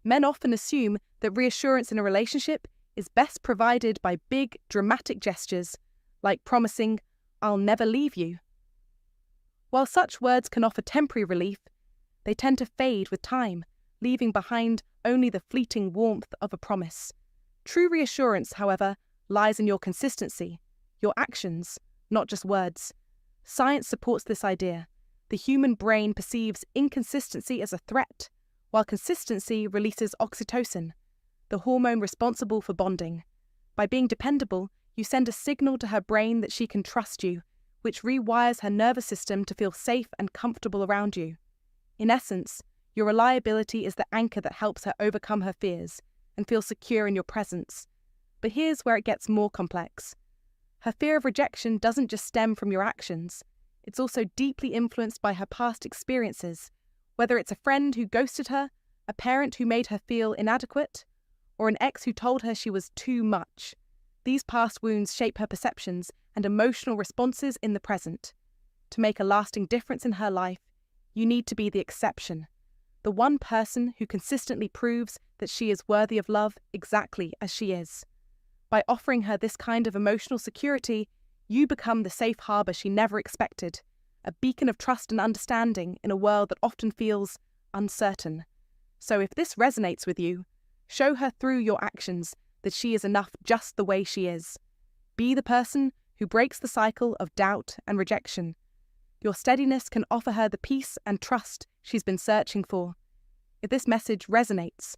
Men often assume that reassurance in a relationship is best provided by big, dramatic gestures, like promising, "I'll never leave you." While such words can offer temporary relief, they tend to fade with time, leaving behind only the fleeting warmth of a promise. True reassurance, however, lies in your consistency, your actions, not just words. Science supports this idea. The human brain perceives inconsistency as a threat, while consistency releases oxytocin, the hormone responsible for bonding. By being dependable, you send a signal to her brain that she can trust you, which rewires her nervous system to feel safe and comfortable around you. In essence, your reliability is the anchor that helps her overcome her fears and feel secure in your presence. But here's where it gets more complex. Her fear of rejection doesn't just stem from your actions. It's also deeply influenced by her past experiences, whether it's a friend who ghosted her, a parent who made her feel inadequate, or an ex who told her she was too much. These past wounds shape her perceptions and emotional responses in the present. To make a lasting difference in her life, you need to be the exception, the one person who consistently proves that she is worthy of love exactly as she is. By offering her this kind of emotional security, you become the safe harbor she never expected, a beacon of trust and understanding in a world that often feels uncertain. So if this resonates with you, show her through your actions that she is enough just the way she is. Be the person who breaks the cycle of doubt and rejection. Your steadiness can offer her the peace and trust she's been searching for. If this message resonates,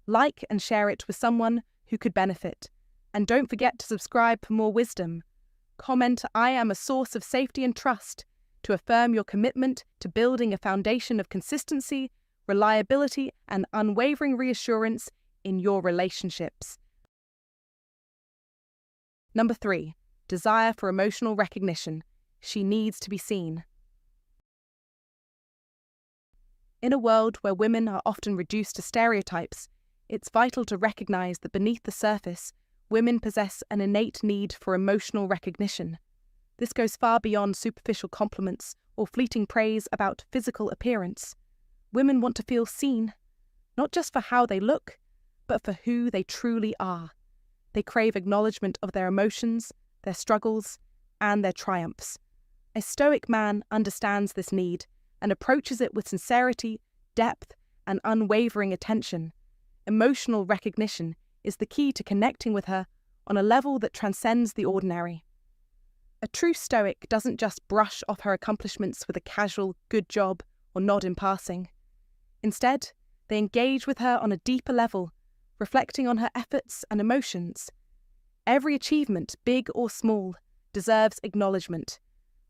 like and share it with someone who could benefit. And don't forget to subscribe for more wisdom. Comment, "I am a source of safety and trust," to affirm your commitment to building a foundation of consistency, reliability, and unwavering reassurance in your relationships. Number 3. Desire for emotional recognition. She needs to be seen. In a world where women are often reduced to stereotypes, it's vital to recognize that beneath the surface, women possess an innate need for emotional recognition. This goes far beyond superficial compliments or fleeting praise about physical appearance. Women want to feel seen, not just for how they look, but for who they truly are. They crave acknowledgement of their emotions, their struggles, and their triumphs. A Stoic man understands this need and approaches it with sincerity, depth, and unwavering attention. Emotional recognition is the key to connecting with her on a level that transcends the ordinary. A true Stoic doesn't just brush off her accomplishments with a casual "good job" or nod in passing. Instead, they engage with her on a deeper level, reflecting on her efforts and emotions. Every achievement, big or small, deserves acknowledgement.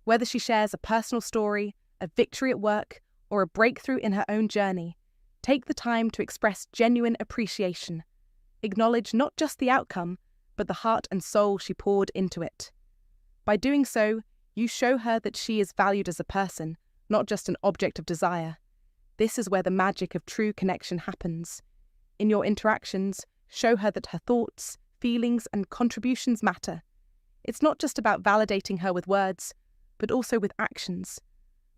Whether she shares a personal story, a victory at work, or a breakthrough in her own journey, take the time to express genuine appreciation. Acknowledge not just the outcome, but the heart and soul she poured into it. By doing so, you show her that she is valued as a person, not just an object of desire. This is where the magic of true connection happens. In your interactions, show her that her thoughts, feelings, and contributions matter. It's not just about validating her with words, but also with actions.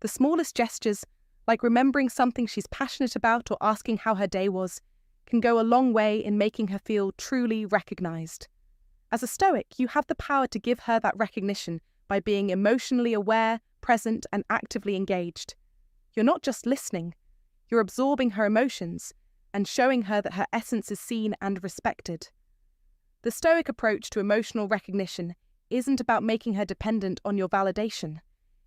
The smallest gestures, like remembering something she's passionate about or asking how her day was, can go a long way in making her feel truly recognized. As a Stoic, you have the power to give her that recognition by being emotionally aware, present, and actively engaged. You're not just listening, you're absorbing her emotions and showing her that her essence is seen and respected. The Stoic approach to emotional recognition isn't about making her dependent on your validation.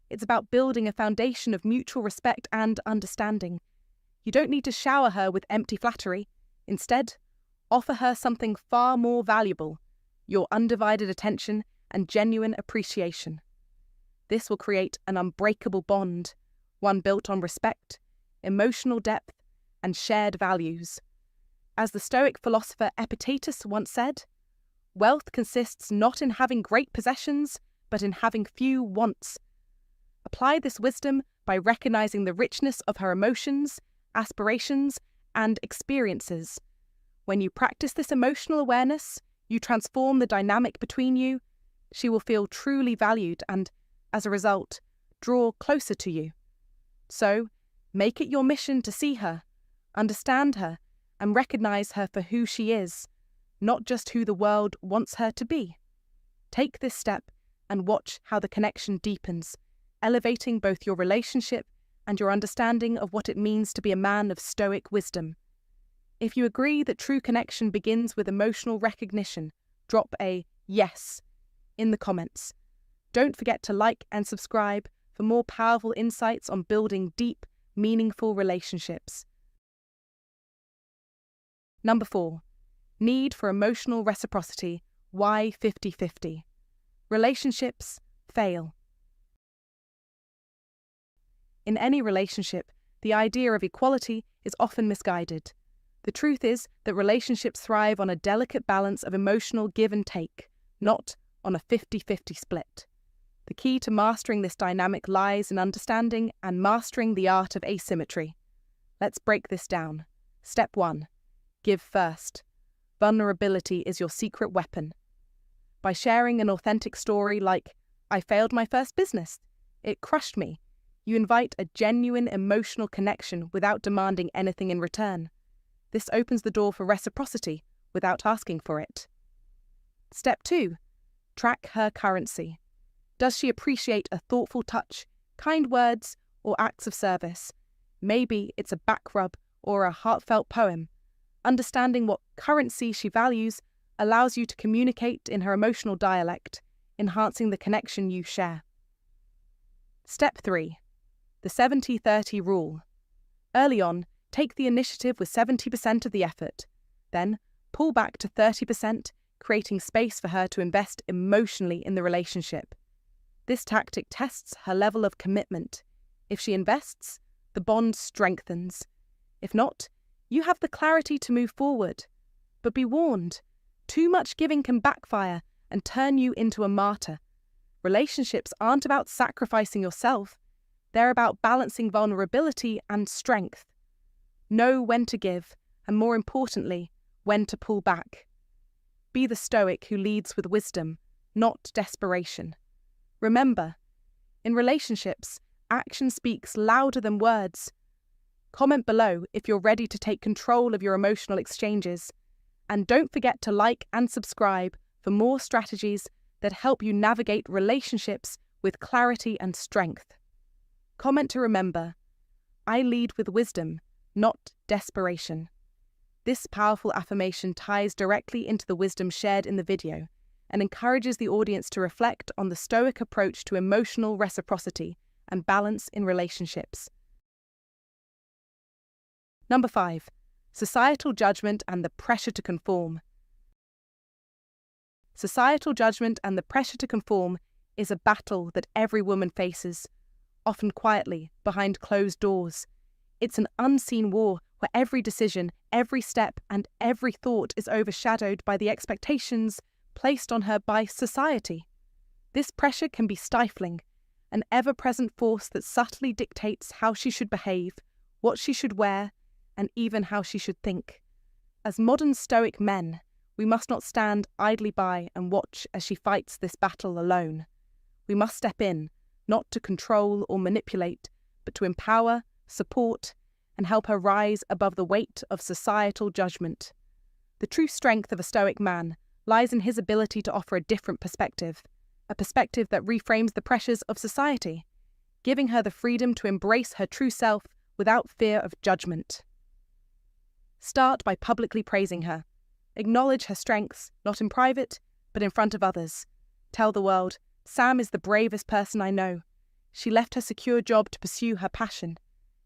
It's about building a foundation of mutual respect and understanding. You don't need to shower her with empty flattery. Instead, offer her something far more valuable: your undivided attention and genuine appreciation. This will create an unbreakable bond, one built on respect, emotional depth, and shared values. As the Stoic philosopher Epictetus once said, "Wealth consists not in having great possessions, but in having few wants." Apply this wisdom by recognizing the richness of her emotions, aspirations, and experiences. When you practice this emotional awareness, you transform the dynamic between you. She will feel truly valued and, as a result, draw closer to you. So, make it your mission to see her, understand her, and recognize her for who she is, not just who the world wants her to be. Take this step and watch how the connection deepens, elevating both your relationship and your understanding of what it means to be a man of Stoic wisdom. If you agree that true connection begins with emotional recognition, drop a yes in the comments. Don't forget to like and subscribe for more powerful insights on building deep, meaningful relationships. Number 4. Need for emotional reciprocity. Why 50-50? Relationships fail. In any relationship, the idea of equality is often misguided. The truth is that relationships thrive on a delicate balance of emotional give and take, not on a 50-50 split. The key to mastering this dynamic lies in understanding and mastering the art of asymmetry. Let's break this down. Step 1. Give first. Vulnerability is your secret weapon. By sharing an authentic story like, "I failed my first business. It crushed me," you invite a genuine emotional connection without demanding anything in return. This opens the door for reciprocity without asking for it. Step 2. Track her currency. Does she appreciate a thoughtful touch, kind words, or acts of service? Maybe it's a back rub or a heartfelt poem. Understanding what currency she values allows you to communicate in her emotional dialect, enhancing the connection you share. Step 3. The 70-30 rule. Early on, take the initiative with 70% of the effort. Then, pull back to 30%, creating space for her to invest emotionally in the relationship. This tactic tests her level of commitment. If she invests, the bond strengthens. If not, you have the clarity to move forward. But be warned, too much giving can backfire and turn you into a martyr. Relationships aren't about sacrificing yourself. They're about balancing vulnerability and strength. Know when to give, and more importantly, when to pull back. Be the Stoic who leads with wisdom, not desperation. Remember, in relationships, action speaks louder than words. Comment below if you're ready to take control of your emotional exchanges. And don't forget to like and subscribe for more strategies that help you navigate relationships with clarity and strength. Comment to remember, I lead with wisdom, not desperation. This powerful affirmation ties directly into the wisdom shared in the video and encourages the audience to reflect on the Stoic approach to emotional reciprocity and balance in relationships. Number 5. Societal judgment and the pressure to conform. Societal judgment and the pressure to conform is a battle that every woman faces, often quietly, behind closed doors. It's an unseen war where every decision, every step, and every thought is overshadowed by the expectations placed on her by society. This pressure can be stifling, an ever-present force that subtly dictates how she should behave, what she should wear, and even how she should think. As modern Stoic men, we must not stand idly by and watch as she fights this battle alone. We must step in, not to control or manipulate, but to empower, support, and help her rise above the weight of societal judgment. The true strength of a Stoic man lies in his ability to offer a different perspective, a perspective that reframes the pressures of society, giving her the freedom to embrace her true self without fear of judgment. Start by publicly praising her. Acknowledge her strengths, not in private, but in front of others. Tell the world, Sam is the bravest person I know. She left her secure job to pursue her passion.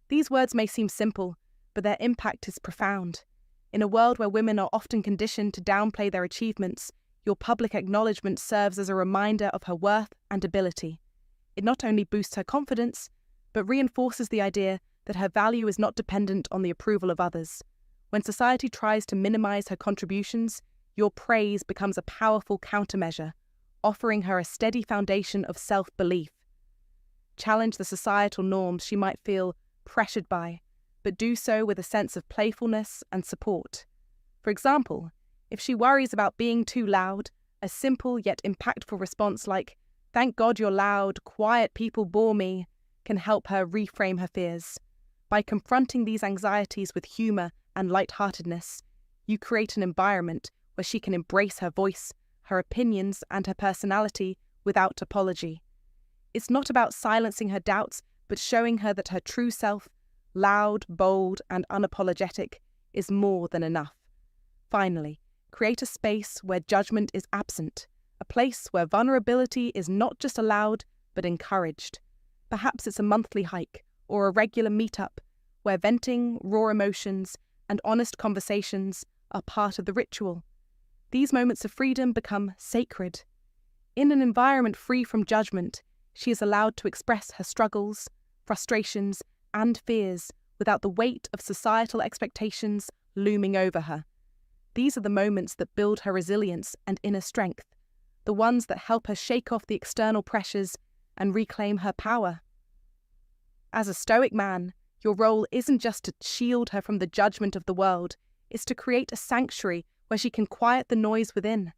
These words may seem simple, but their impact is profound. In a world where women are often conditioned to downplay their achievements, your public acknowledgement serves as a reminder of her worth and ability. It not only boosts her confidence, but reinforces the idea that her value is not dependent on the approval of others. When society tries to minimize her contributions, your praise becomes a powerful countermeasure, offering her a steady foundation of self-belief. Challenge the societal norms she might feel pressured by, but do so with a sense of playfulness and support. For example, if she worries about being too loud, a simple yet impactful response like, "Thank God you're loud, quiet people bore me," can help her reframe her fears. By confronting these anxieties with humor and lightheartedness, you create an environment where she can embrace her voice, her opinions, and her personality without apology. It's not about silencing her doubts, but showing her that her true self, loud, bold, and unapologetic, is more than enough. Finally, create a space where judgment is absent, a place where vulnerability is not just allowed, but encouraged. Perhaps it's a monthly hike or a regular meetup where venting, raw emotions, and honest conversations are part of the ritual. These moments of freedom become sacred. In an environment free from judgment, she is allowed to express her struggles, frustrations, and fears without the weight of societal expectations looming over her. These are the moments that build her resilience and inner strength, the ones that help her shake off the external pressures and reclaim her power. As a Stoic man, your role isn't just to shield her from the judgment of the world, it's to create a sanctuary where she can quiet the noise within.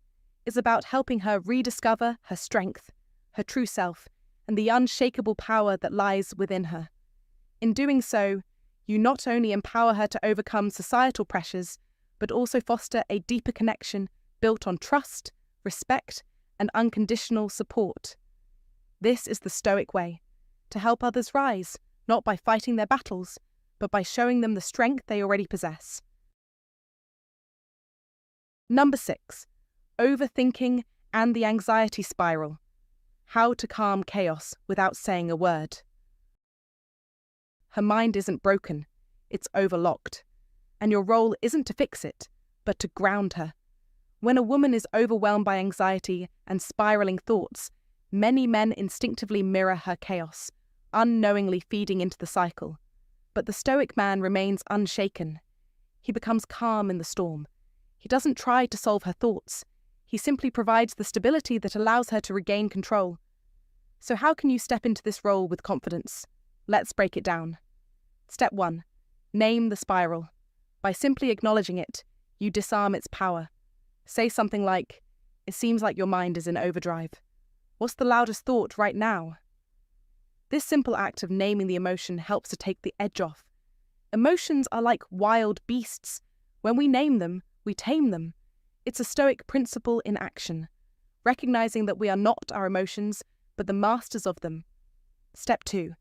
It's about helping her rediscover her strength, her true self, and the unshakable power that lies within her. In doing so, you not only empower her to overcome societal pressures, but also foster a deeper connection built on trust, respect, and unconditional support. This is the Stoic way, to help others rise, not by fighting their battles, but by showing them the strength they already possess. Number 6. Overthinking and the anxiety spiral. How to calm chaos without saying a word. Her mind isn't broken, it's overlocked. And your role isn't to fix it, but to ground her. When a woman is overwhelmed by anxiety and spiraling thoughts, many men instinctively mirror her chaos, unknowingly feeding into the cycle. But the Stoic man remains unshaken. He becomes calm in the storm. He doesn't try to solve her thoughts. He simply provides the stability that allows her to regain control. So how can you step into this role with confidence? Let's break it down. Step 1. Name the spiral. By simply acknowledging it, you disarm its power. Say something like, "It seems like your mind is in overdrive. What's the loudest thought right now?" This simple act of naming the emotion helps to take the edge off. Emotions are like wild beasts. When we name them, we tame them. It's a Stoic principle in action, recognizing that we are not our emotions, but the masters of them. Step 2.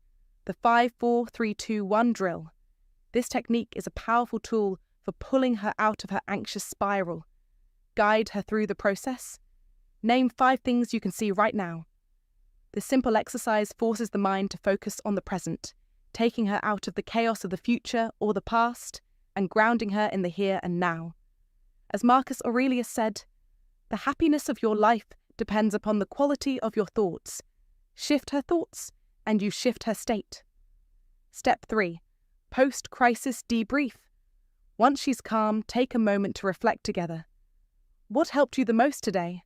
The 5-4-3-2-1 drill. This technique is a powerful tool for pulling her out of her anxious spiral. Guide her through the process. Name 5 things you can see right now. This simple exercise forces the mind to focus on the present, taking her out of the chaos of the future or the past, and grounding her in the here and now. As Marcus Aurelius said, "The happiness of your life depends upon the quality of your thoughts. Shift her thoughts, and you shift her state." Step 3. Post-crisis debrief. Once she's calm, take a moment to reflect together. What helped you the most today?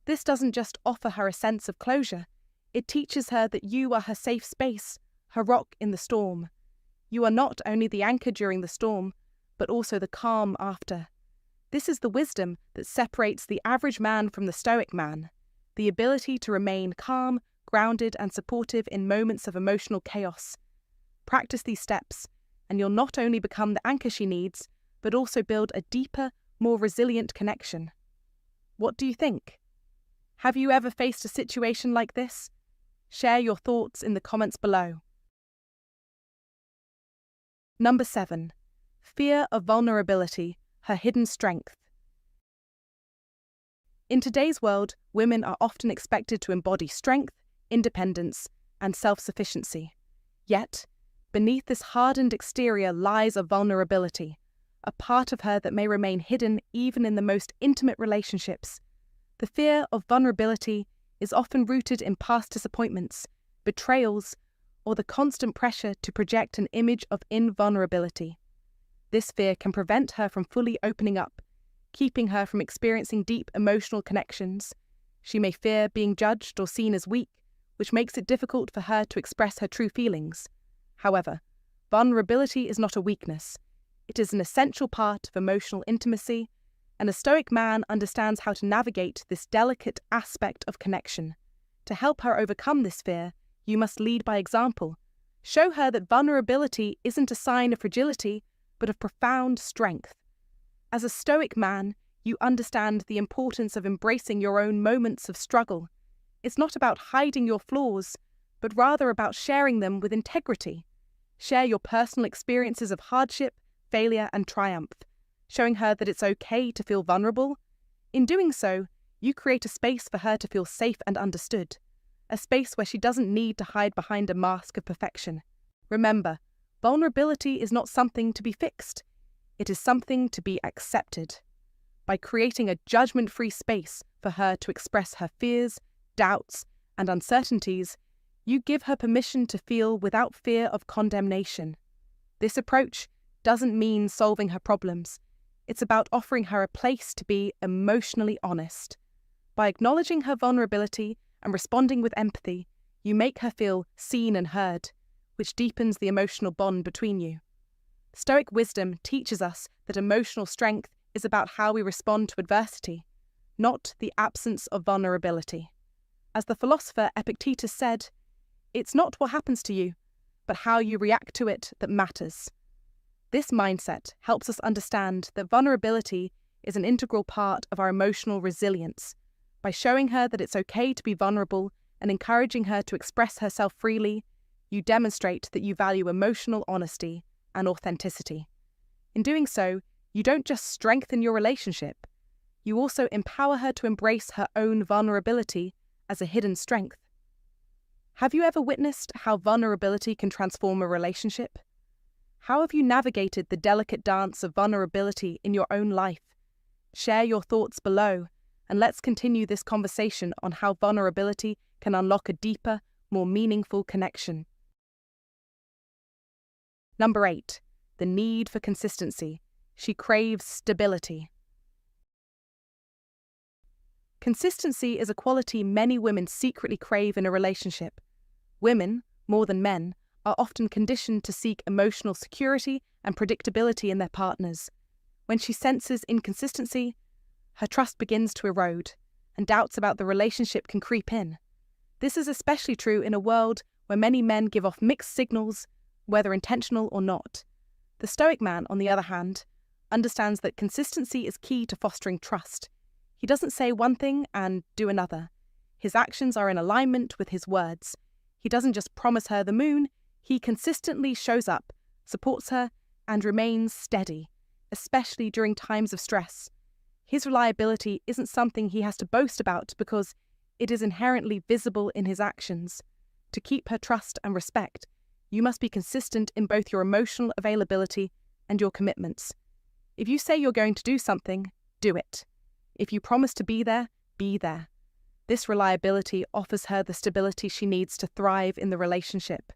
This doesn't just offer her a sense of closure. It teaches her that you are her safe space, her rock in the storm. You are not only the anchor during the storm, but also the calm after. This is the wisdom that separates the average man from the Stoic man, the ability to remain calm, grounded, and supportive in moments of emotional chaos. Practice these steps, and you'll not only become the anchor she needs, but also build a deeper, more resilient connection. What do you think? Have you ever faced a situation like this? Share your thoughts in the comments below. Number 7. Fear of vulnerability, her hidden strength. In today's world, women are often expected to embody strength, independence, and self-sufficiency. Yet, beneath this hardened exterior lies a vulnerability, a part of her that may remain hidden even in the most intimate relationships. The fear of vulnerability is often rooted in past disappointments, betrayals, or the constant pressure to project an image of invulnerability. This fear can prevent her from fully opening up, keeping her from experiencing deep emotional connections. She may fear being judged or seen as weak, which makes it difficult for her to express her true feelings. However, vulnerability is not a weakness. It is an essential part of emotional intimacy, and a Stoic man understands how to navigate this delicate aspect of connection. To help her overcome this fear, you must lead by example. Show her that vulnerability isn't a sign of fragility, but of profound strength. As a Stoic man, you understand the importance of embracing your own moments of struggle. It's not about hiding your flaws, but rather about sharing them with integrity. Share your personal experiences of hardship, failure, and triumph, showing her that it's okay to feel vulnerable. In doing so, you create a space for her to feel safe and understood, a space where she doesn't need to hide behind a mask of perfection. Remember, vulnerability is not something to be fixed. It is something to be accepted. By creating a judgment-free space for her to express her fears, doubts, and uncertainties, you give her permission to feel without fear of condemnation. This approach doesn't mean solving her problems. It's about offering her a place to be emotionally honest. By acknowledging her vulnerability and responding with empathy, you make her feel seen and heard, which deepens the emotional bond between you. Stoic wisdom teaches us that emotional strength is about how we respond to adversity, not the absence of vulnerability. As the philosopher Epictetus said, "It's not what happens to you, but how you react to it that matters." This mindset helps us understand that vulnerability is an integral part of our emotional resilience. By showing her that it's okay to be vulnerable and encouraging her to express herself freely, you demonstrate that you value emotional honesty and authenticity. In doing so, you don't just strengthen your relationship, you also empower her to embrace her own vulnerability as a hidden strength. Have you ever witnessed how vulnerability can transform a relationship? How have you navigated the delicate dance of vulnerability in your own life? Share your thoughts below, and let's continue this conversation on how vulnerability can unlock a deeper, more meaningful connection. Number 8. The need for consistency. She craves stability. Consistency is a quality many women secretly crave in a relationship. Women, more than men, are often conditioned to seek emotional security and predictability in their partners. When she senses inconsistency, her trust begins to erode, and doubts about the relationship can creep in. This is especially true in a world where many men give off mixed signals, whether intentional or not. The Stoic man, on the other hand, understands that consistency is key to fostering trust. He doesn't say one thing and do another. His actions are in alignment with his words. He doesn't just promise her the moon, he consistently shows up, supports her, and remains steady, especially during times of stress. His reliability isn't something he has to boast about because it is inherently visible in his actions. To keep her trust and respect, you must be consistent in both your emotional availability and your commitments. If you say you're going to do something, do it. If you promise to be there, be there. This reliability offers her the stability she needs to thrive in the relationship.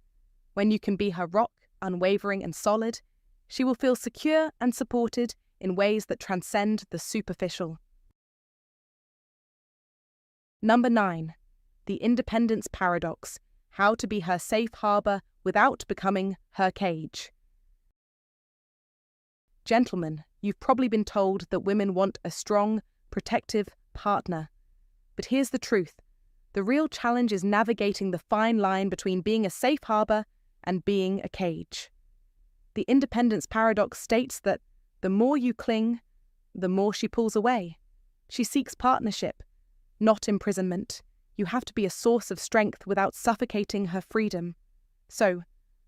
When you can be her rock, unwavering and solid, she will feel secure and supported in ways that transcend the superficial. Number 9. The independence paradox. How to be her safe harbour without becoming her cage. Gentlemen, you've probably been told that women want a strong, protective partner. But here's the truth. The real challenge is navigating the fine line between being a safe harbour and being a cage. The independence paradox states that the more you cling, the more she pulls away. She seeks partnership, not imprisonment. You have to be a source of strength without suffocating her freedom. So,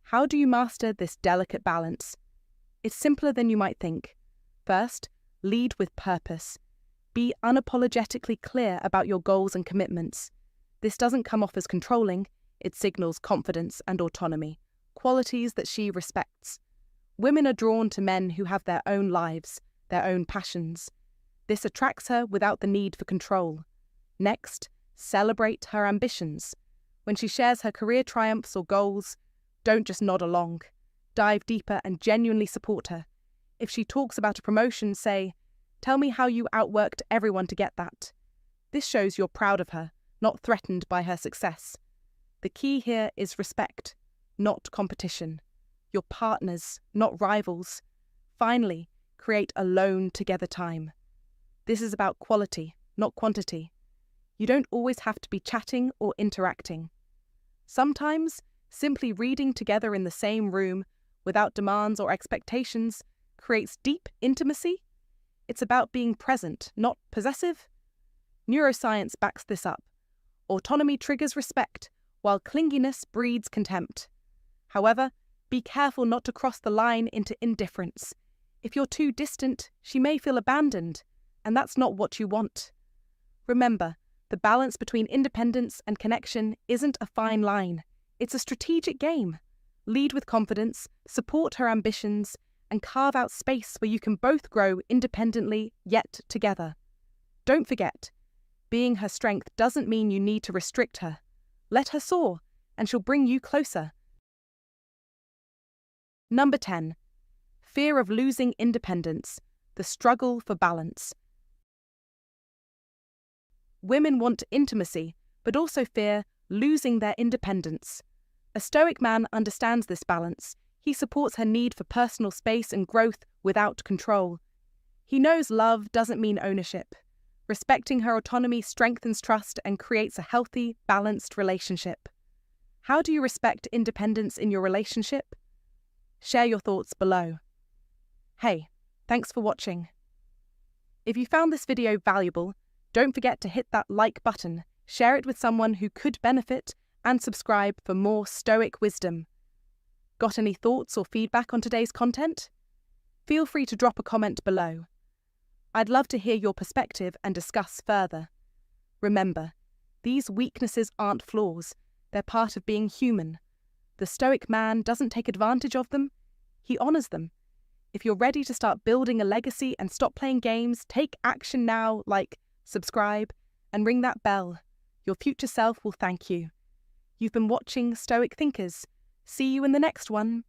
how do you master this delicate balance? It's simpler than you might think. First, lead with purpose. Be unapologetically clear about your goals and commitments. This doesn't come off as controlling, it signals confidence and autonomy, qualities that she respects. Women are drawn to men who have their own lives, their own passions. This attracts her without the need for control. Next, celebrate her ambitions. When she shares her career triumphs or goals, don't just nod along. Dive deeper and genuinely support her. If she talks about a promotion, say, "Tell me how you outworked everyone to get that." This shows you're proud of her, not threatened by her success. The key here is respect, not competition. You're partners, not rivals. Finally, create alone together time. This is about quality, not quantity. You don't always have to be chatting or interacting. Sometimes, simply reading together in the same room, without demands or expectations, creates deep intimacy. It's about being present, not possessive. Neuroscience backs this up. Autonomy triggers respect, while clinginess breeds contempt. However, be careful not to cross the line into indifference. If you're too distant, she may feel abandoned, and that's not what you want. Remember, the balance between independence and connection isn't a fine line. It's a strategic game. Lead with confidence, support her ambitions, and carve out space where you can both grow independently yet together. Don't forget, being her strength doesn't mean you need to restrict her. Let her soar, and she'll bring you closer. Number 10. Fear of losing independence, the struggle for balance. Women want intimacy, but also fear losing their independence. A Stoic man understands this balance. He supports her need for personal space and growth without control. He knows love doesn't mean ownership. Respecting her autonomy strengthens trust and creates a healthy, balanced relationship. How do you respect independence in your relationship? Share your thoughts below. Hey, thanks for watching. If you found this video valuable, don't forget to hit that like button, share it with someone who could benefit, and subscribe for more Stoic wisdom. Got any thoughts or feedback on today's content? Feel free to drop a comment below. I'd love to hear your perspective and discuss further. Remember, these weaknesses aren't flaws, they're part of being human. The Stoic man doesn't take advantage of them, he honors them. If you're ready to start building a legacy and stop playing games, take action now, like subscribe and ring that bell. Your future self will thank you. You've been watching Stoic Thinkers. See you in the next one.